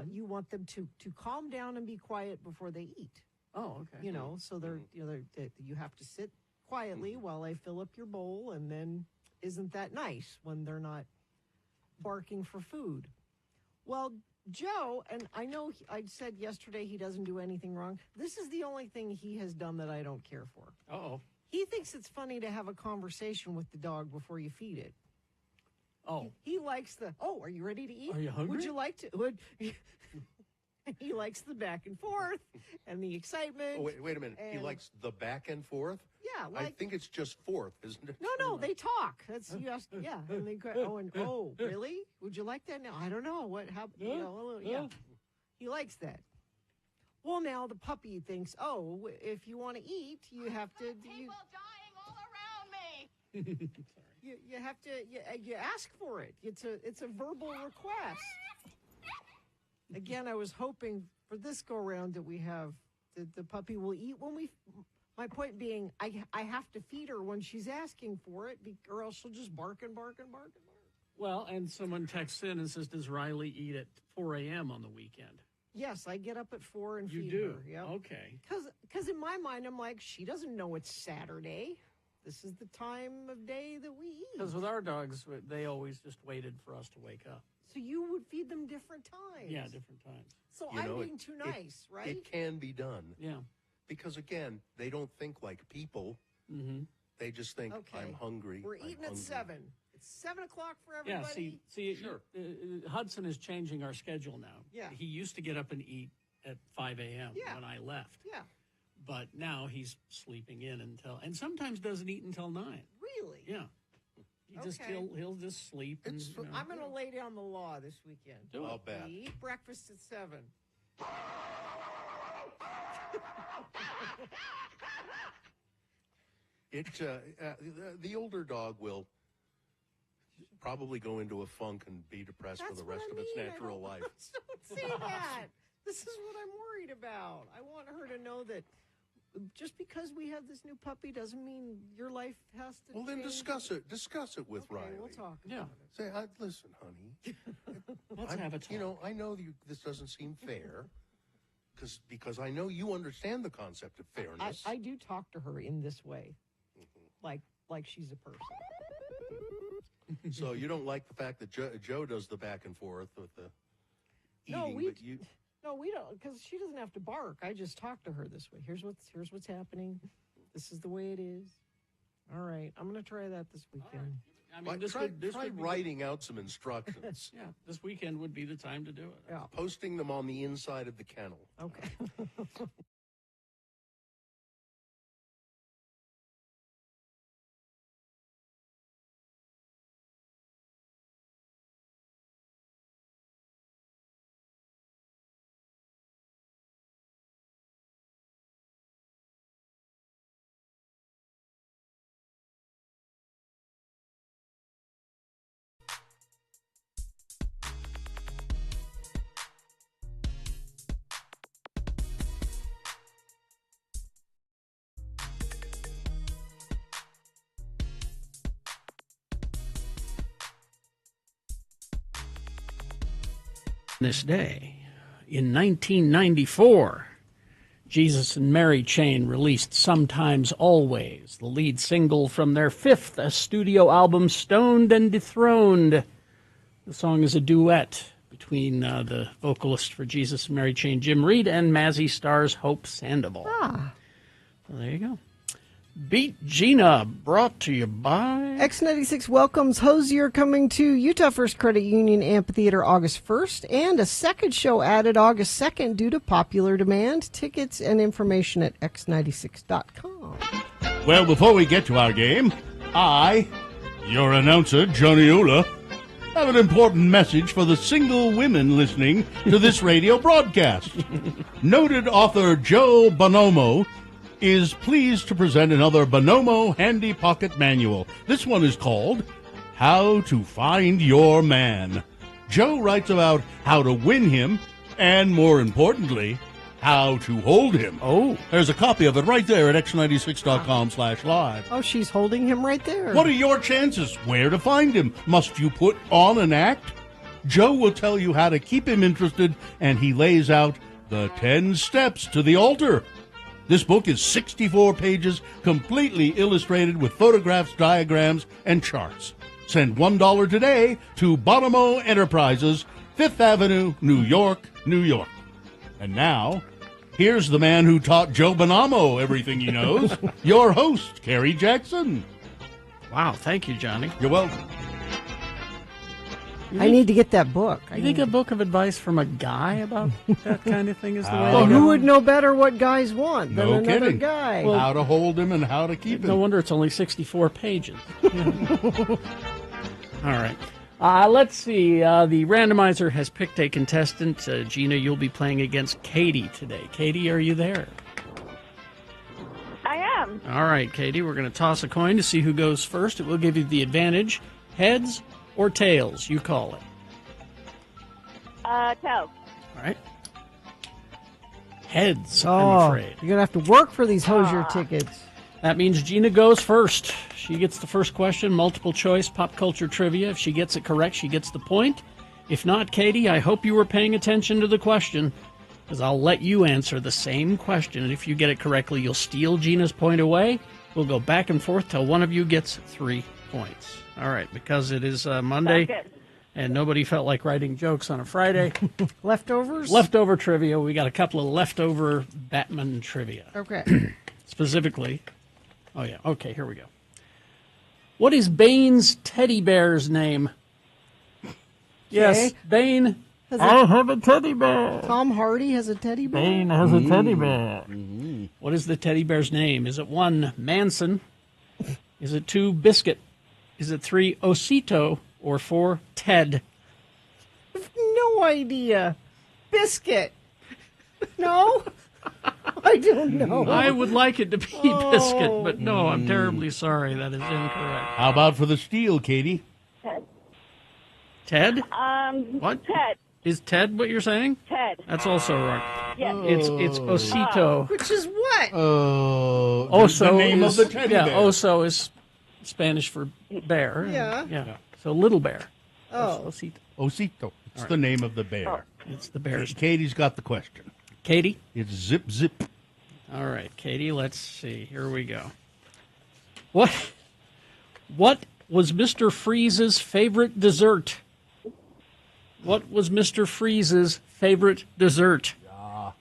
you want them to calm down and be quiet before they eat. Oh, okay. So you have to sit quietly while I fill up your bowl, and then isn't that nice when they're not barking for food? Well, Joe, and I know I said yesterday he doesn't do anything wrong. This is the only thing he has done that I don't care for. Uh-oh. He thinks it's funny to have a conversation with the dog before you feed it. Oh. He likes are you ready to eat? Are you hungry? Would you like to? He likes the back and forth and the excitement. Oh, wait a minute. He likes the back and forth? Yeah. I think it's just forth, isn't it? No, they talk. That's yeah. And they go, really? Would you like that now? I don't know. Yeah. He likes that. Well, now the puppy thinks, if you want to eat, you have to. People dying all around me. Sorry. You have to. You ask for it. It's a verbal request. Again, I was hoping for this go round that we have the puppy will eat when we. My point being, I have to feed her when she's asking for it, or else she'll just bark and bark and bark and bark. Well, and someone texts in and says, "Does Riley eat at 4 a.m. on the weekend?" Yes, I get up at 4 and feed You do? her. Yep. Okay. Because in my mind, I'm like, she doesn't know it's Saturday. This is the time of day that we eat. Because with our dogs, they always just waited for us to wake up. So you would feed them different times. Yeah, different times. So I'm being too nice, right? It can be done. Yeah. Because, again, they don't think like people. Mm-hmm. They just think, Okay. I'm hungry. We're I'm eating at hungry. 7. It's 7 o'clock for Yeah, everybody. see, sure. Hudson is changing our schedule now. Yeah. He used to get up and eat at 5 a.m. Yeah. when I left. Yeah. But now he's sleeping in and sometimes doesn't eat until 9. Really? Yeah. He'll just sleep. I'm going to lay down the law this weekend. Do it. I'll bet. We eat breakfast at 7. The older dog will probably go into a funk and be depressed for the rest of its natural life. Don't say that. This is what I'm worried about. I want her to know that just because we have this new puppy doesn't mean your life has to Well, then change. discuss it with Riley. We'll talk about Yeah. it. Say, listen, honey. Let's have a talk. I know this doesn't seem fair because I know you understand the concept of fairness. I do talk to her in this way, like she's a person. So you don't like the fact that Joe does the back and forth with the eating, No, we don't, because she doesn't have to bark. I just talk to her this way. Here's what's happening. This is the way it is. All right, I'm going to try that this weekend. I mean, try would be writing out some instructions. Yeah, this weekend would be the time to do it. Yeah. Posting them on the inside of the kennel. Okay. this day, in 1994, Jesus and Mary Chain released Sometimes Always, the lead single from their fifth studio album, Stoned and Dethroned. The song is a duet between the vocalist for Jesus and Mary Chain, Jim Reed, and Mazzy Star's Hope Sandoval. Well, there you go. Beat Gina, brought to you by... X96 welcomes Hosier coming to Utah First Credit Union Amphitheater August 1st, and a second show added August 2nd due to popular demand. Tickets and information at x96.com. Well, before we get to our game, I, your announcer, Johnny Ola, have an important message for the single women listening to this radio broadcast. Noted author Joe Bonomo is pleased to present another Bonomo Handy Pocket Manual. This one is called How to Find Your Man. Joe writes about how to win him and, more importantly, how to hold him. Oh. There's a copy of it right there at x96.com/live. Oh, she's holding him right there. What are your chances? Where to find him? Must you put on an act? Joe will tell you how to keep him interested, and he lays out the 10 steps to the altar. This book is 64 pages, completely illustrated with photographs, diagrams, and charts. Send $1 today to Bonomo Enterprises, 5th Avenue, New York, New York. And now, here's the man who taught Joe Bonomo everything he knows, your host, Kerry Jackson. Wow, thank you, Johnny. You're welcome. I need to get that book. You think a book of advice from a guy about that kind of thing is the way Well, to go? who would know better what guys want than No another kidding. guy? How to hold him and how to keep him. No wonder it's only 64 pages. All right. Let's see. The randomizer has picked a contestant. Gina, you'll be playing against Katie today. Katie, are you there? I am. All right, Katie, we're going to toss a coin to see who goes first. It will give you the advantage. Heads or tails, you call it. Tails. All right. Heads, Oh, I'm afraid. you're going to have to work for these Hosier tickets. That means Gina goes first. She gets the first question, multiple choice, pop culture trivia. If she gets it correct, she gets the point. If not, Katie, I hope you were paying attention to the question, because I'll let you answer the same question. And if you get it correctly, you'll steal Gina's point away. We'll go back and forth till one of you gets 3 points. All right, because it is Monday, and nobody felt like writing jokes on a Friday. Leftovers? Leftover trivia. We got a couple of leftover Batman trivia. Okay. Specifically. Oh, yeah. Okay, here we go. What is Bane's teddy bear's name? Yes, Bane. I have a teddy bear. Tom Hardy has a teddy bear. Bane has a teddy bear. What is the teddy bear's name? Is it 1, Manson? Is it 2, Biscuit? Is it 3, Osito? Or 4, Ted? No idea. Biscuit. No? I don't know. I would like it to be Biscuit, but no, I'm terribly sorry. That is incorrect. How about for the steal, Katie? Ted? What? Ted. Is Ted what you're saying? Ted. That's also wrong. Yes. It's Osito. Which is what? Oso the name is, of the teddy bear. Oso is Spanish for bear. Yeah. Yeah. So little bear. Oh. Osito. Osito. It's All the right. name of the bear. It's the bear's. Katie's got the question. Katie? It's Zip Zip. All right, Katie, let's see. Here we go. What was Mr. Freeze's favorite dessert? What was Mr. Freeze's favorite dessert?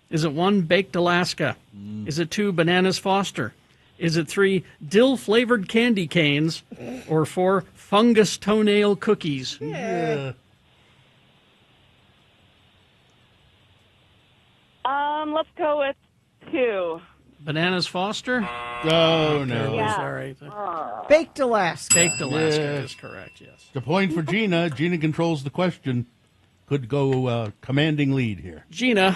Is it 1, Baked Alaska? Is it 2, Bananas Foster? Is it 3, dill-flavored candy canes? Or 4, fungus toenail cookies? Yeah. Let's go with 2. Bananas Foster? Oh, no. Yeah. Sorry. Baked Alaska. Baked Alaska Yes. is correct, yes. The point for Gina. Gina controls the question. Could go commanding lead here. Gina,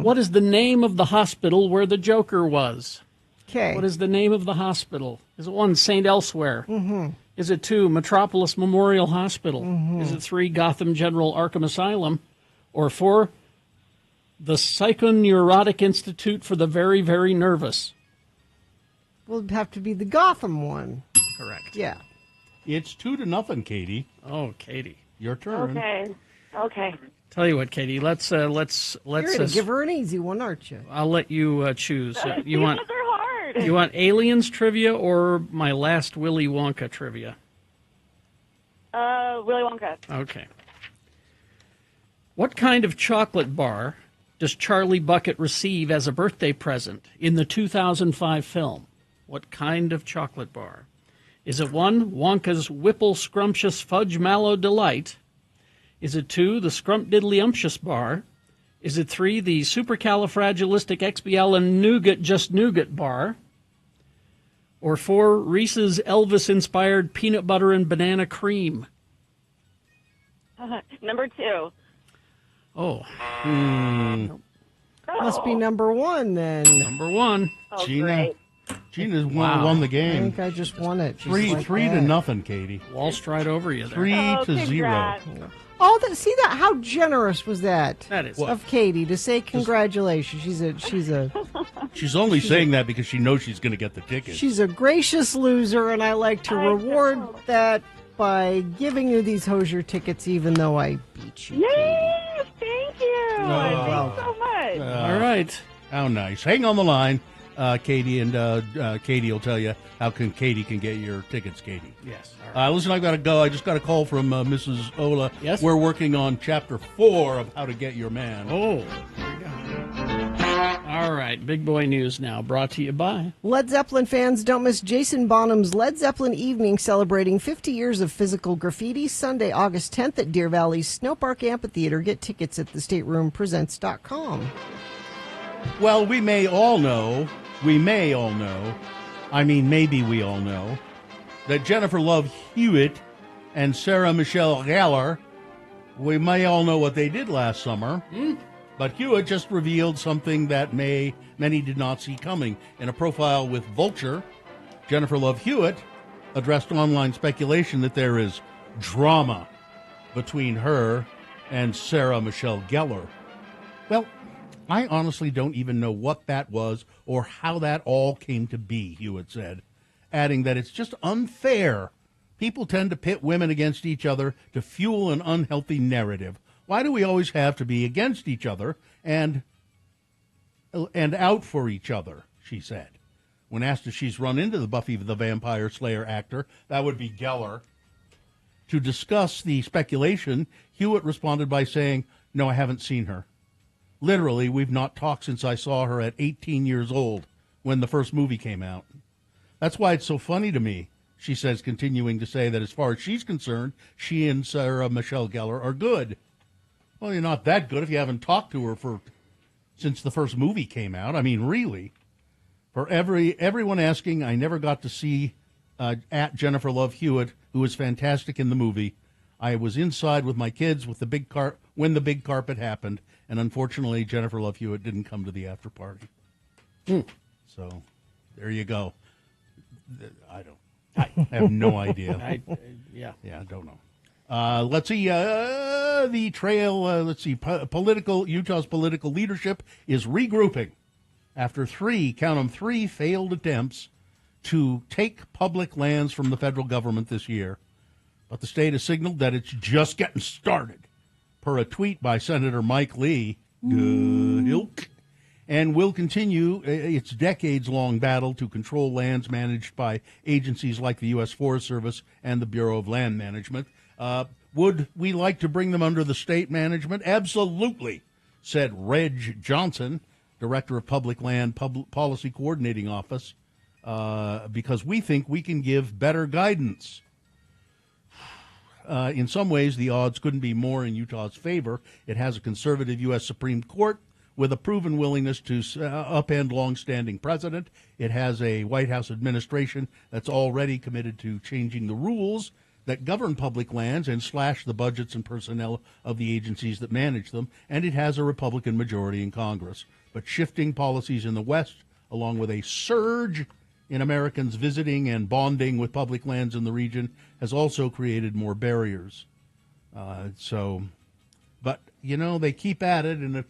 what is the name of the hospital where the Joker was? Okay. What is the name of the hospital? Is it 1, St. Elsewhere? Mm-hmm. Is it 2, Metropolis Memorial Hospital? Is it 3, Gotham General Arkham Asylum? Or 4, the Psychoneurotic Institute for the Very, Very Nervous? Will it have to be the Gotham one? Correct. Yeah. It's 2-0, Katie. Oh, Katie. Your turn. Okay. Tell you what, Katie, let's You're going to give her an easy one, aren't you? I'll let you choose. You These want ones are hard. you want aliens trivia or my last Willy Wonka trivia? Willy Wonka. Okay. What kind of chocolate bar does Charlie Bucket receive as a birthday present in the 2005 film? What kind of chocolate bar? Is it 1, Wonka's Whipple Scrumptious Fudge Mallow Delight? Is it 2, the Scrumpdiddlyumptious bar? Is it 3, the Supercalifragilisticexpialidocious Nougat Just Nougat bar? Or 4, Reese's Elvis-inspired peanut butter and banana cream? Number 2. Oh. Must be number 1 then. Number 1. Oh, Gina. great. Gina's Wow. won the I game. think I just won it. just 3 like 3 to that. nothing, Katie. Waltzed right over you there. 3 to 0. Congrats. Oh, see that? How generous was that? That is. Of Katie to say congratulations. She's only saying that because she knows she's going to get the ticket. She's a gracious loser, and I like to reward that by giving you these Hozier tickets, even though I beat you. Yes, thank you. Thanks so much. All right. How nice. Hang on the line, Katie, and Katie will tell you how Katie can get your tickets, Katie. Yes. Listen, I've got to go. I just got a call from Mrs. Ola. Yes? We're working on Chapter 4 of How to Get Your Man. Oh, there you go. All right, big boy news now, brought to you by. Led Zeppelin fans, don't miss Jason Bonham's Led Zeppelin Evening celebrating 50 years of physical graffiti, Sunday, August 10th at Deer Valley's Snowpark Amphitheater. Get tickets at thestateroompresents.com. Well, we may all know, I mean, maybe we all know, that Jennifer Love Hewitt and Sarah Michelle Gellar, we may all know what they did last summer. But Hewitt just revealed something that many did not see coming. In a profile with Vulture, Jennifer Love Hewitt addressed online speculation that there is drama between her and Sarah Michelle Gellar. Well, I honestly don't even know what that was or how that all came to be, Hewitt said, adding that it's just unfair. People tend to pit women against each other to fuel an unhealthy narrative. Why do we always have to be against each other and out for each other, she said. When asked if she's run into the Buffy the Vampire Slayer actor, that would be Gellar, to discuss the speculation, Hewitt responded by saying, "No, I haven't seen her. Literally, we've not talked since I saw her at 18 years old when the first movie came out. That's why it's so funny to me," she says, continuing to say that as far as she's concerned, she and Sarah Michelle Gellar are good. Well, you're not that good if you haven't talked to her since the first movie came out. I mean, really. For everyone asking, I never got to see at Jennifer Love Hewitt, who was fantastic in the movie. I was inside with my kids with when the big carpet happened, and unfortunately, Jennifer Love Hewitt didn't come to the after party. So, there you go. I have no idea. I don't know. Let's see. The trail. Let's see. Utah's political leadership is regrouping after three failed attempts to take public lands from the federal government this year. But the state has signaled that it's just getting started, per a tweet by Senator Mike Lee, and will continue its decades-long battle to control lands managed by agencies like the U.S. Forest Service and the Bureau of Land Management. Would we like to bring them under the state management? Absolutely, said Reg Johnson, Director of Public Land Policy Coordinating Office, because we think we can give better guidance. In some ways, the odds couldn't be more in Utah's favor. It has a conservative U.S. Supreme Court with a proven willingness to upend longstanding precedent. It has a White House administration that's already committed to changing the rules that govern public lands and slash the budgets and personnel of the agencies that manage them, and it has a Republican majority in Congress. But shifting policies in the West, along with a surge in Americans visiting and bonding with public lands in the region, has also created more barriers. But, they keep at it, and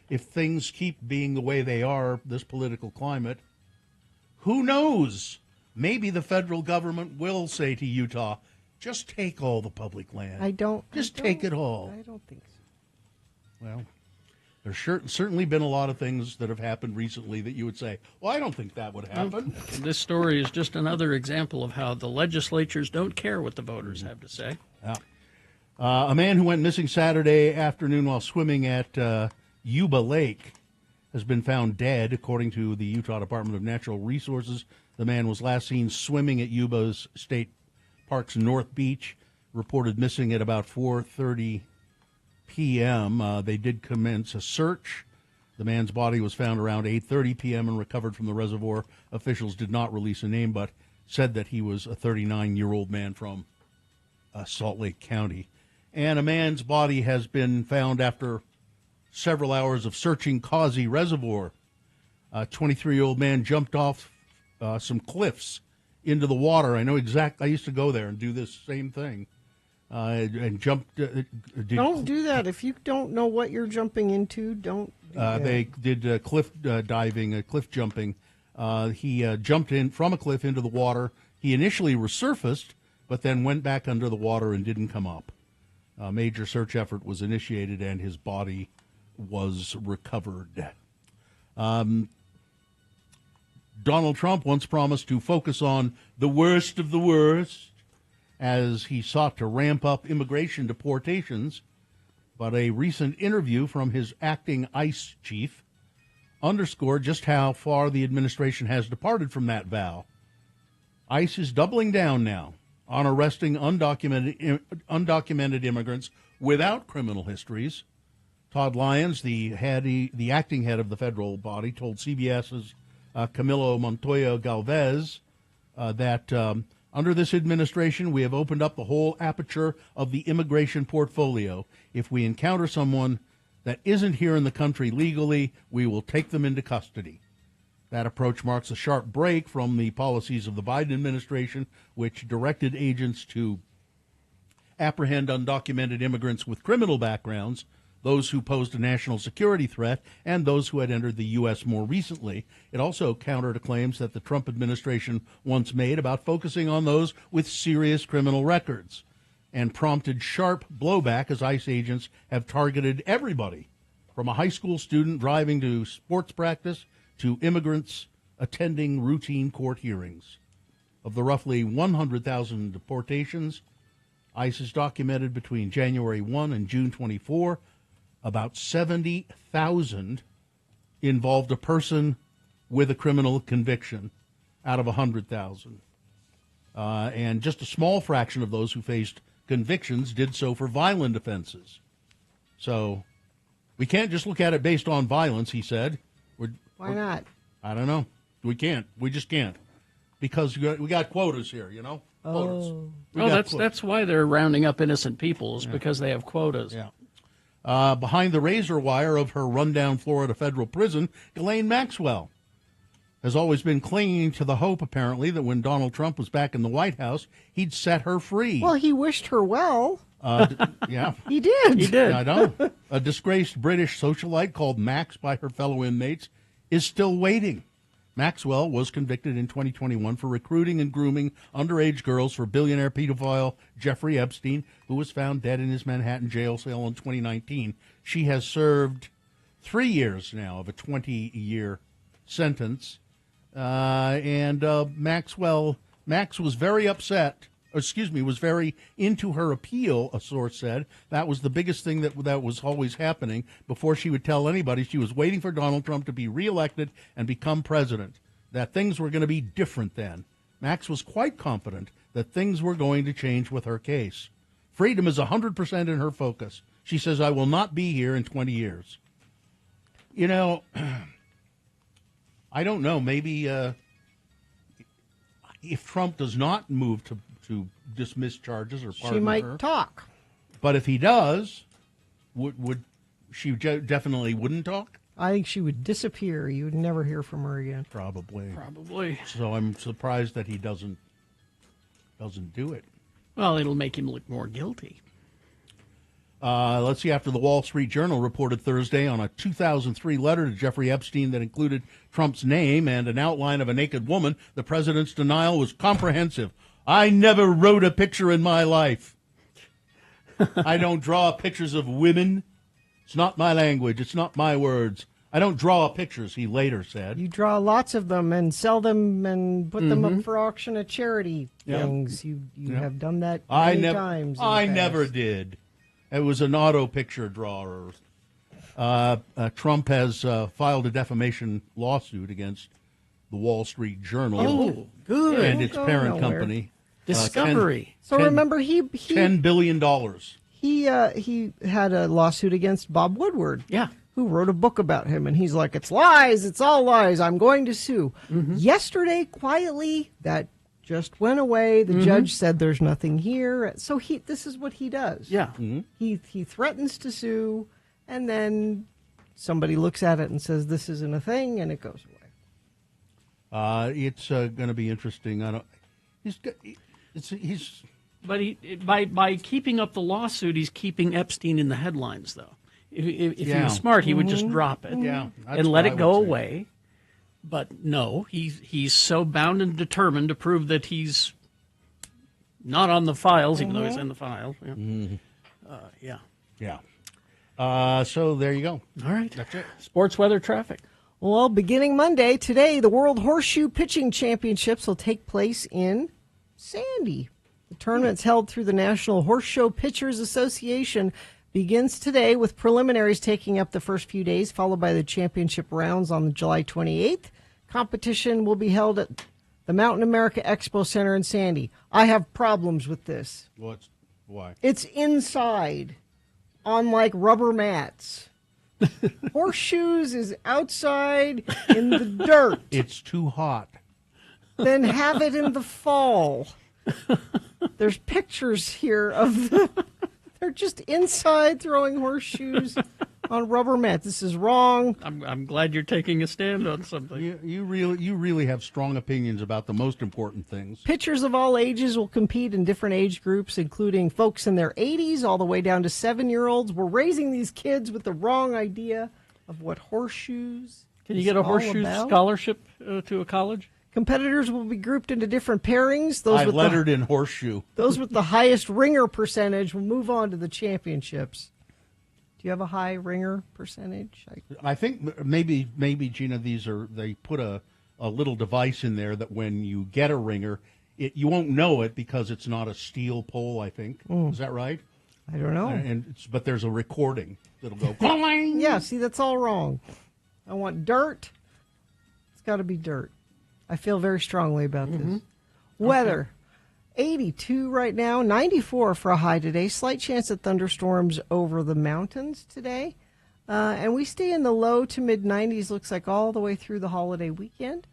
if things keep being the way they are, this political climate, who knows? Maybe the federal government will say to Utah, just take all the public land. Take it all. I don't think so. Well, there's certainly been a lot of things that have happened recently that you would say, well, I don't think that would happen. This story is just another example of how the legislatures don't care what the voters have to say. Yeah. A man who went missing Saturday afternoon while swimming at Yuba Lake has been found dead, according to the Utah Department of Natural Resources. The man was last seen swimming at Yuba's State Park's North Beach, reported missing at about 4:30 p.m. They did commence a search. The man's body was found around 8:30 p.m. and recovered from the reservoir. Officials did not release a name, but said that he was a 39-year-old man from Salt Lake County. And a man's body has been found after several hours of searching Causey Reservoir. A 23-year-old man jumped off some cliffs into the water. I know exactly. I used to go there and do this same thing. And jumped. Don't do that. If you don't know what you're jumping into, don't do that. They did cliff diving, cliff jumping. He jumped in from a cliff into the water. He initially resurfaced, but then went back under the water and didn't come up. A major search effort was initiated, and his body was recovered. Donald Trump once promised to focus on the worst of the worst as he sought to ramp up immigration deportations, but a recent interview from his acting ICE chief underscored just how far the administration has departed from that vow. ICE is doubling down now on arresting undocumented immigrants without criminal histories. Todd Lyons, the acting head of the federal body, told CBS's Camilo Montoya Galvez that under this administration, we have opened up the whole aperture of the immigration portfolio. If we encounter someone that isn't here in the country legally, we will take them into custody. That approach marks a sharp break from the policies of the Biden administration, which directed agents to apprehend undocumented immigrants with criminal backgrounds, those who posed a national security threat, and those who had entered the U.S. more recently. It also countered claims that the Trump administration once made about focusing on those with serious criminal records, and prompted sharp blowback as ICE agents have targeted everybody, from a high school student driving to sports practice to immigrants attending routine court hearings. Of the roughly 100,000 deportations ICE has documented between January 1 and June 24, about 70,000 involved a person with a criminal conviction out of 100,000. And just a small fraction of those who faced convictions did so for violent offenses. So we can't just look at it based on violence, he said. Why not? I don't know. We can't. We just can't. Because we got quotas here, you know? Quotas. That's why they're rounding up innocent people, is because they have quotas. Yeah. Behind the razor wire of her rundown Florida federal prison, Ghislaine Maxwell has always been clinging to the hope, apparently, that when Donald Trump was back in the White House, he'd set her free. Well, he wished her well. Yeah. He did. He did. I know. A disgraced British socialite called Max by her fellow inmates is still waiting. Maxwell was convicted in 2021 for recruiting and grooming underage girls for billionaire pedophile Jeffrey Epstein, who was found dead in his Manhattan jail cell in 2019. She has served 3 years now of a 20-year sentence. Max was very upset, was very into her appeal, a source said. That was the biggest thing that was always happening. Before she would tell anybody, she was waiting for Donald Trump to be reelected and become president, that things were going to be different then. Max was quite confident that things were going to change with her case. Freedom is 100% in her focus. She says, I will not be here in 20 years. You know, I don't know, maybe if Trump does not move to dismiss charges or pardon She might her, talk. but if he does, would she definitely wouldn't talk? I think she would disappear. You would never hear from her again. Probably. So I'm surprised that he doesn't do it. Well, it'll make him look more guilty. Let's see. After the Wall Street Journal reported Thursday on a 2003 letter to Jeffrey Epstein that included Trump's name and an outline of a naked woman, the president's denial was comprehensive. I never wrote a picture in my life. I don't draw pictures of women, It's not my language. It's not my words. I don't draw pictures, he later said. You draw lots of them and sell them and put them up for auction at charity things. You have done that many times. I never did. It was an auto picture drawer. Trump has filed a defamation lawsuit against the Wall Street Journal. Oh, good. And its parent company. Discovery. Remember, he $10 billion. He had a lawsuit against Bob Woodward. Yeah. Who wrote a book about him, and he's like, it's lies, it's all lies, I'm going to sue. Yesterday, quietly, that just went away. The judge said there's nothing here. So this is what he does. Yeah. He threatens to sue, and then somebody looks at it and says this isn't a thing, and it goes away. It's going to be interesting. By keeping up the lawsuit, he's keeping Epstein in the headlines, though. If he was smart, he would just drop it and let it go away. But no, he's so bound and determined to prove that he's not on the files, even though he's in the files. So there you go. All right. That's it. Sports weather traffic. Well, beginning Monday, today, the World Horseshoe Pitching Championships will take place in Sandy. The tournament's held through the National Horseshoe Pitchers Association. Begins today with preliminaries taking up the first few days, followed by the championship rounds on July 28th. Competition will be held at the Mountain America Expo Center in Sandy. I have problems with this. Why? It's inside on like rubber mats. Horseshoes is outside in the dirt. It's too hot. Then have it in the fall. There's pictures here of they're just inside throwing horseshoes on rubber mats. This is wrong. I'm glad you're taking a stand on something. You really have strong opinions about the most important things. Pitchers of all ages will compete in different age groups, including folks in their 80s all the way down to 7-year-olds. We're raising these kids with the wrong idea of what horseshoes. Can you get a horseshoe scholarship to a college? Competitors will be grouped into different pairings. I lettered in horseshoe. Those with the highest ringer percentage will move on to the championships. Do you have a high ringer percentage? I think maybe Gina, they put a little device in there that when you get a ringer, you won't know it because it's not a steel pole. I think is that right? I don't know. But there's a recording that'll go. Yeah, see, that's all wrong. I want dirt. It's got to be dirt. I feel very strongly about this. Weather, 82 right now, 94 for a high today. Slight chance of thunderstorms over the mountains today. And we stay in the low to mid-90s, looks like all the way through the holiday weekend.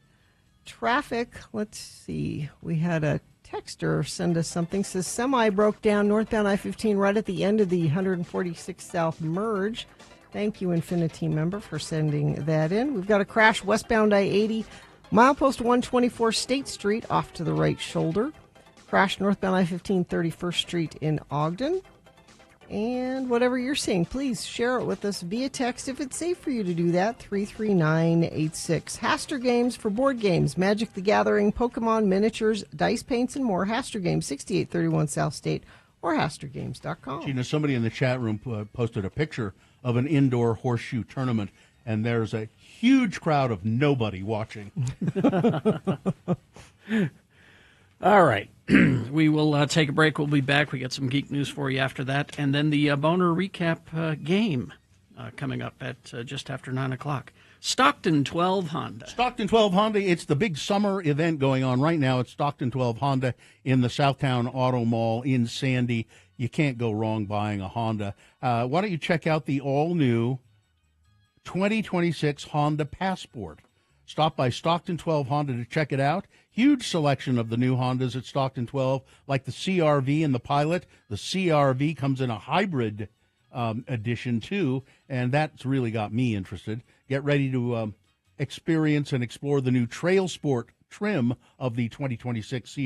Traffic, let's see. We had a texter send us something. Says semi broke down northbound I-15 right at the end of the 146 South merge. Thank you, Infinity member, for sending that in. We've got a crash westbound I-80. Milepost 124 State Street off to the right shoulder. Crash northbound I-15 31st Street in Ogden. And whatever you're seeing, please share it with us via text if it's safe for you to do that. 33986. Haster Games for board games, Magic the Gathering, Pokemon, miniatures, dice paints, and more. Haster Games, 6831 South State or HasterGames.com. Gina, somebody in the chat room posted a picture of an indoor horseshoe tournament, and there's a huge crowd of nobody watching. All right. We will take a break. We'll be back. We got some geek news for you after that. And then the Boner Recap game coming up at just after 9 o'clock. Stockton 12 Honda. Stockton 12 Honda. It's the big summer event going on right now at Stockton 12 Honda in the Southtown Auto Mall in Sandy. You can't go wrong buying a Honda. Why don't you check out the all-new 2026 Honda Passport. Stop by Stockton 12 Honda to check it out. Huge selection of the new Hondas at Stockton 12, like the CR-V and the Pilot. The CR-V comes in a hybrid edition, too, and that's really got me interested. Get ready to experience and explore the new Trail Sport trim of the 2026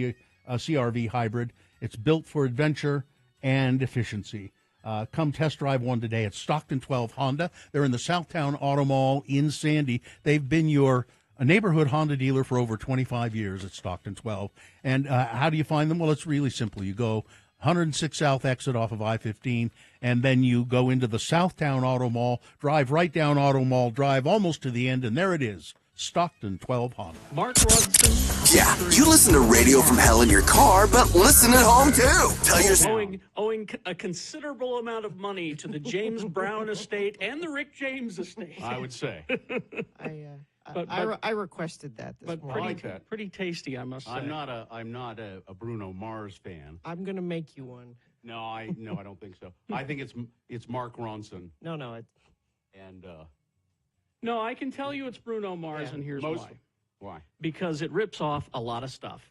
CR-V hybrid. It's built for adventure and efficiency. Come test drive one today at Stockton 12 Honda. They're in the Southtown Auto Mall in Sandy. They've been a neighborhood Honda dealer for over 25 years at Stockton 12. And how do you find them? Well, it's really simple. You go 106 South exit off of I-15, and then you go into the Southtown Auto Mall, drive right down Auto Mall Drive, almost to the end, and there it is, Stockton 12 Honda. Mark Rudson. Yeah, you listen to Radio from Hell in your car, but listen at home too. Tell your Owing a considerable amount of money to the James Brown estate and the Rick James estate. I would say. I requested that this But morning. pretty tasty, I must say. I'm not a Bruno Mars fan. I'm going to make you one. No, I don't think so. I think it's Mark Ronson. No, it's And No, I can tell you it's Bruno Mars, and here's why. Why? Because it rips off a lot of stuff.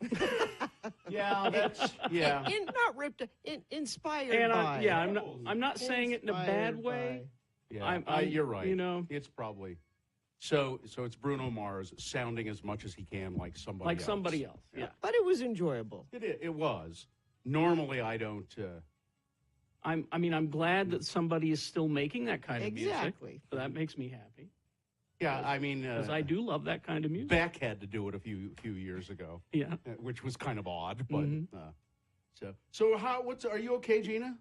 Not ripped, inspired And by. I'm not saying it in a bad way. Yeah, you're right. You know, it's probably so it's Bruno Mars sounding as much as he can like somebody else. Yeah. But it was enjoyable. It was. Normally, I don't. I'm glad that somebody is still making that kind of music. Exactly. So that makes me happy. Yeah, I mean, because I do love that kind of music. Beck had to do it a few years ago. Yeah, which was kind of odd, but so are you okay, Gina?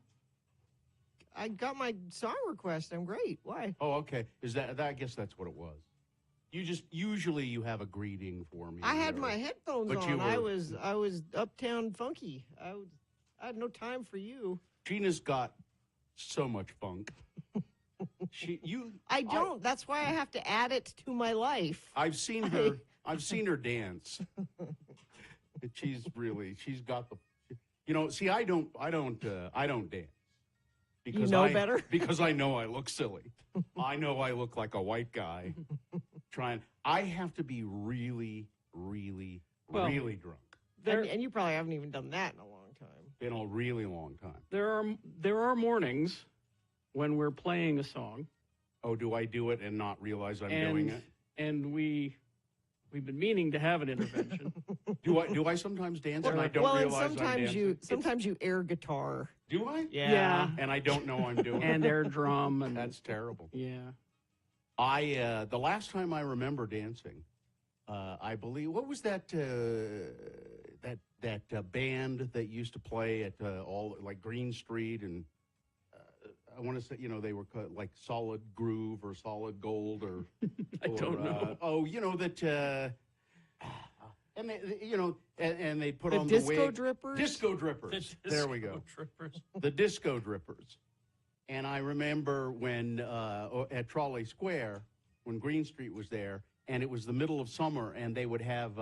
I got my song request. I'm great. Why? Oh, okay. Is that I guess that's what it was. Usually you have a greeting for me. I had my headphones but on. I was uptown funky. I had no time for you. Gina's got so much funk. I don't. That's why I have to add it to my life. I've seen her. I've seen her dance. She's got the. See, I don't dance. Because you know better? Because I know I look silly. I know I look like a white guy I have to be really, really, really drunk. And you probably haven't even done that in a long time. In a really long time. There are mornings when we're playing a song. Oh, do I do it and not realize I'm doing it? And we've been meaning to have an intervention. Do I sometimes dance and I don't realize I'm dancing? Sometimes you air guitar. Do I? Yeah. And I don't know I'm doing it. And air drum. And that's terrible. Yeah. The last time I remember dancing, I believe, what was that band that used to play at all like Green Street, and I want to say, they were like Solid Groove or Solid Gold or I don't know. That and they, and they put the on Disco the wig. Drippers? Disco Drippers. There we go. Drippers. The Disco Drippers. And I remember when at Trolley Square, when Green Street was there, and it was the middle of summer, and they would have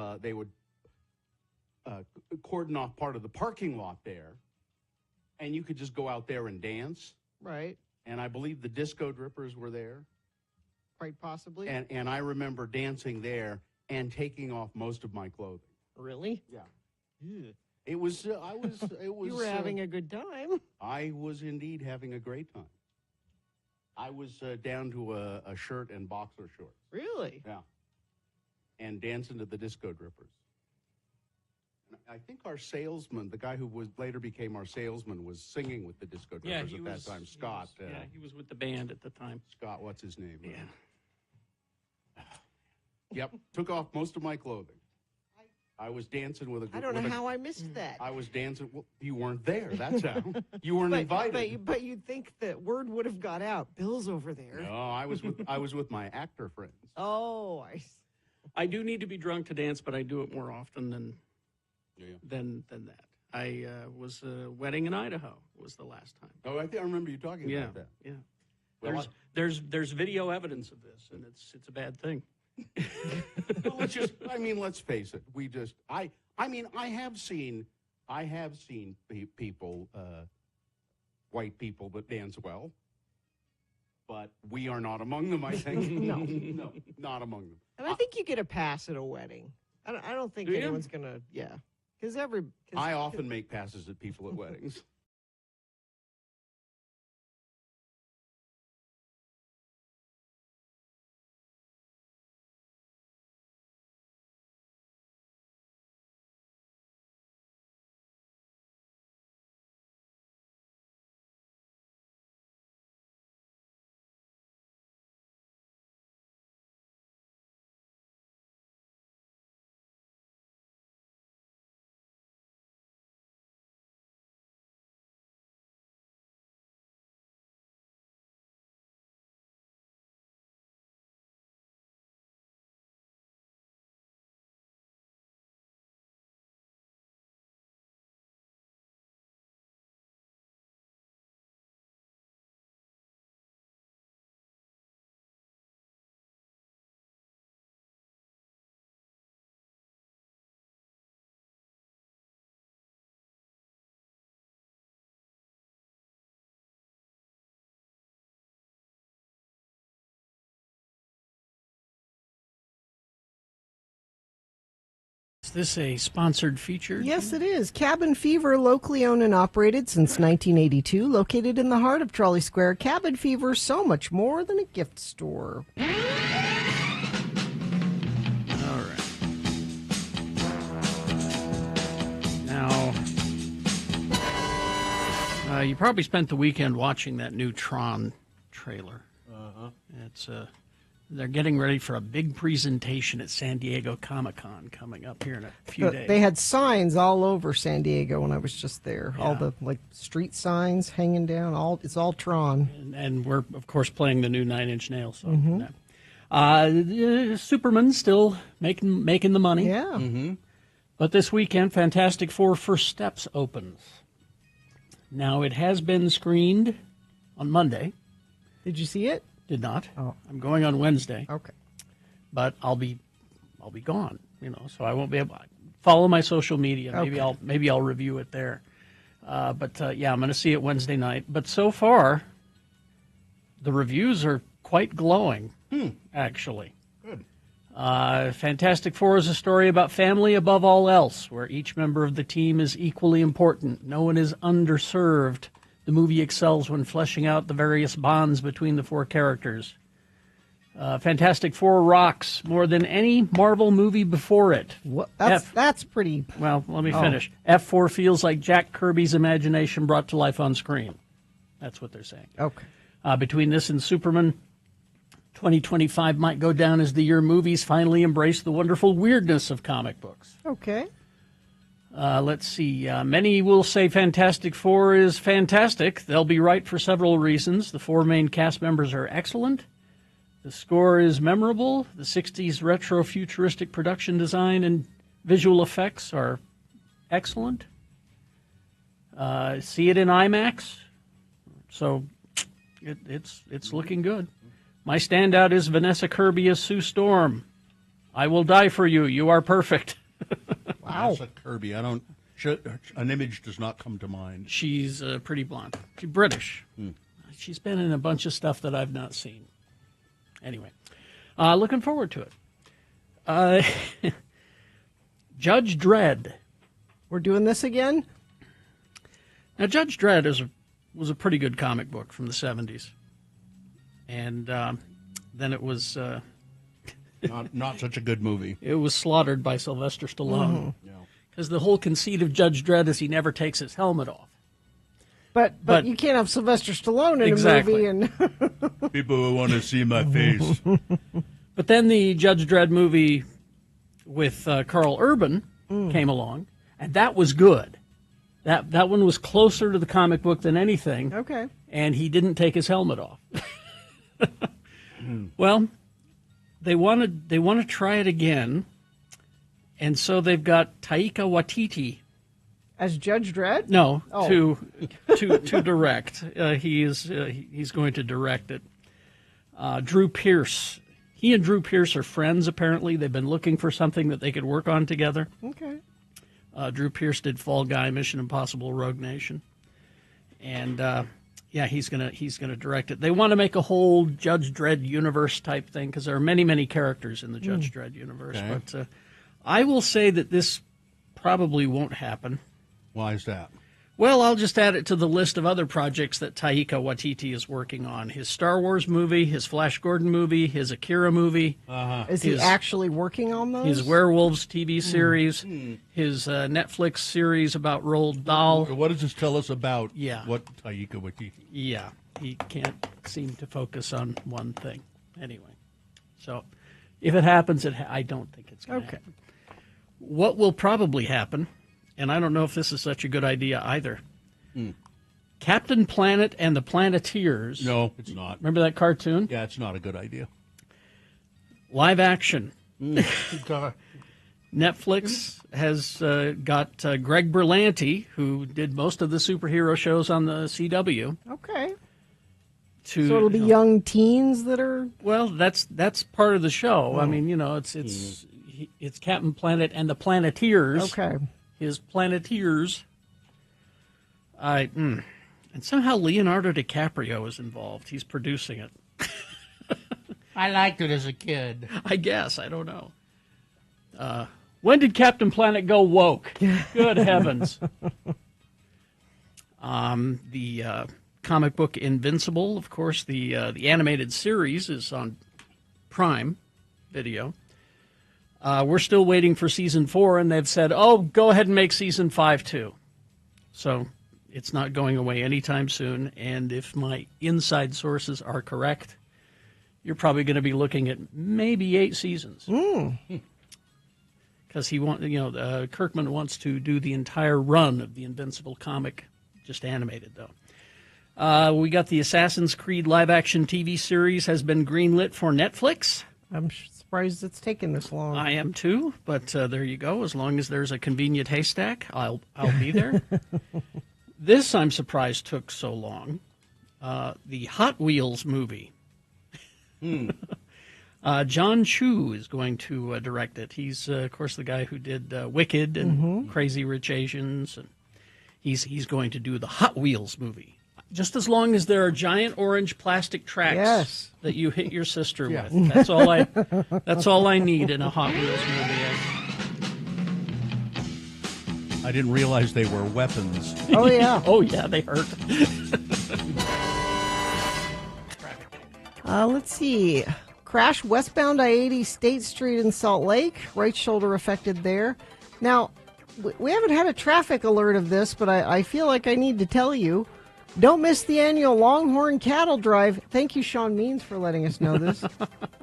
cordon off part of the parking lot there, and you could just go out there and dance. Right. And I believe the Disco Drippers were there. Quite possibly. And I remember dancing there and taking off most of my clothing. Really? Yeah. Ew. It was. It was. You were having a good time. I was indeed having a great time. I was down to a shirt and boxer shorts. Really? Yeah. And dancing to the Disco Drippers. And I think our salesman, the guy who later became our salesman, was singing with the Disco Drippers at that time. Scott. He was with the band at the time. Scott, what's his name? Yeah. Yep. Took off most of my clothing. I was dancing with a. I don't know how I missed that. I was dancing. Well, you weren't there. That's how. You weren't invited. But you'd think that word would have got out. Bill's over there. No, I was with my actor friends. Oh, I do need to be drunk to dance, but I do it more often than that. I was a wedding in Idaho was the last time. Oh, I think I remember you talking about that. Yeah. Well, There's video evidence of this, and it's a bad thing. Well, let's face it. I have seen people, white people that dance well, but we are not among them, I think. No, not among them. And I think you get a pass at a wedding. I don't think Do you? anyone's going to, Because I often make passes at people at weddings. this a sponsored feature? Yes, it is. Cabin Fever, locally owned and operated since 1982, located in the heart of Trolley Square. Cabin Fever, so much more than a gift store. All right. Now, you probably spent the weekend watching that new Tron trailer. Uh-huh. It's they're getting ready for a big presentation at San Diego Comic-Con coming up here in a few days. They had signs all over San Diego when I was just there. Yeah. All the street signs hanging down. It's all Tron. And we're, of course, playing the new Nine Inch Nails song. Superman's still making the money. Yeah. Mm-hmm. But this weekend, Fantastic Four First Steps opens. Now, it has been screened on Monday. Did you see it? Did not. Oh. I'm going on Wednesday. Okay. But I'll be gone, so I won't be able to follow my social media. Maybe I'll review it there. But I'm going to see it Wednesday night. But so far, the reviews are quite glowing, actually. Good. Fantastic Four is a story about family above all else, where each member of the team is equally important. No one is underserved. The movie excels when fleshing out the various bonds between the four characters. Fantastic Four rocks more than any Marvel movie before it. That's pretty... Well, let me finish. F4 feels like Jack Kirby's imagination brought to life on screen. That's what they're saying. Okay. Between this and Superman, 2025 might go down as the year movies finally embrace the wonderful weirdness of comic books. Okay. Let's see. Many will say Fantastic Four is fantastic. They'll be right for several reasons. The four main cast members are excellent. The score is memorable. The 60s retro futuristic production design and visual effects are excellent. See it in IMAX. So it's looking good. My standout is Vanessa Kirby as Sue Storm. I will die for you. You are perfect. Wow. Vanessa Kirby. An image does not come to mind. She's pretty blonde. She's British. She's been in a bunch of stuff that I've not seen. Anyway, looking forward to it. Judge Dredd. We're doing this again? Now, Judge Dredd was a pretty good comic book from the 70s. And then it was... not such a good movie. It was slaughtered by Sylvester Stallone. Because the whole conceit of Judge Dredd is he never takes his helmet off. But you can't have Sylvester Stallone in a movie. And people will want to see my face. But then the Judge Dredd movie with Carl Urban came along, and that was good. That one was closer to the comic book than anything. Okay. And he didn't take his helmet off. Well, they want to try it again, and so they've got Taika Waititi as Judge Dredd. No, to direct. He's going to direct it. Drew Pearce. He and Drew Pearce are friends. Apparently, they've been looking for something that they could work on together. Okay. Drew Pearce did Fall Guy, Mission Impossible, Rogue Nation, and he's gonna direct it. They want to make a whole Judge Dredd universe type thing because there are many characters in the Judge Dredd universe. Okay. But I will say that this probably won't happen. Why is that? Well, I'll just add it to the list of other projects that Taika Waititi is working on. His Star Wars movie, his Flash Gordon movie, his Akira movie. Is he actually working on those? His Werewolves TV series, his Netflix series about Roald Dahl. What does this tell us about what Taika Waititi? Yeah, he can't seem to focus on one thing. Anyway, so if it happens, I don't think it's going to happen. What will probably happen, and I don't know if this is such a good idea either, Captain Planet and the Planeteers. No, it's not. Remember that cartoon? Yeah, it's not a good idea. Live action. Netflix has got Greg Berlanti, who did most of the superhero shows on the CW. Okay. So it'll be young teens that are... Well, that's part of the show. I mean, it's Captain Planet and the Planeteers. Okay. His Planeteers. And somehow Leonardo DiCaprio is involved. He's producing it. I liked it as a kid. I guess. I don't know. When did Captain Planet go woke? Good heavens. The comic book Invincible, of course, the animated series is on Prime Video. We're still waiting for season 4, and they've said, oh, go ahead and make season 5 too. So it's not going away anytime soon, and if my inside sources are correct, you're probably going to be looking at maybe 8 seasons. Because Kirkman wants to do the entire run of the Invincible comic, just animated, though. We got the Assassin's Creed live-action TV series has been greenlit for Netflix. I'm surprised it's taken this long. I am too, but there you go. As long as there's a convenient haystack, I'll be there. This, I'm surprised, took so long. The Hot Wheels movie. John Chu is going to direct it. He's, of course, the guy who did Wicked and Crazy Rich Asians. And he's going to do the Hot Wheels movie. Just as long as there are giant orange plastic tracks that you hit your sister with. That's all I need in a Hot Wheels movie. I didn't realize they were weapons. Oh, yeah. Oh, yeah, they hurt. Let's see. Crash westbound I-80 State Street in Salt Lake. Right shoulder affected there. Now, we haven't had a traffic alert of this, but I feel like I need to tell you. Don't miss the annual Longhorn Cattle Drive. Thank you, Sean Means, for letting us know this.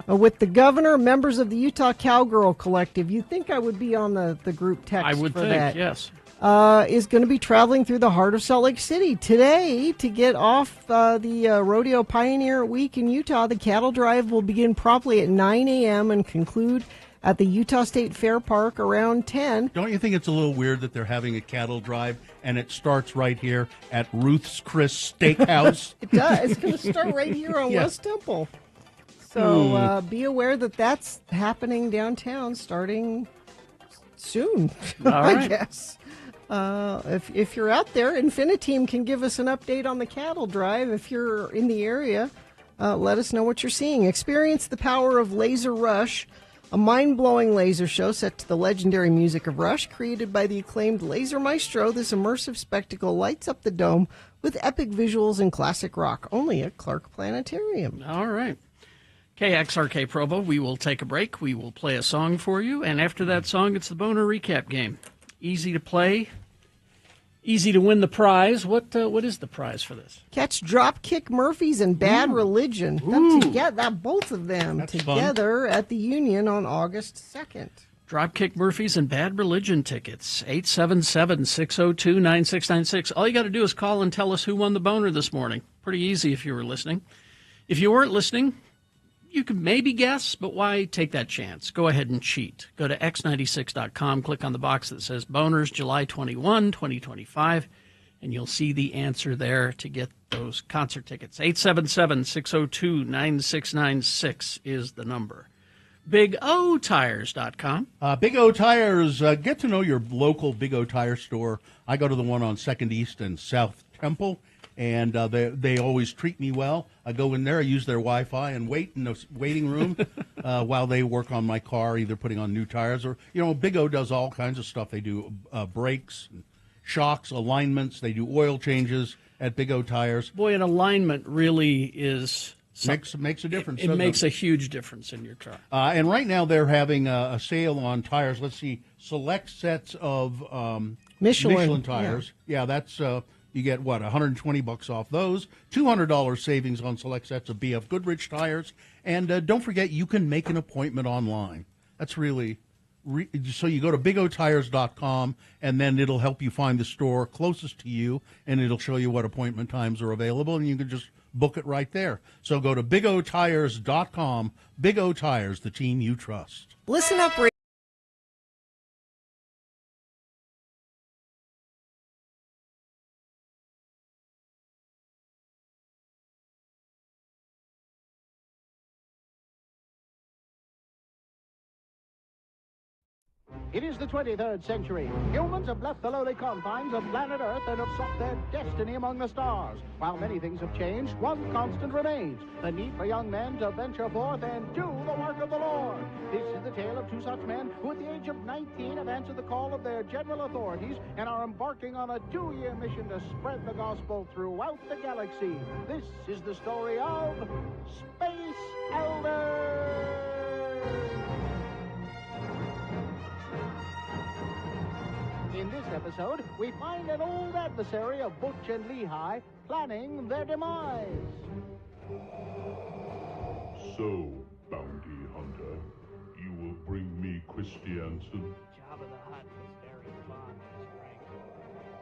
With the governor, members of the Utah Cowgirl Collective. You'd think I would be on the group text I would for think, that. yes. Is going to be traveling through the heart of Salt Lake City today to get off the Rodeo Pioneer Week in Utah. The cattle drive will begin promptly at 9 a.m. and conclude at the Utah State Fair Park around 10. Don't you think it's a little weird that they're having a cattle drive and it starts right here at Ruth's Chris Steakhouse? It does. It's going to start right here on West Temple. So be aware that that's happening downtown starting soon, I guess. If you're out there, Infiniteam can give us an update on the cattle drive. If you're in the area, let us know what you're seeing. Experience the power of Laser Rush, a mind-blowing laser show set to the legendary music of Rush, created by the acclaimed Laser Maestro. This immersive spectacle lights up the dome with epic visuals and classic rock, only at Clark Planetarium. All right. KXRK Provo, we will take a break. We will play a song for you, and after that song, it's the Boner Recap game. Easy to play, easy to win the prize. What is the prize for this? Catch Dropkick Murphys and Bad Religion. Both of them together at the Union on August 2nd. Dropkick Murphys and Bad Religion tickets, 877-602-9696. All you got to do is call and tell us who won the boner this morning. Pretty easy if you were listening. If you weren't listening, you could maybe guess, but why take that chance? Go ahead and cheat. Go to x96.com, click on the box that says Boners July 21, 2025, and you'll see the answer there to get those concert tickets. 877-602-9696 is the number. BigOTires.com. Big O Tires, get to know your local Big O Tire store. I go to the one on 2nd East and South Temple, and they always treat me well. I go in there, I use their Wi-Fi, and wait in the waiting room while they work on my car, either putting on new tires or, Big O does all kinds of stuff. They do brakes, shocks, alignments. They do oil changes at Big O Tires. Boy, an alignment really is... Makes a difference. It makes a huge difference in your car. And right now they're having a sale on tires. Let's see, select sets of Michelin tires. Yeah, that's... you get, $120 off those, $200 savings on select sets of BF Goodrich tires, and don't forget, you can make an appointment online. That's really, so you go to bigotires.com, and then it'll help you find the store closest to you, and it'll show you what appointment times are available, and you can just book it right there. So go to bigotires.com, Big O Tires, the team you trust. Listen up, It is the 23rd century. Humans have left the lowly confines of planet Earth and have sought their destiny among the stars. While many things have changed, one constant remains: the need for young men to venture forth and do the work of the Lord. This is the tale of two such men who at the age of 19 have answered the call of their general authorities and are embarking on a 2-year mission to spread the gospel throughout the galaxy. This is the story of Space Elders! In this episode, we find an old adversary of Butch and Lehigh planning their demise. So, bounty hunter, you will bring me Christiansen? Jabba the Hutt was very fond of his wrangler.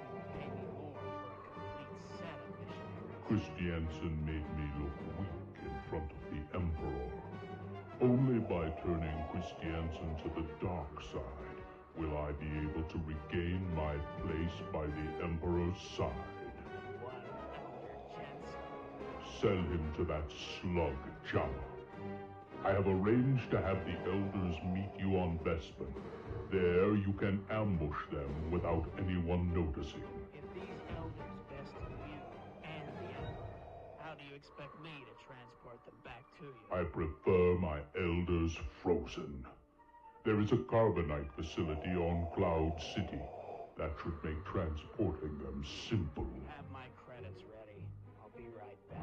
He would pay me more for a complete set of missionaries. Christiansen made me look weak in front of the Emperor. Only by turning Christiansen to the dark side will I be able to regain my place by the Emperor's side. Sell him to that slug, Jabba. I have arranged to have the elders meet you on Bespin. There you can ambush them without anyone noticing. If these elders bested you and the Emperor, how do you expect me to transport them back to you? I prefer my elders frozen. There is a carbonite facility on Cloud City. That should make transporting them simple. Have my credits ready. I'll be right back.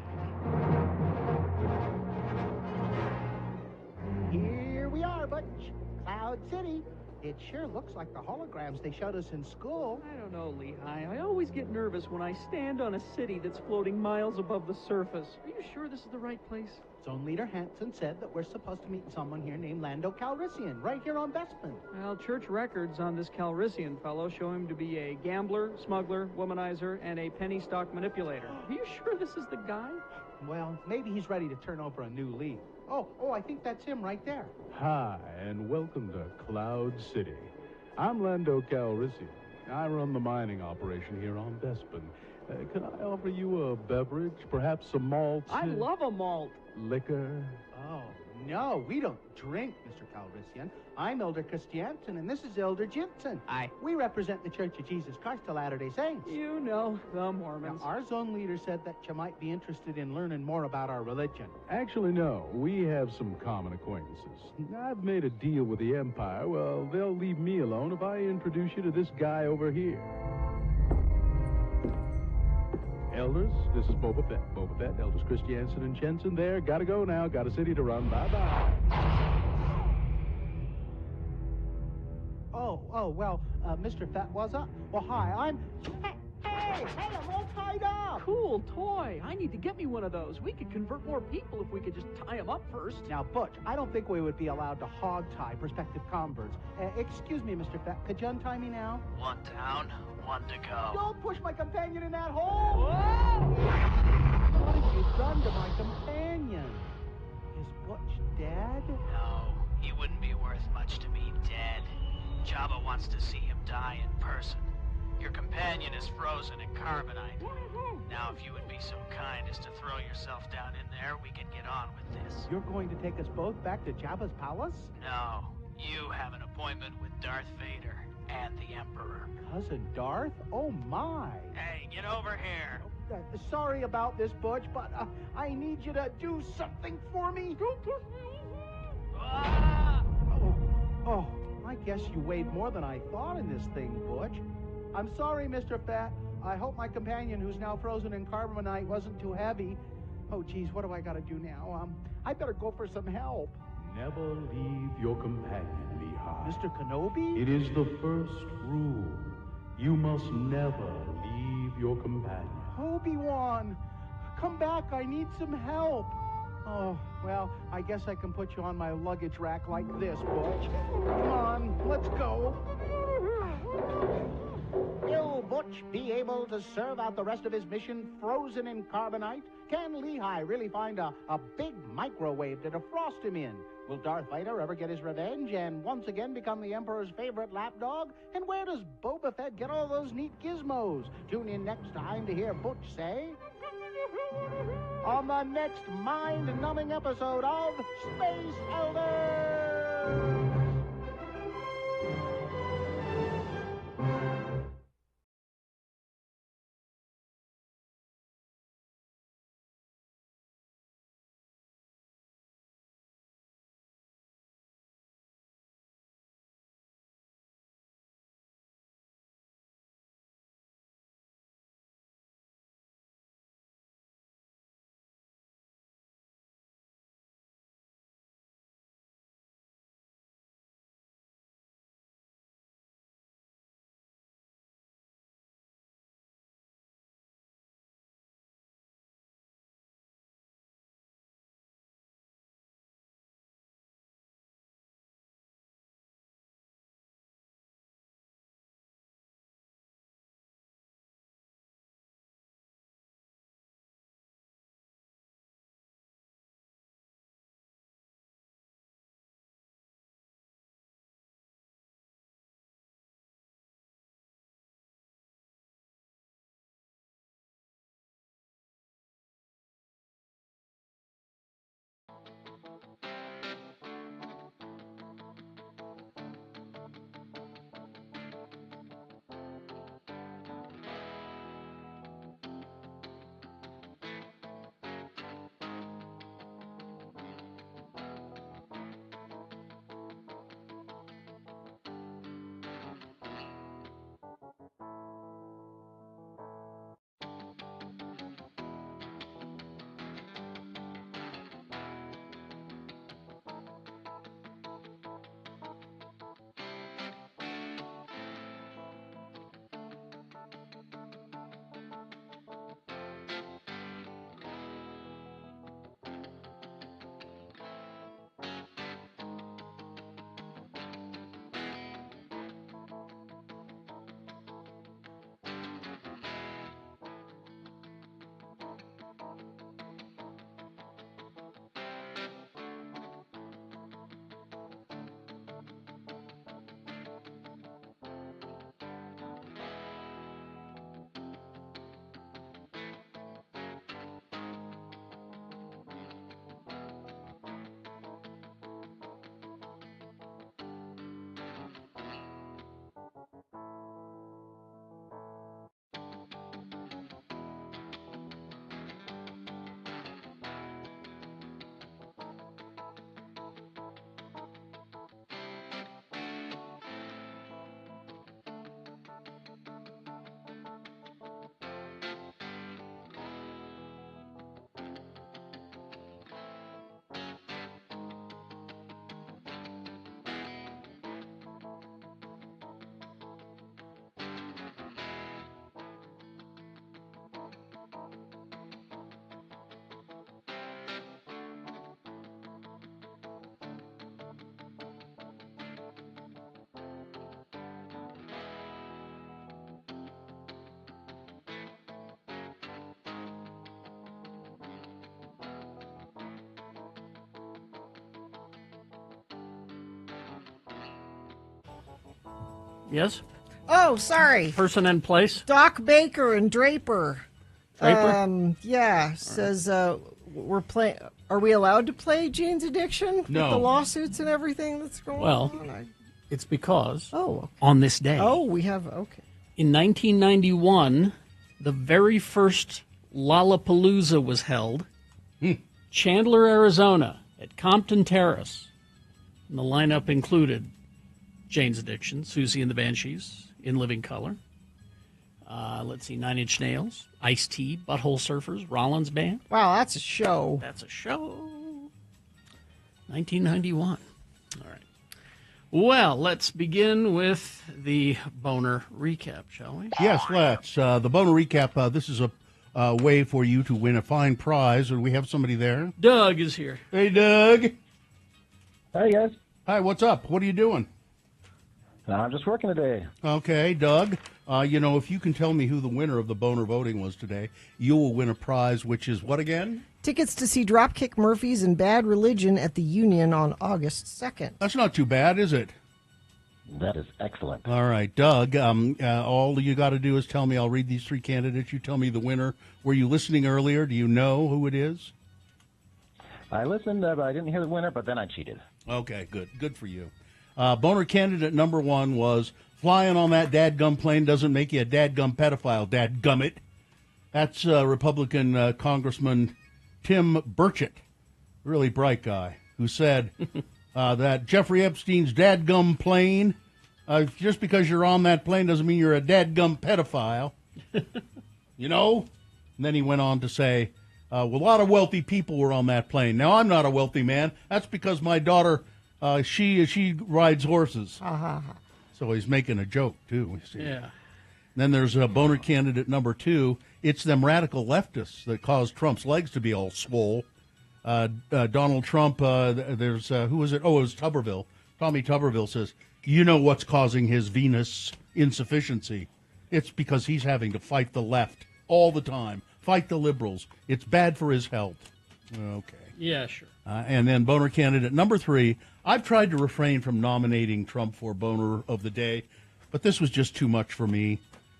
Here we are, Butch. Cloud City. It sure looks like the holograms they showed us in school. I don't know, Lehigh. I always get nervous when I stand on a city that's floating miles above the surface. Are you sure this is the right place? Zone Leader Hanson said that we're supposed to meet someone here named Lando Calrissian, right here on Bespin. Well, church records on this Calrissian fellow show him to be a gambler, smuggler, womanizer, and a penny stock manipulator. Are you sure this is the guy? Well, maybe he's ready to turn over a new leaf. Oh, I think that's him right there. Hi, and welcome to Cloud City. I'm Lando Calrissian. I run the mining operation here on Bespin. Can I offer you a beverage? Perhaps some malt? I love a malt. Liquor? Oh, no, we don't drink, Mr. Calrissian. I'm Elder Christiansen, and this is Elder Jensen. Aye. We represent the Church of Jesus Christ of Latter-day Saints. You know, the Mormons. Now, our zone leader said that you might be interested in learning more about our religion. Actually, no. We have some common acquaintances. I've made a deal with the Empire. Well, they'll leave me alone if I introduce you to this guy over here. Elders, this is Boba Fett. Boba Fett, Elders Christiansen and Jensen there. Gotta go now. Got a city to run. Bye-bye. Well, Mr. Fett was up. Well, hi, I'm... Hey, I'm all tied up. Cool toy. I need to get me one of those. We could convert more people if we could just tie them up first. Now, Butch, I don't think we would be allowed to hog-tie prospective converts. Excuse me, Mr. Fett, could you untie me now? One down, one to go. Don't push my companion in that hole! Whoa! What have you done to my companion? Is Butch dead? No, he wouldn't be worth much to me dead. Jabba wants to see him die in person. Your companion is frozen in carbonite. Now, if you would be so kind as to throw yourself down in there, we can get on with this. You're going to take us both back to Jabba's palace? No, you have an appointment with Darth Vader and the Emperor. Cousin Darth? Oh, my. Hey, get over here. Sorry about this, Butch, but I need you to do something for me. Don't push me over. Ah! Oh, I guess you weighed more than I thought in this thing, Butch. I'm sorry, Mr. Fett. I hope my companion, who's now frozen in carbonite, wasn't too heavy. Oh, geez, what do I got to do now? I better go for some help. Never leave your companion, Lehigh. Mr. Kenobi? It is the first rule. You must never leave your companion. Obi-Wan, come back. I need some help. Oh, well, I guess I can put you on my luggage rack like this, Butch. Come on, let's go. Will Butch be able to serve out the rest of his mission frozen in carbonite? Can Lehigh really find a big microwave to defrost him in? Will Darth Vader ever get his revenge and once again become the Emperor's favorite lapdog? And where does Boba Fett get all those neat gizmos? Tune in next time to hear Butch say... on the next mind-numbing episode of Space Elders! Yes? Oh, sorry. Person and place? Doc Baker and Draper. Draper? Yeah, says we're playing. Are we allowed to play Jane's Addiction with No. the lawsuits and everything that's going Well, on? it's because okay. on this day. Oh, we have, okay. In 1991, the very first Lollapalooza was held. Chandler, Arizona, at Compton Terrace. And the lineup included Jane's Addiction, Susie and the Banshees, In Living Color. Let's see, Nine Inch Nails, Ice-T, Butthole Surfers, Rollins Band. Wow, that's a show. That's a show. 1991. All right. Well, let's begin with the Boner recap, shall we? Yes, let's. The Boner recap, this is a way for you to win a fine prize, and we have somebody there. Doug is here. Hey, Doug. Hi, guys. Hi, what's up? What are you doing? I'm just working today. Okay, Doug. If you can tell me who the winner of the Boner voting was today, you will win a prize, which is what again? Tickets to see Dropkick Murphys and Bad Religion at the Union on August 2nd. That's not too bad, is it? That is excellent. All right, Doug, all you got to do is tell me. I'll read these three candidates. You tell me the winner. Were you listening earlier? Do you know who it is? I listened, but I didn't hear the winner, but then I cheated. Okay, good. Good for you. Boner candidate number one was flying on that dadgum plane doesn't make you a dadgum pedophile, dadgummit. That's Republican Congressman Tim Burchett, really bright guy, who said that Jeffrey Epstein's dadgum plane, just because you're on that plane doesn't mean you're a dadgum pedophile. And then he went on to say, a lot of wealthy people were on that plane. Now, I'm not a wealthy man. That's because my daughter, she rides horses. So he's making a joke, too. You see. Yeah. Then there's Boner candidate number two. It's them radical leftists that caused Trump's legs to be all swole. Donald Trump, there's, who was it? Oh, it was Tuberville. Tommy Tuberville says, you know what's causing his venous insufficiency. It's because he's having to fight the left all the time. Fight the liberals. It's bad for his health. Okay. Yeah, sure. And then Boner candidate number three. I've tried to refrain from nominating Trump for Boner of the Day, but this was just too much for me.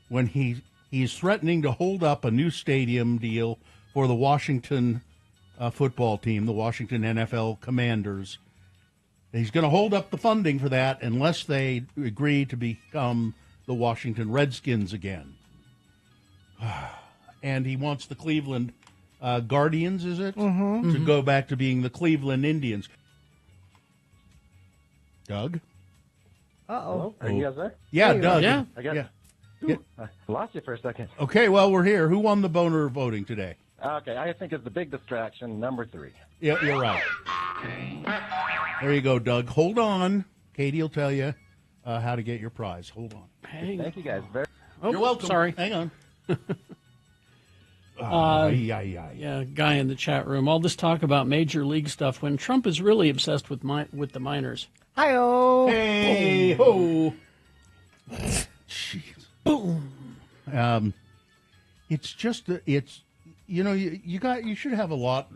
When he's threatening to hold up a new stadium deal for the Washington football team, the Washington NFL Commanders. He's going to hold up the funding for that unless they agree to become the Washington Redskins again. And he wants the Cleveland Guardians, is it? Mm-hmm. To go back to being the Cleveland Indians. Doug? Uh-oh. Are you guys there? Yeah, Hey, Doug. yeah. I lost you for a second. Okay, well, we're here. Who won the Boner voting today? Okay, I think it's the big distraction, number three. Yeah, you're right. There you go, Doug. Hold on. Katie will tell you how to get your prize. Hold on. Thank you guys very Oh, You're welcome. Sorry. Hang on. Yeah, guy in the chat room. All this talk about major league stuff when Trump is really obsessed with the minors. Hi-oh. Hey, ho. Boom. It's just you should have a lot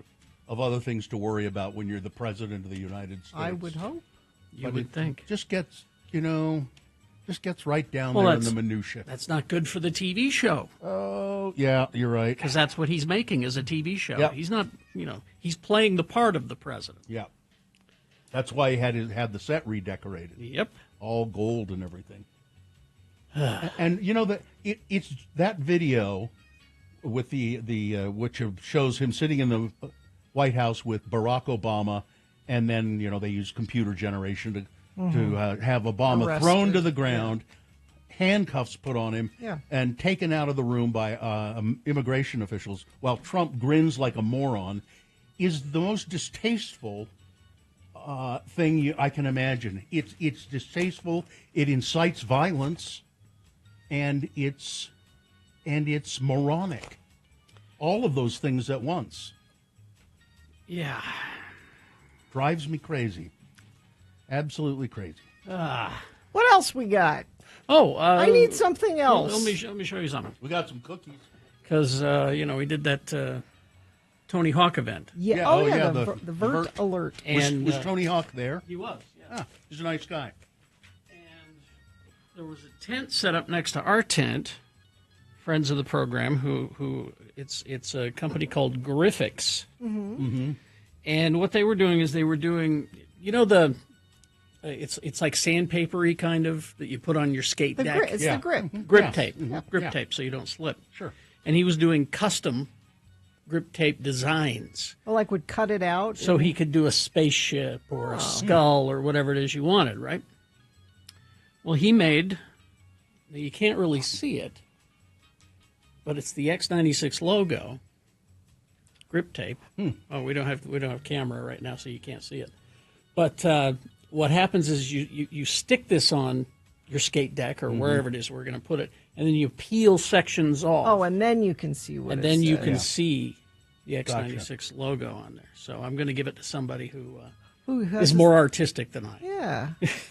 of other things to worry about when you're the president of the United States. I would hope. You would think. Just gets right down there in the minutia. That's not good for the TV show. Oh, yeah, you're right. Because that's what he's making is a TV show. Yep. He's not, he's playing the part of the president. Yeah. That's why he had the set redecorated. Yep. All gold and everything. And it's that video with the which shows him sitting in the White House with Barack Obama, and then they use computer generation to have Obama Arrested. thrown to the ground, handcuffs put on him, Yeah. and taken out of the room by immigration officials while Trump grins like a moron, is the most distasteful thing I can imagine. It's distasteful. It incites violence. And it's moronic. All of those things at once. Yeah. Drives me crazy. Absolutely crazy. What else we got? Oh, I need something else. Let me show you something. We got some cookies. Because, we did that Tony Hawk event. Yeah. Oh, Oh, yeah. yeah, The Vert Alert. Was And Tony Hawk there? he was. Yeah. He's a nice guy. There was a tent set up next to our tent. Friends of the program, who it's a company called Graphics. And what they were doing is they were doing, it's like sandpapery kind of that you put on your skate deck. It's the grip. Grip tape. Grip tape so you don't slip. Sure. And he was doing custom grip tape designs. Well, like would cut it out. So he could do a spaceship or a skull or whatever it is you wanted, right? Well, he made, you can't really see it, but it's the X96 logo, grip tape. Oh, we don't have camera right now, so you can't see it. But what happens is you stick this on your skate deck or wherever it is we're going to put it, and then you peel sections off. Oh, and then you can see what. And it then you says. can see the X96 logo on there. So I'm going to give it to somebody who is more artistic than I. Yeah.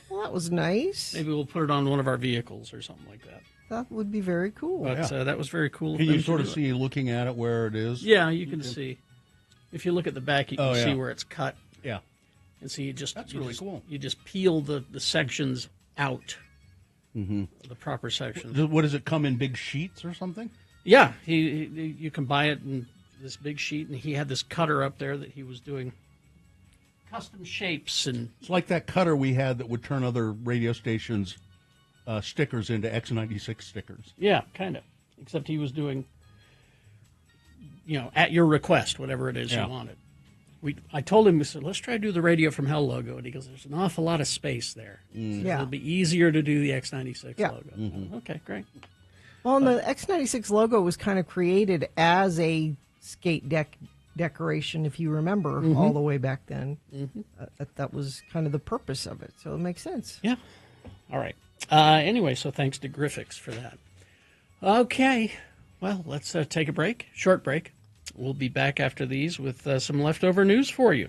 Well, that was nice. Maybe we'll put it on one of our vehicles or something like that. That would be very cool. But that was very cool. Can you sort of see looking at it where it is? Yeah, you can see. If you look at the back, you can see where it's cut. Yeah. And so that's really cool. You just peel the sections out, the proper sections. What does it come in, big sheets or something? Yeah, you can buy it in this big sheet, and he had this cutter up there that he was doing custom shapes. And it's like that cutter we had that would turn other radio stations' stickers into X96 stickers. Yeah, kind of. Except he was doing, at your request, whatever it is you wanted. I told him, we said, let's try to do the Radio from Hell logo. And he goes, there's an awful lot of space there. So it'll be easier to do the X96 logo. Okay, great. Well, and the X96 logo was kind of created as a skate deck decoration, if you remember, all the way back then. That was kind of the purpose of it. So it makes sense. Yeah. All right. Anyway, so thanks to Graphics for that. Okay. Well, let's take a break. Short break. We'll be back after these with some leftover news for you.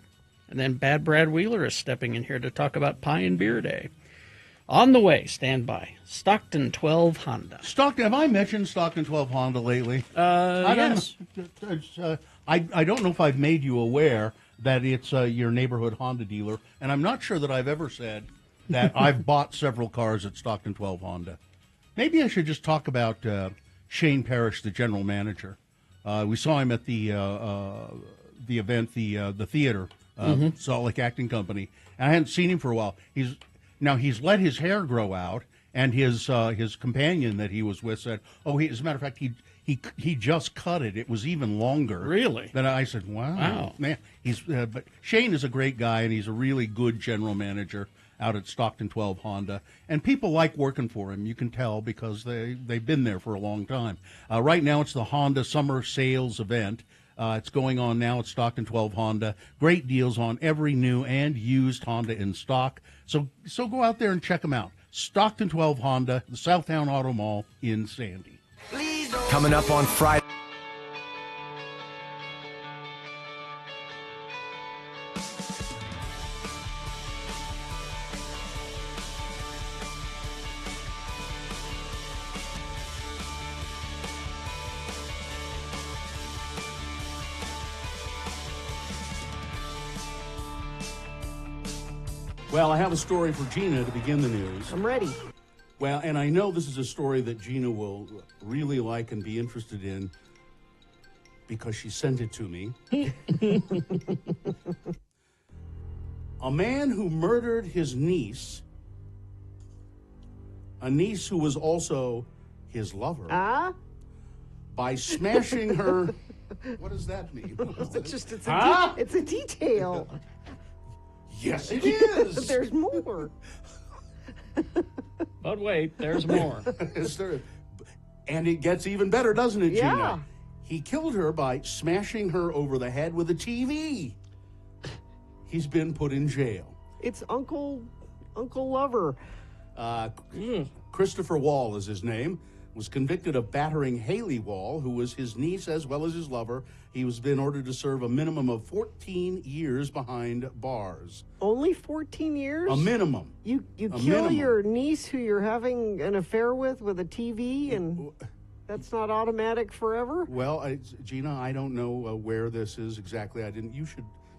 And then Bad Brad Wheeler is stepping in here to talk about Pie and Beer Day. On the way, stand by. Stockton 12 Honda. Have I mentioned Stockton 12 Honda lately? Yes. I don't know if I've made you aware that it's your neighborhood Honda dealer, and I'm not sure that I've ever said that I've bought several cars at Stockton 12 Honda. Maybe I should just talk about Shane Parrish, the general manager. We saw him at the event, the theater, Salt Lake Acting Company. And I hadn't seen him for a while. He's let his hair grow out, and his companion that he was with said, as a matter of fact, he just cut it. It was even longer. Really? Then I said, wow. Man, but Shane is a great guy, and he's a really good general manager out at Stockton 12 Honda. And people like working for him, you can tell, because they've been there for a long time. Right now it's the Honda Summer Sales Event. It's going on now at Stockton 12 Honda. Great deals on every new and used Honda in stock. So go out there and check them out. Stockton 12 Honda, the Southtown Auto Mall in Sandy. Coming up on Friday. Well, I have a story for Gina to begin the news. I'm ready. Well, and I know this is a story that Gina will really like and be interested in because she sent it to me. A man who murdered his niece, a niece who was also his lover, by smashing her. What does that mean? It's a detail. Yes, it is. There's more. But wait, there's more. And it gets even better, doesn't it, Gina? Yeah. He killed her by smashing her over the head with a TV. He's been put in jail. It's Uncle Lover. Christopher Wall is his name. Was convicted of battering Haley Wall, who was his niece as well as his lover. He was been ordered to serve a minimum of 14 years behind bars. Only 14 years? A minimum. You kill your niece who you're having an affair with a TV, and that's not automatic forever? Well, Gina, I don't know where this is exactly.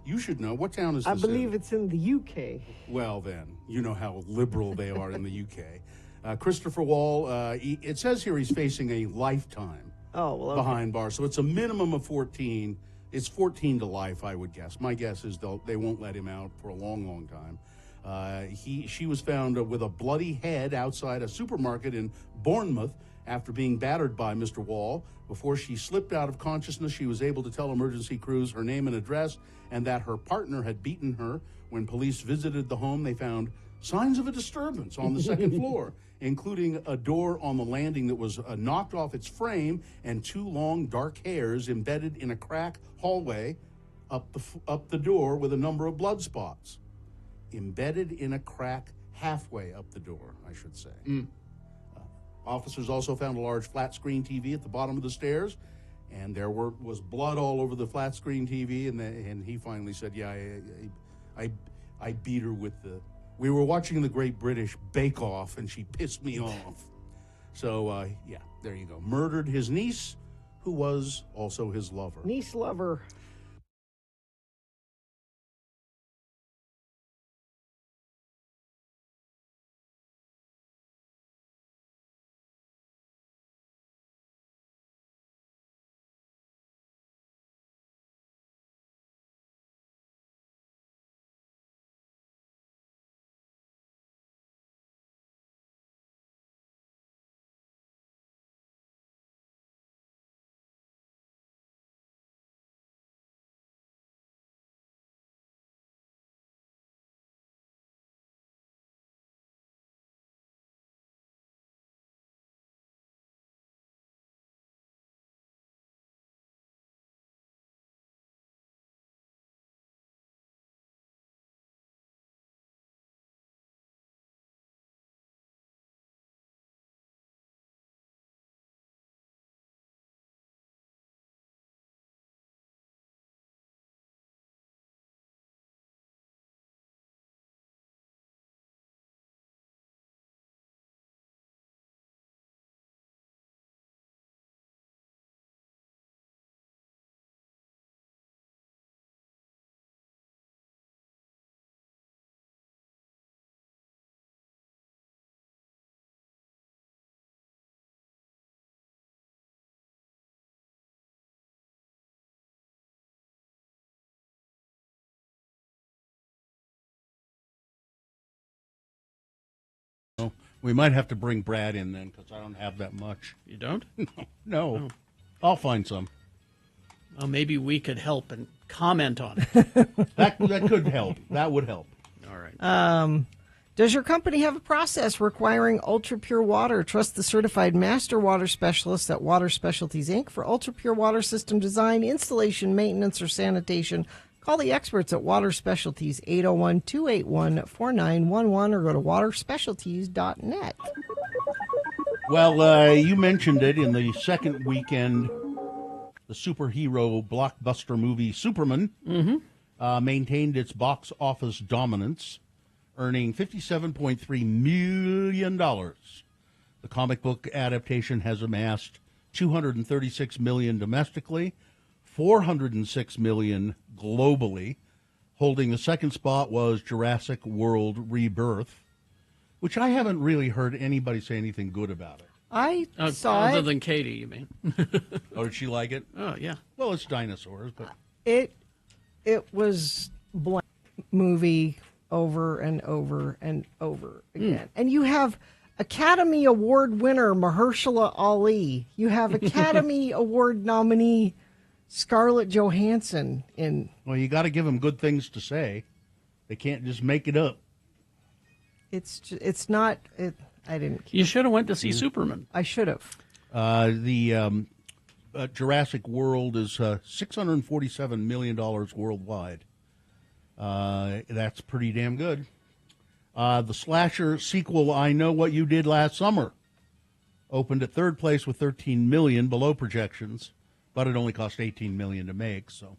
You should know. What town is this I believe it's in the UK. Well, then, you know how liberal they are in the UK. Christopher Wall, it says here he's facing a lifetime behind bars. So it's a minimum of 14. It's 14 to life, I would guess. My guess is they won't let him out for a long, long time. She was found with a bloody head outside a supermarket in Bournemouth after being battered by Mr. Wall. Before she slipped out of consciousness, she was able to tell emergency crews her name and address and that her partner had beaten her. When police visited the home, they found signs of a disturbance on the second floor, including a door on the landing that was knocked off its frame and 2 long dark hairs embedded in a crack hallway up the door with a number of blood spots. Embedded in a crack halfway up the door, I should say. Officers also found a large flat-screen TV at the bottom of the stairs, and there was blood all over the flat-screen TV, and he finally said, yeah, I beat her with the... We were watching the Great British Bake Off, and she pissed me off. So, yeah, there you go. Murdered his niece, who was also his lover. Niece lover. We might have to bring Brad in then, because I don't have that much. You don't? No. Oh. I'll find some. Well, maybe we could help and comment on it. That could help. That would help. All right. Does your company have a process requiring ultra pure water? Trust the certified master water specialist at Water Specialties, Inc. for ultra pure water system design, installation, maintenance, or sanitation. Call the experts at Water Specialties, 801-281-4911, or go to waterspecialties.net. Well, you mentioned it in the second weekend. The superhero blockbuster movie Superman maintained its box office dominance, earning $57.3 million. The comic book adaptation has amassed $236 million domestically, $406 million globally. Holding the second spot was Jurassic World Rebirth, which I haven't really heard anybody say anything good about it. I saw other it. than Katie, you mean? Oh, did she like it? Oh, yeah. Well, it's dinosaurs, but It was blank movie over and over and over again. And you have Academy Award winner Mahershala Ali. You have Academy Award nominee Scarlett Johansson in. Well, you got to give them good things to say. They can't just make it up. It's not. I didn't. You should have went to see Superman. I should have. The Jurassic World is $647 million worldwide. That's pretty damn good. The slasher sequel, I Know What You Did Last Summer, opened at third place with $13 million below projections, but it only cost $18 million to make. So,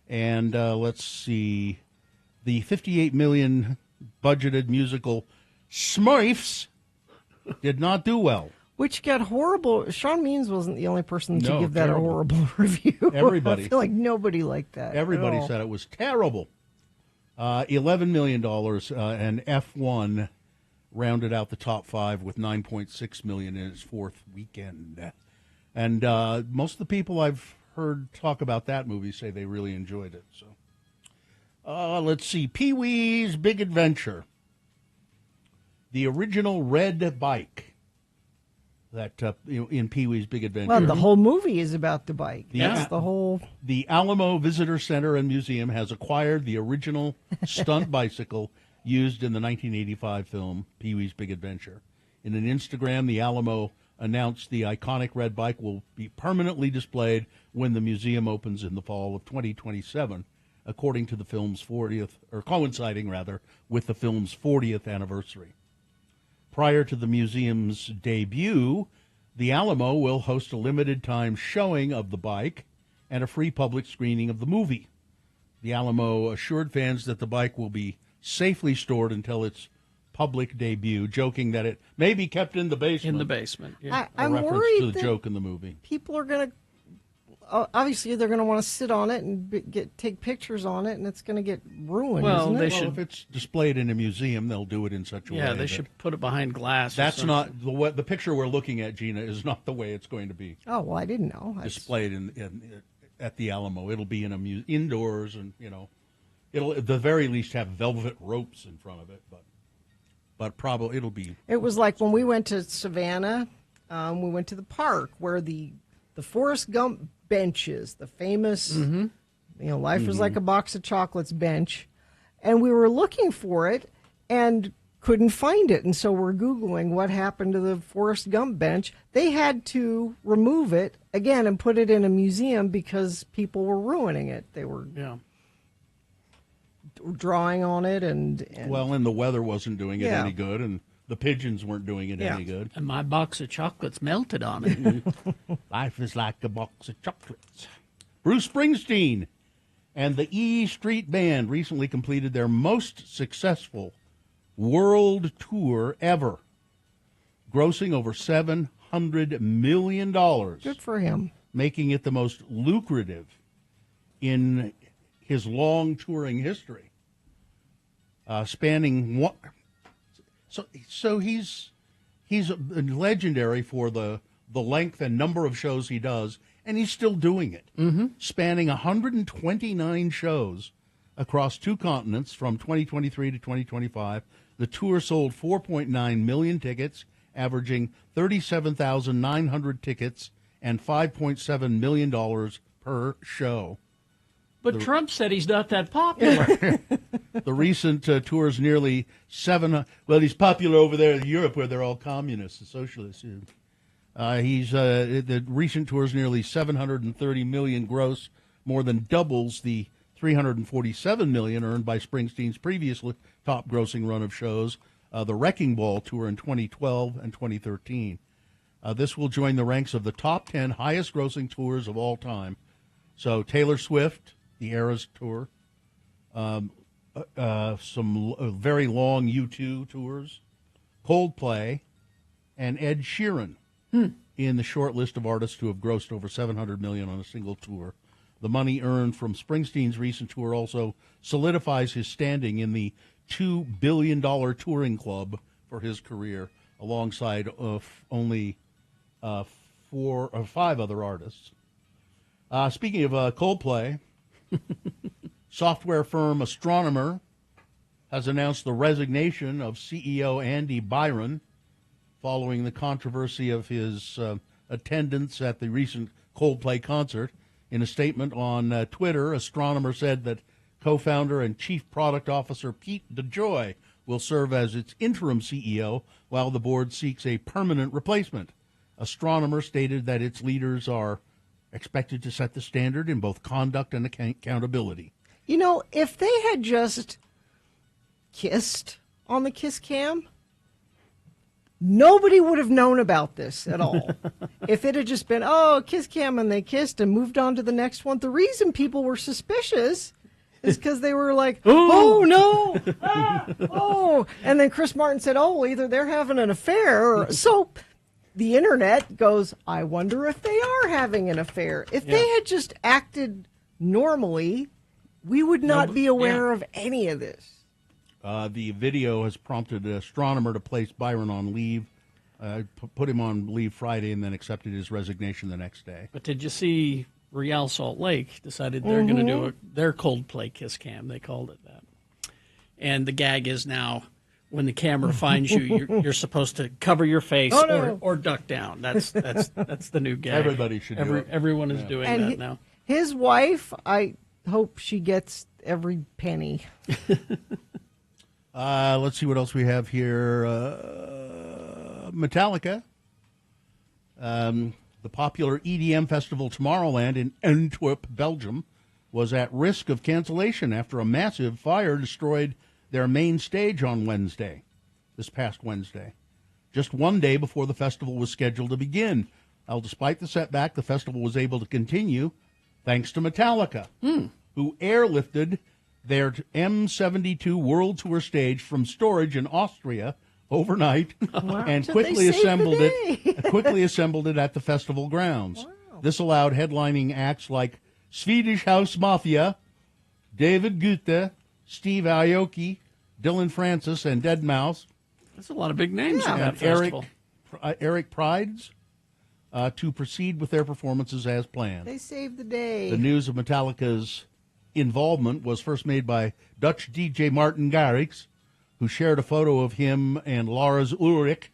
and let's see, the $58 million budgeted musical Smurfs did not do well. Which got horrible. Sean Means wasn't the only person to No, give that terrible. a horrible review. Everybody. I feel like nobody liked that. Everybody at all. said it was terrible. $11 million, and F1 rounded out the top 5 with $9.6 million in its 4th weekend. And most of the people I've heard talk about that movie say they really enjoyed it. So, let's see. Pee-wee's Big Adventure. The original red bike that in Pee-wee's Big Adventure. Well, the whole movie is about the bike. Yeah. The Alamo Visitor Center and Museum has acquired the original stunt bicycle used in the 1985 film Pee-wee's Big Adventure. In an Instagram, the Alamo announced the iconic red bike will be permanently displayed when the museum opens in the fall of 2027, according to the film's 40th, or coinciding rather, with the film's 40th anniversary. Prior to the museum's debut, the Alamo will host a limited-time showing of the bike and a free public screening of the movie. The Alamo assured fans that the bike will be safely stored until its public debut, joking that it may be kept in the basement. In the basement, yeah. I'm reference worried to the that joke in the movie. people are going to, obviously, they're going to want to sit on it and take pictures on it, and it's going to get ruined. Well, isn't it? If it's displayed in a museum, they'll do it in such a way. Yeah, they should put it behind glass. That's not the picture we're looking at, Gina, is not the way it's going to be Oh, well, I didn't know. displayed at the Alamo. It'll be in indoors, and it'll at the very least have velvet ropes in front of it, but probably it'll be. It was like when we went to Savannah, we went to the park where the Forrest Gump benches, the famous, life was like a box of chocolates bench, and we were looking for it and couldn't find it, and so we're Googling what happened to the Forrest Gump bench. They had to remove it again and put it in a museum because people were ruining it. They were drawing on it, and the weather wasn't doing it Yeah. any good, and the pigeons weren't doing it Yeah. any good. And my box of chocolates melted on it. Life is like a box of chocolates. Bruce Springsteen and the E Street Band recently completed their most successful world tour ever, grossing over $700 million. Good for him. Making it the most lucrative in his long touring history. Spanning one. So he's legendary for the length and number of shows he does, and he's still doing it. Spanning 129 shows across 2 continents from 2023 to 2025. The tour sold 4.9 million tickets, averaging 37,900 tickets and $5.7 million per show. But Trump said he's not that popular. The recent tour's nearly he's popular over there in Europe where they're all communists and socialists. The recent tour's nearly 730 million gross, more than doubles the 347 million earned by Springsteen's previous top grossing run of shows, the Wrecking Ball tour in 2012 and 2013. This will join the ranks of the top 10 highest grossing tours of all time. So Taylor Swift, the Eras tour, some very long U2 tours, Coldplay, and Ed Sheeran in the short list of artists who have grossed over $700 million on a single tour. The money earned from Springsteen's recent tour also solidifies his standing in the $2 billion touring club for his career, alongside only 4 or 5 other artists. Speaking of Coldplay, software firm Astronomer has announced the resignation of CEO Andy Byron following the controversy of his attendance at the recent Coldplay concert. In a statement on Twitter, Astronomer said that co-founder and chief product officer Pete DeJoy will serve as its interim CEO while the board seeks a permanent replacement. Astronomer stated that its leaders are expected to set the standard in both conduct and accountability. If they had just kissed on the kiss cam, nobody would have known about this at all. If it had just been, kiss cam, and they kissed and moved on to the next one, the reason people were suspicious is because they were like, oh, no, oh. And then Chris Martin said, either they're having an affair. So the internet goes, I wonder if they are having an affair. If they had just acted normally, we would not be aware of any of this. The video has prompted an astronomer to place Byron on leave, put him on leave Friday, and then accepted his resignation the next day. But did you see Real Salt Lake decided they're going to do their Coldplay kiss cam? They called it that. And the gag is now, when the camera finds you, you're supposed to cover your face or duck down. That's the new gag. Everybody should do it. Everyone is doing that now. His wife, I hope she gets every penny. Let's see what else we have here. Metallica. The popular EDM festival Tomorrowland in Antwerp, Belgium, was at risk of cancellation after a massive fire destroyed their main stage on this past Wednesday, just one day before the festival was scheduled to begin. Well, despite the setback, the festival was able to continue thanks to Metallica, who airlifted their M72 World Tour stage from storage in Austria overnight and quickly assembled it at the festival grounds. Wow. This allowed headlining acts like Swedish House Mafia, David Guetta, Steve Aoki, Dylan Francis, and Deadmau5. That's a lot of big names in that festival. Eric Prides to proceed with their performances as planned. They saved the day. The news of Metallica's involvement was first made by Dutch DJ Martin Garrix, who shared a photo of him and Lars Ulrich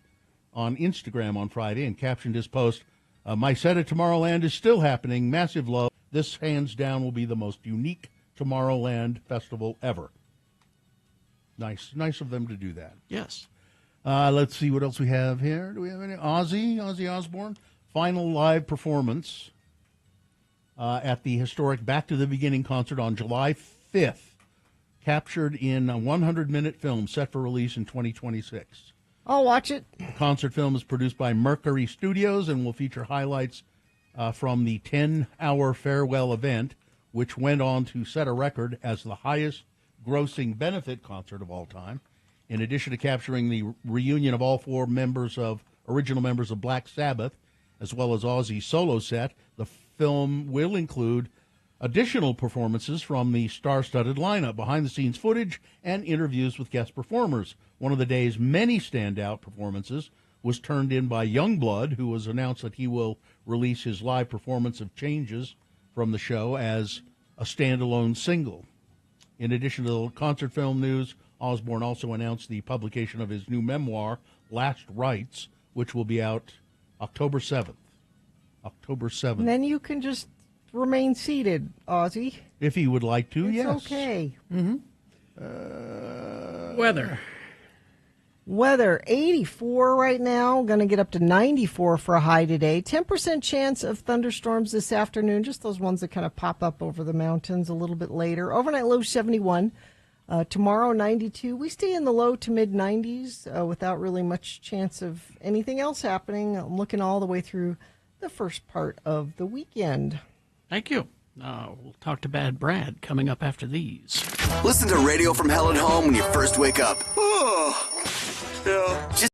on Instagram on Friday and captioned his post, "My set at Tomorrowland is still happening. Massive love. This, hands down, will be the most unique Tomorrowland festival ever." Nice of them to do that. Yes. Let's see what else we have here. Do we have any? Ozzy Osbourne, final live performance at the historic Back to the Beginning concert on July 5th, captured in a 100-minute film set for release in 2026. I'll watch it. The concert film is produced by Mercury Studios and will feature highlights from the 10-hour farewell event, which went on to set a record as the highest-grossing benefit concert of all time. In addition to capturing the reunion of all four original members of Black Sabbath, as well as Ozzy's solo set, the film will include additional performances from the star-studded lineup, behind-the-scenes footage, and interviews with guest performers. One of the day's many standout performances was turned in by Youngblood, who has announced that he will release his live performance of Changes from the show as a standalone single. In addition to the concert film news, Osbourne also announced the publication of his new memoir, Last Rites, which will be out October 7th. And then you can just remain seated, Ozzy. If he would like to, it's yes. Okay. Weather, 84 right now. Going to get up to 94 for a high today. 10% chance of thunderstorms this afternoon, just those ones that kind of pop up over the mountains a little bit later. Overnight low 71. Tomorrow, 92. We stay in the low to mid-90s without really much chance of anything else happening. I'm looking all the way through the first part of the weekend. Thank you. We'll talk to Bad Brad coming up after these. Listen to Radio from Hell at Home when you first wake up. Just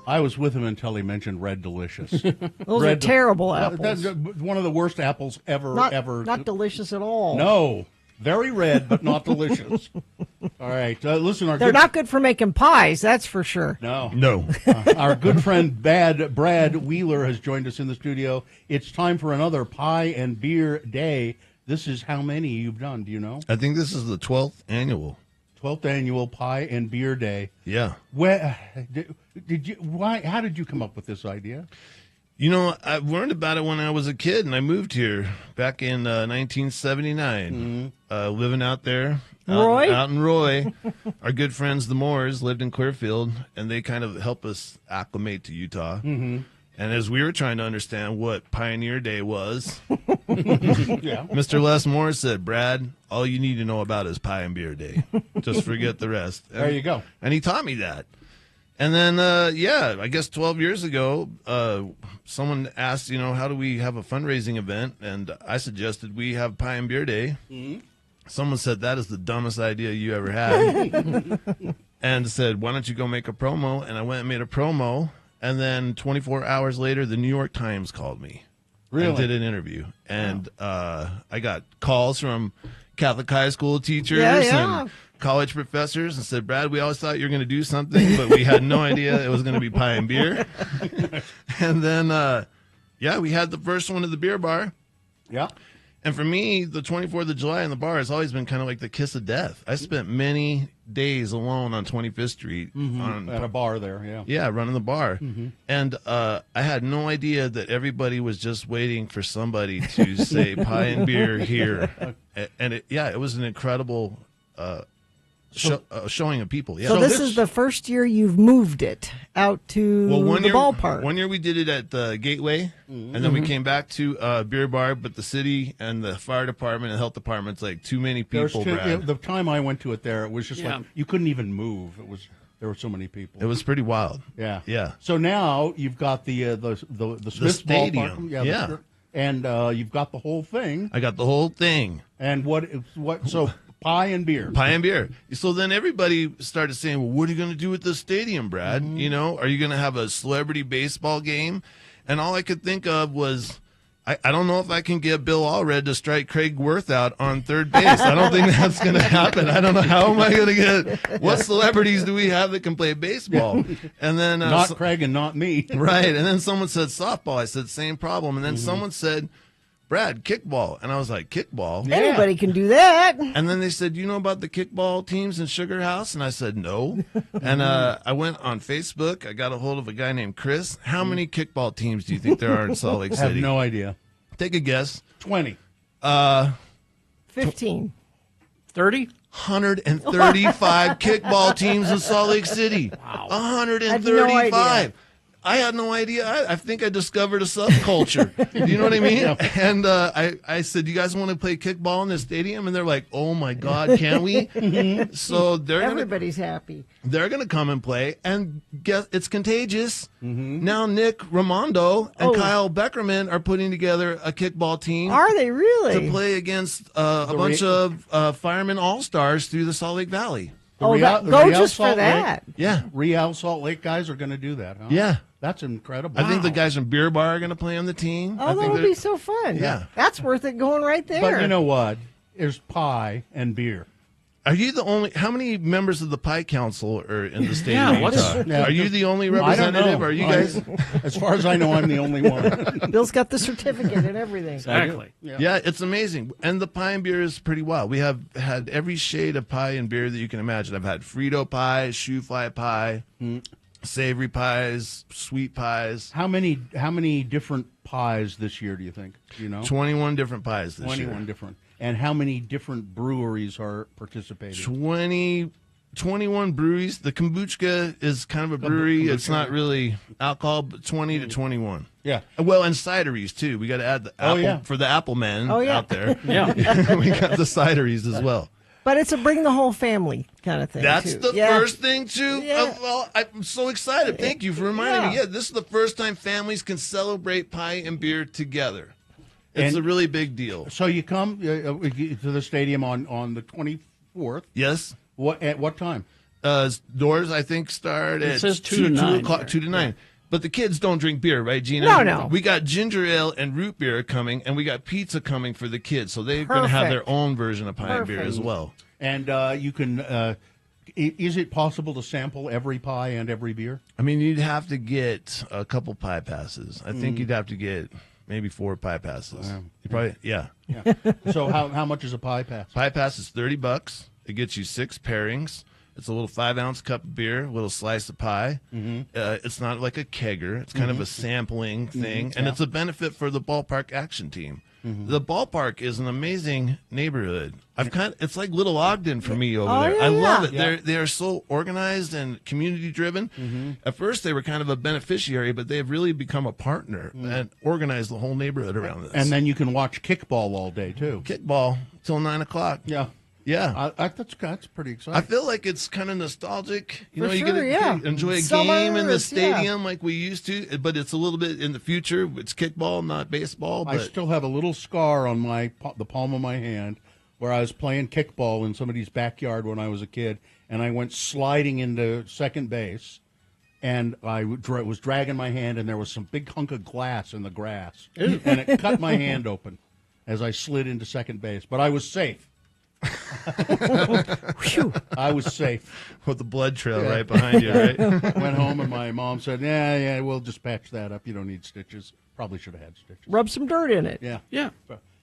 I was with him until he mentioned Red Delicious. Those are terrible apples. That's one of the worst apples ever. Not delicious at all. No. Very red, but not delicious. All right. Listen, they're not good for making pies, that's for sure. No. Our good friend Brad Wheeler has joined us in the studio. It's time for another Pie and Beer Day. This is how many you've done, do you know? I think this is the 12th annual. 12th annual Pie and Beer Day. Yeah. Where, how did you come up with this idea? You know, I learned about it when I was a kid, and I moved here back in 1979. Living out there, out in Roy. Our good friends, the Moores, lived in Clearfield, and they kind of helped us acclimate to Utah. Mm-hmm. And as we were trying to understand what Pioneer Day was, Mr. Les Moore said, "Brad, all you need to know about is Pie and Beer Day. Just forget the rest." There you go. And he taught me that. And then, I guess 12 years ago, someone asked, how do we have a fundraising event? And I suggested we have Pie and Beer Day. Mm-hmm. Someone said, that is the dumbest idea you ever had. And said, why don't you go make a promo? And I went and made a promo. And then 24 hours later, the New York Times called me. Really? And did an interview. And I got calls from Catholic high school teachers and college professors and said, Brad, we always thought you were going to do something, but we had no idea it was going to be pie and beer. And then, we had the first one at the beer bar. Yeah. And for me, the 24th of July in the bar has always been kind of like the kiss of death. I spent many days alone on 25th Street. At a bar there, yeah. Yeah, running the bar. Mm-hmm. And I had no idea that everybody was just waiting for somebody to say pie and beer here. And it was an incredible showing of people. Yeah. So this is the first year you've moved it out to the ballpark. One year we did it at the Gateway, and then we came back to Beer Bar, but the city and the fire department and health department's like too many people, Brad. The time I went to it there, it was just like you couldn't even move. There were so many people. It was pretty wild. Yeah. Yeah. So now you've got the Smith stadium. Ballpark. And you've got the whole thing. I got the whole thing. And so pie and beer. Pie and beer. So then everybody started saying, well, what are you going to do with the stadium, Brad? Mm-hmm. Are you going to have a celebrity baseball game? And all I could think of was, I don't know if I can get Bill Allred to strike Craig Worth out on third base. I don't think that's going to happen. I don't know how am I going to get, what celebrities do we have that can play baseball? And then not Craig and not me. Right. And then someone said softball. I said, same problem. And then someone said, Brad, kickball. And I was like, kickball? Anybody can do that. And then they said, you know about the kickball teams in Sugar House? And I said, no. And I went on Facebook. I got a hold of a guy named Chris. How many kickball teams do you think there are in Salt Lake City? I have no idea. Take a guess. 20. 15. 30? 135 kickball teams in Salt Lake City. Wow. 135. I had no idea. I think I discovered a subculture. You know what I mean? Yeah. And I said, you guys want to play kickball in the stadium? And they're like, oh, my God, can we? So everybody's happy. They're going to come and play. And guess it's contagious. Now Nick Raimondo and Kyle Beckerman are putting together a kickball team. Are they really? To play against a bunch of firemen all-stars through the Salt Lake Valley. Go just for that. Yeah. Real Salt Lake guys are going to do that, huh? Yeah. That's incredible. I think the guys from Beer Bar are going to play on the team. Oh, that would be so fun. Yeah. That's worth it going right there. But you know what? There's pie and beer. Are you the only? How many members of the Pie Council are in the state of Utah? Are you the only representative? Are you guys? As far as I know, I'm the only one. Bill's got the certificate and everything. Exactly. Yeah, it's amazing. And the pie and beer is pretty wild. We have had every shade of pie and beer that you can imagine. I've had Frito pie, shoe fly pie, savory pies, sweet pies. How many different pies this year do you think? Do you know? 21 different pies this year. 21 different. And how many different breweries are participating? 21 breweries. The Kombucha is kind of a brewery. It's not really alcohol, but 20 to 21. Yeah. Well, and cideries, too. We got to add the apple for the apple men out there. Yeah. We got the cideries as well. But it's a bring the whole family kind of thing. That's the first thing, too. Well, I'm so excited. Thank you for reminding me. Yeah, this is the first time families can celebrate pie and beer together. It's a really big deal. So you come to the stadium on the 24th. Yes. At what time? Doors, I think, start It at says 2 to 9 o'clock, here. 2 to 9. But the kids don't drink beer, right, Gina? No. We got ginger ale and root beer coming, and we got pizza coming for the kids. So they're going to have their own version of pie and beer as well. And you can, is it possible to sample every pie and every beer? I mean, you'd have to get a couple pie passes. I think you'd have to get maybe 4 pie passes. You probably, yeah. So how much is a pie pass? Pie pass is $30. It gets you 6 pairings. It's a little 5-ounce cup of beer, a little slice of pie. It's not like a kegger. It's kind of a sampling thing, and it's a benefit for the ballpark action team. The ballpark is an amazing neighborhood. It's like Little Ogden for me over there. I love it. They are so organized and community driven. At first, they were kind of a beneficiary, but they've really become a partner and organized the whole neighborhood around this. And then you can watch kickball all day too. Kickball till 9 o'clock. Yeah, that's pretty exciting. I feel like it's kind of nostalgic. You For know, you sure, get to enjoy a game in the Summers, stadium like we used to, but it's a little bit in the future. It's kickball, not baseball. But I still have a little scar on the palm of my hand where I was playing kickball in somebody's backyard when I was a kid, and I went sliding into second base, and I was dragging my hand, and there was some big hunk of glass in the grass, and it cut my hand open as I slid into second base, but I was safe. I was safe. With the blood trail right behind you, right? Went home and my mom said, yeah, we'll just patch that up. You don't need stitches. Probably should have had stitches. Rub some dirt in it. Yeah.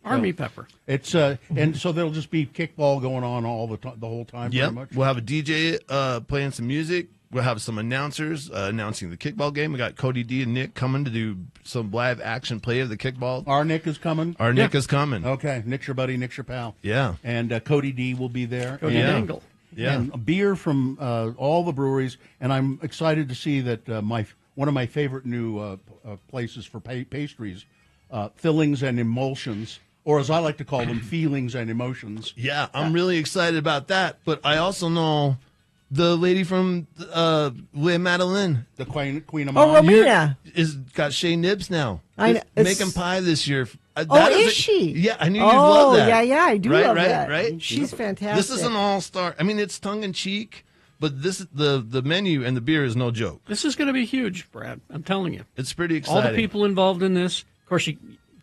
Army pepper. It's and so there'll just be kickball going on all the whole time. Yeah, pretty much. we'll have a DJ playing some music. We'll have some announcers announcing the kickball game. We got Cody D and Nick coming to do some live action play of the kickball. Our Nick is coming. Nick is coming. Okay, Nick's your buddy. Nick's your pal. Yeah, and Cody D will be there. Cody Dangle. Yeah, and beer from all the breweries. And I'm excited to see that one of my favorite new places for pastries, fillings and emulsions. Or as I like to call them, feelings and emotions. Yeah, I'm really excited about that. But I also know the lady from Le Madeleine, the Queen of Romina, is got Shea Nibs now. I making pie this year. Is she? Yeah, I knew you'd love that. Yeah, I do love that. Right. She's fantastic. This is an all-star. I mean, it's tongue in cheek, but the menu and the beer is no joke. This is going to be huge, Brad. I'm telling you. It's pretty exciting. All the people involved in this. Of course,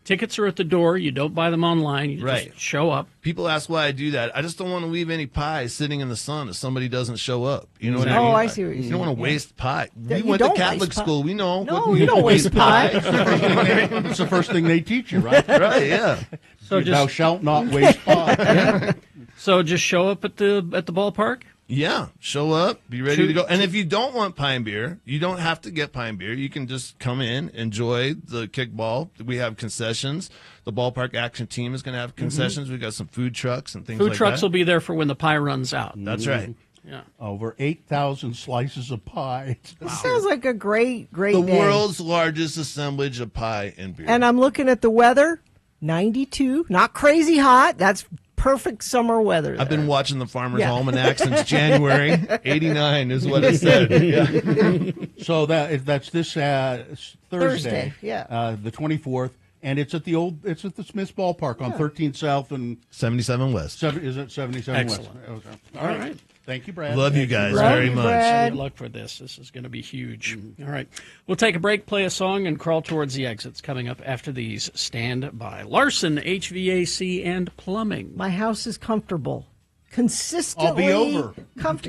tickets are at the door. You don't buy them online. You just show up. People ask why I do that. I just don't want to leave any pie sitting in the sun if somebody doesn't show up. You know what I mean? Oh, I see what you're saying. You don't want to waste pie. Yeah, we went to Catholic school. We know. No, you don't waste pie. It's the first thing they teach you, right? Right, yeah. So thou shalt not waste pie. So just show up at the ballpark? Yeah, show up, be ready to go. And if you don't want pie and beer, you don't have to get pie and beer. You can just come in, enjoy the kickball. We have concessions. The ballpark action team is going to have concessions. We've got some food trucks and things like that. Food trucks will be there for when the pie runs out. That's right. Yeah. Over 8,000 slices of pie. This sounds like a great day. The world's largest assemblage of pie and beer. And I'm looking at the weather, 92, not crazy hot. That's perfect summer weather. I've been watching the Farmer's Almanac since January. 89 is what it said. Yeah. So that's this Thursday. Yeah. The 24th. And it's at the Smiths Ballpark on 13th South and 77 West. Is it 77 West? Excellent. Okay. All right. Thank you, Brad. Love you guys very much. Good luck for this. This is going to be huge. All right. We'll take a break, play a song, and crawl towards the exits. Coming up after these, stand by. Larson, HVAC and Plumbing. My house is comfortable. Consistently. I'll be over.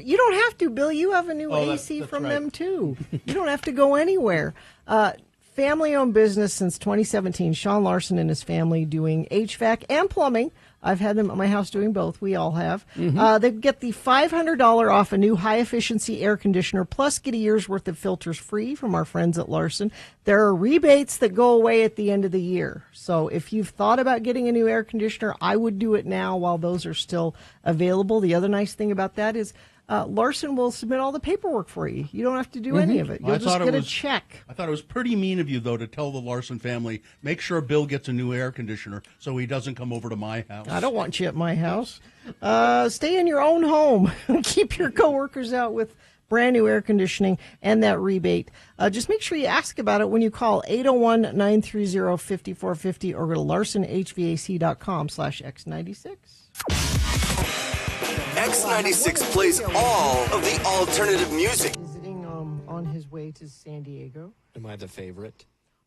You don't have to, Bill. You have a new AC that's from right. them, too. You don't have to go anywhere. Family-owned business since 2017. Sean Larson and his family doing HVAC and plumbing. I've had them at my house doing both. We all have. They get the $500 off a new high-efficiency air conditioner, plus get a year's worth of filters free from our friends at Larson. There are rebates that go away at the end of the year. So if you've thought about getting a new air conditioner, I would do it now while those are still available. The other nice thing about that is Larson will submit all the paperwork for you. You don't have to do any of it. You'll just get a check. I thought it was pretty mean of you, though, to tell the Larson family, make sure Bill gets a new air conditioner so he doesn't come over to my house. I don't want you at my house. Stay in your own home. Keep your coworkers out with brand new air conditioning and that rebate. Just make sure you ask about it when you call 801-930-5450 or go to larsonhvac.com/X96. X96 plays all of the alternative music. Visiting on his way to San Diego. Am I the favorite?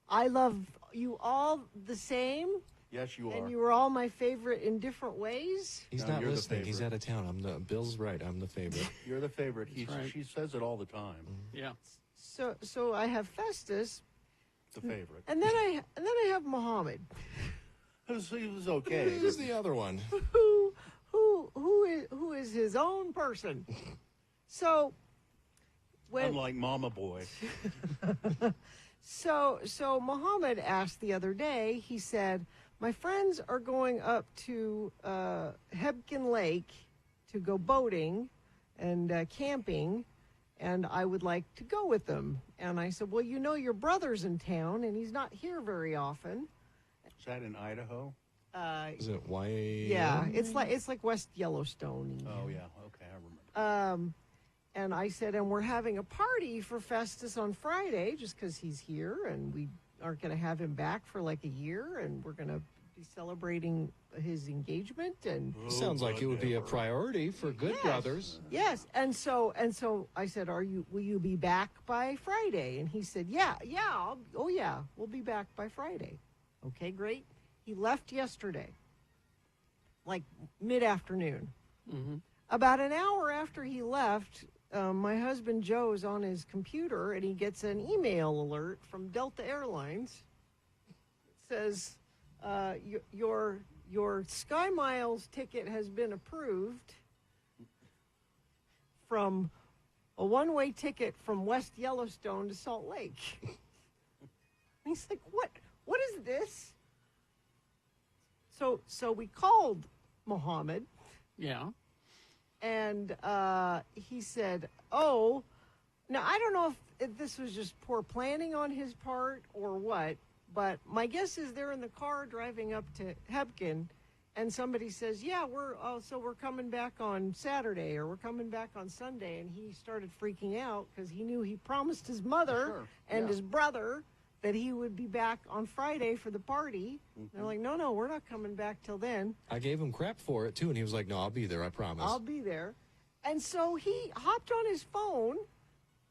I love you all the same. Yes, you are. And you were all my favorite in different ways. He's not listening. He's out of town. Bill's right. I'm the favorite. You're the favorite. Right. She says it all the time. Yeah. So I have Festus. The favorite. And then I have Muhammad. He was okay. Who's the other one? Who is his own person. So when Unlike Mama Boy. So Muhammad asked the other day, he said, my friends are going up to Hebgen Lake to go boating and camping, and I would like to go with them. And I said, well, you know your brother's in town, and he's not here very often. Is that in Idaho? Is it Wyoming? Yeah, it's like West Yellowstone. Oh, yeah. Okay, I remember. And I said, and we're having a party for Festus on Friday just because he's here, and we aren't going to have him back for like a year, and we're going to be celebrating his engagement. And Sounds like it would be a priority for good brothers. Yes, and so I said, will you be back by Friday? And he said, yeah, we'll be back by Friday. Okay, great. He left yesterday, like mid-afternoon. Mm-hmm. About an hour after he left, my husband Joe's on his computer, and he gets an email alert from Delta Airlines. It says, your Sky Miles ticket has been approved from a one-way ticket from West Yellowstone to Salt Lake. And he's like, what is this? So we called Muhammad. Yeah. And he said, oh, now I don't know if this was just poor planning on his part or what, but my guess is they're in the car driving up to Hebgen, and somebody says, yeah, we're coming back on Saturday, or we're coming back on Sunday, and he started freaking out because he knew he promised his mother and his brother that he would be back on Friday for the party. Mm-hmm. They're like, no, we're not coming back till then. I gave him crap for it, too, and he was like, no, I'll be there, I promise. I'll be there. And so he hopped on his phone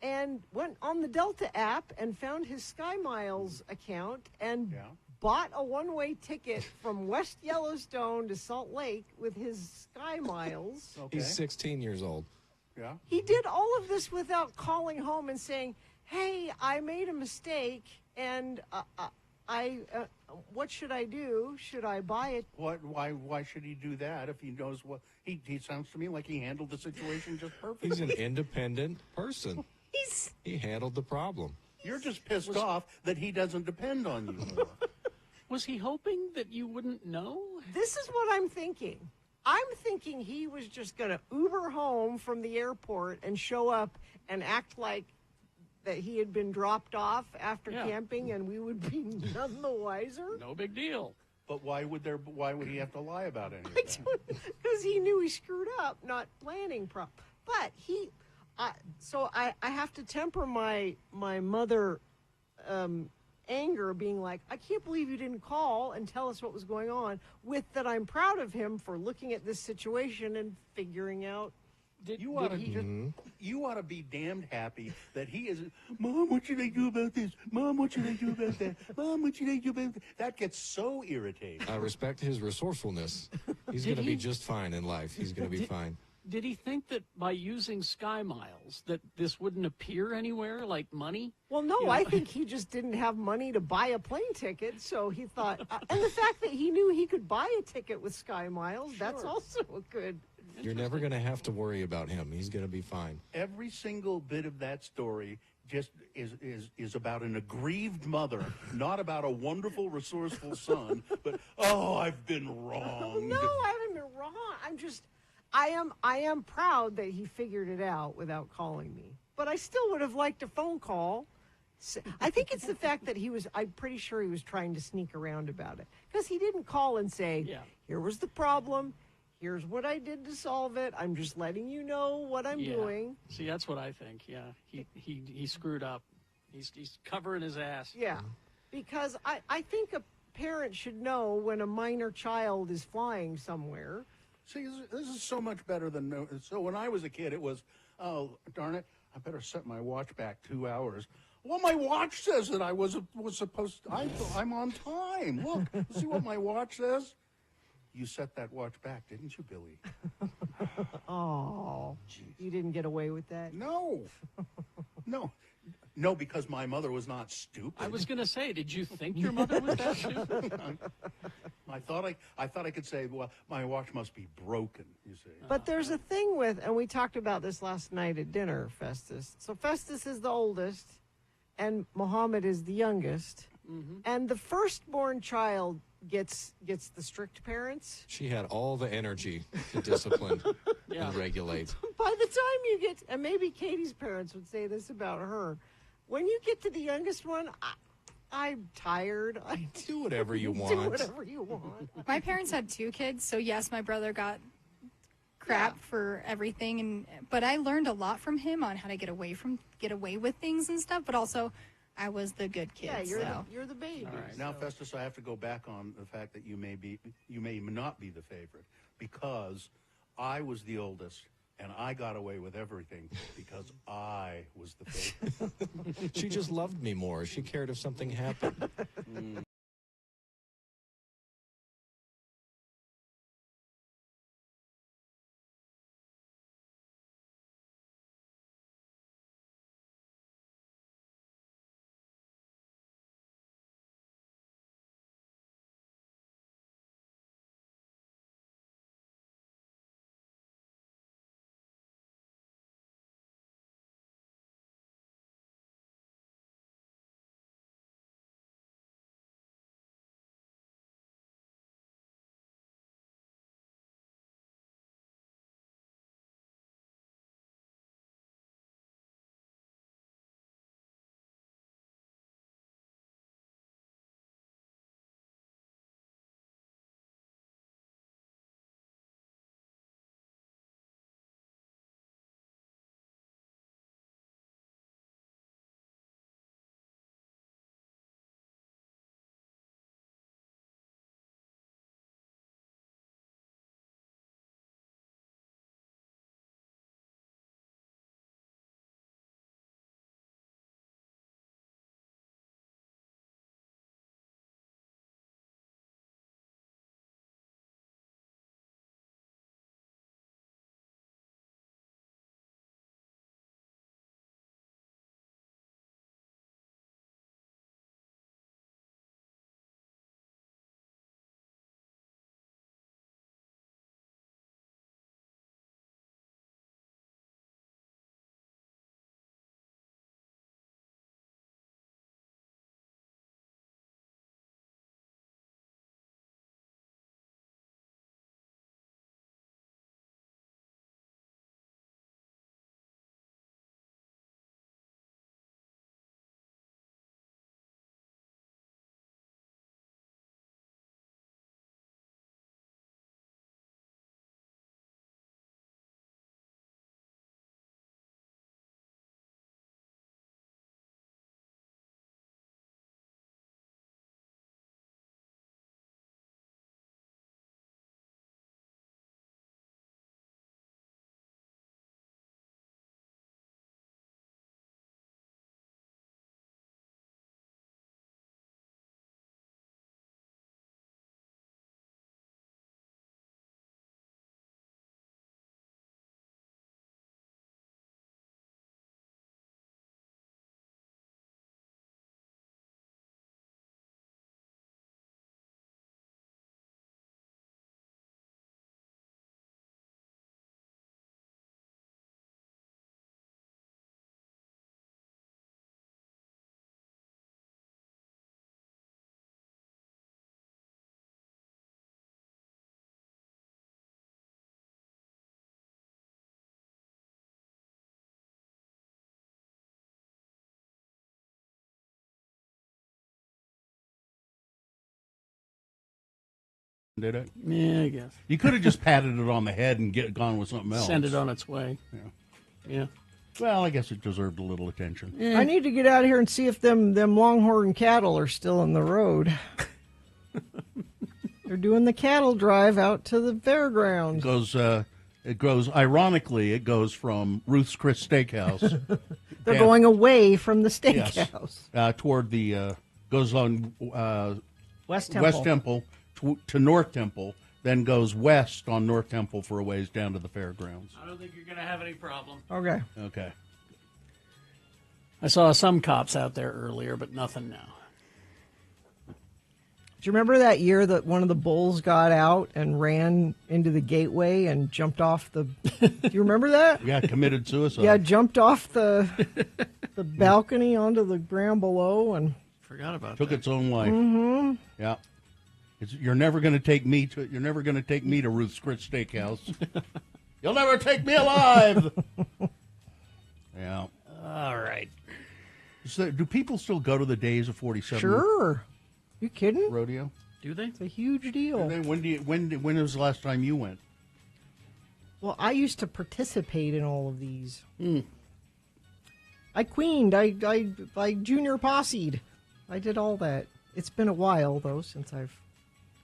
and went on the Delta app and found his Sky Miles account and bought a one-way ticket from West Yellowstone to Salt Lake with his Sky Miles. Okay. He's 16 years old. Yeah. He did all of this without calling home and saying, hey, I made a mistake, and what should I do? Should I buy it? Why should he do that if he knows what he sounds to me like he handled the situation just perfectly. He's an independent person. He handled the problem. You're just pissed off that he doesn't depend on you more. Was he hoping that you wouldn't know? This is what I'm thinking. I'm thinking he was just going to Uber home from the airport and show up and act like that he had been dropped off after camping, and we would be none the wiser. No big deal. But why would he have to lie about any of that? Because he knew he screwed up, not planning properly. But so I have to temper my mother anger, being like, I can't believe you didn't call and tell us what was going on, with that I'm proud of him for looking at this situation and figuring out. You ought to be damned happy that he is. Mom, what should I do about this? Mom, what should I do about that? Mom, what should I do about that? That gets so irritating. I respect his resourcefulness. He's going to be just fine in life. He's going to be fine. Did he think that by using Sky Miles that this wouldn't appear anywhere, like money? Well, no, I think he just didn't have money to buy a plane ticket, so he thought, and the fact that he knew he could buy a ticket with Sky Miles, that's also a good. You're never going to have to worry about him. He's going to be fine. Every single bit of that story just is about an aggrieved mother, not about a wonderful, resourceful son, but, I've been wrong. No, I haven't been wrong. I am proud that he figured it out without calling me. But I still would have liked a phone call. I think it's the fact that I'm pretty sure he was trying to sneak around about it. Because he didn't call and say, here was the problem. Here's what I did to solve it. I'm just letting you know what I'm doing. See, that's what I think. Yeah, he screwed up. He's covering his ass. Yeah, because I think a parent should know when a minor child is flying somewhere. See, this is so much better than so. When I was a kid, it was, oh darn it, I better set my watch back 2 hours. Well, my watch says that I was supposed. I'm on time. Look, see what my watch says. You set that watch back, didn't you, Billy? Oh, you didn't get away with that? No. No, because my mother was not stupid. I was going to say, did you think your mother was that stupid? I thought I could say, well, my watch must be broken, you see. But there's a thing with, and we talked about this last night at dinner, Festus. So Festus is the oldest, and Muhammad is the youngest. Mm-hmm. And the firstborn child gets the strict parents. She had all the energy to discipline and regulate. By the time you get, and maybe Katie's parents would say this about her, when you get to the youngest one, I'm tired. I do whatever you want. Do whatever you want. My parents had 2 kids, so yes, my brother got crap for everything, but I learned a lot from him on how to get away with things and stuff. But also, I was the good kid. Yeah, you're the baby. All right. Now, Festus, I have to go back on the fact that you may not be the favorite, because I was the oldest and I got away with everything because I was the favorite. She just loved me more. She cared if something happened. Did it? Yeah, I guess. You could have just patted it on the head and gone with something else. Send it on its way. Yeah. Well, I guess it deserved a little attention. Yeah. I need to get out here and see if them Longhorn cattle are still in the road. They're doing the cattle drive out to the fairgrounds. It goes. Ironically, it goes from Ruth's Chris Steakhouse. They're going away from the steakhouse. Yes, toward the goes on West Temple to North Temple, then goes west on North Temple for a ways down to the fairgrounds. I don't think you're going to have any problem. Okay. Okay. I saw some cops out there earlier, but nothing now. Do you remember that year that one of the bulls got out and ran into the gateway and jumped off the... Do you remember that? Yeah, committed suicide. Yeah, jumped off the balcony onto the ground below and... Forgot about Took that. its own life. Mm-hmm. Yeah. You're never going to take me to Ruth's Chris Steakhouse. You'll never take me alive. Yeah. All right. So, do people still go to the Days of 47? Sure. You kidding? Rodeo? Do they? It's a huge deal. When was the last time you went? Well, I used to participate in all of these. I queened. I junior posse'd. I did all that. It's been a while, though, since I've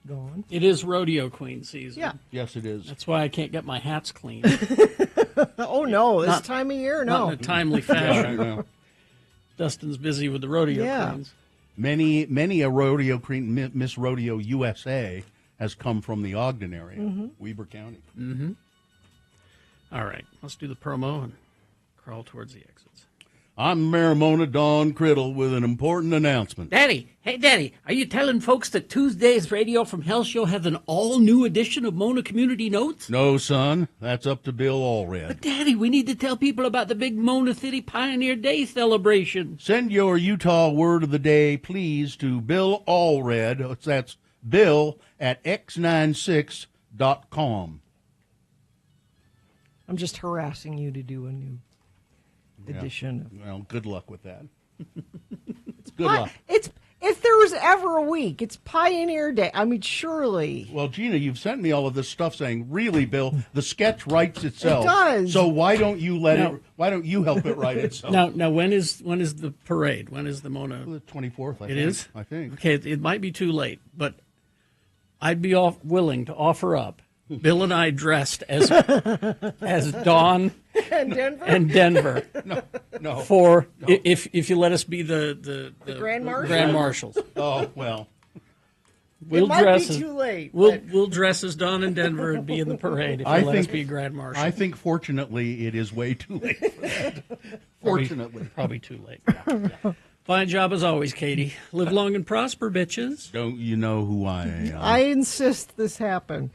gone. It is rodeo queen season. Yeah. Yes, it is. That's why I can't get my hats cleaned. Oh, no. This time of year? No. Not in a timely fashion. No. Dustin's busy with the rodeo queens. Many a rodeo queen, Miss Rodeo USA, has come from the Ogden area, Weber County. Mm-hmm. All right. Let's do the promo and crawl towards the exits. I'm Mayor Mona Dawn Criddle with an important announcement. Daddy, hey, Daddy, are you telling folks that Tuesday's Radio from Hell show has an all-new edition of Mona Community Notes? No, son. That's up to Bill Allred. But, Daddy, we need to tell people about the big Mona City Pioneer Day celebration. Send your Utah word of the day, please, to Bill Allred. That's Bill at x96.com. I'm just harassing you to do a new edition. Well, good luck with that. Good luck. It's if there was ever a week, it's Pioneer Day. I mean, surely. Well, Gina, you've sent me all of this stuff saying, really, Bill, the sketch writes itself. It does. So why don't you Why don't you help it write itself? Now, when is the parade? When is the Mona? The 24th. It is? I think. Okay, it might be too late, but I'd be willing to offer up Bill and I dressed as Dawn and Denver. No. If you let us be the Grand Marshals. Grand Marshals. Oh well. It might be too late. We'll dress as Dawn and Denver and be in the parade if you let us be Grand Marshal. I think fortunately it is way too late for that. Fortunately. Probably too late. Yeah. Fine job as always, Katie. Live long and prosper, bitches. Don't you know who I am? I insist this happen.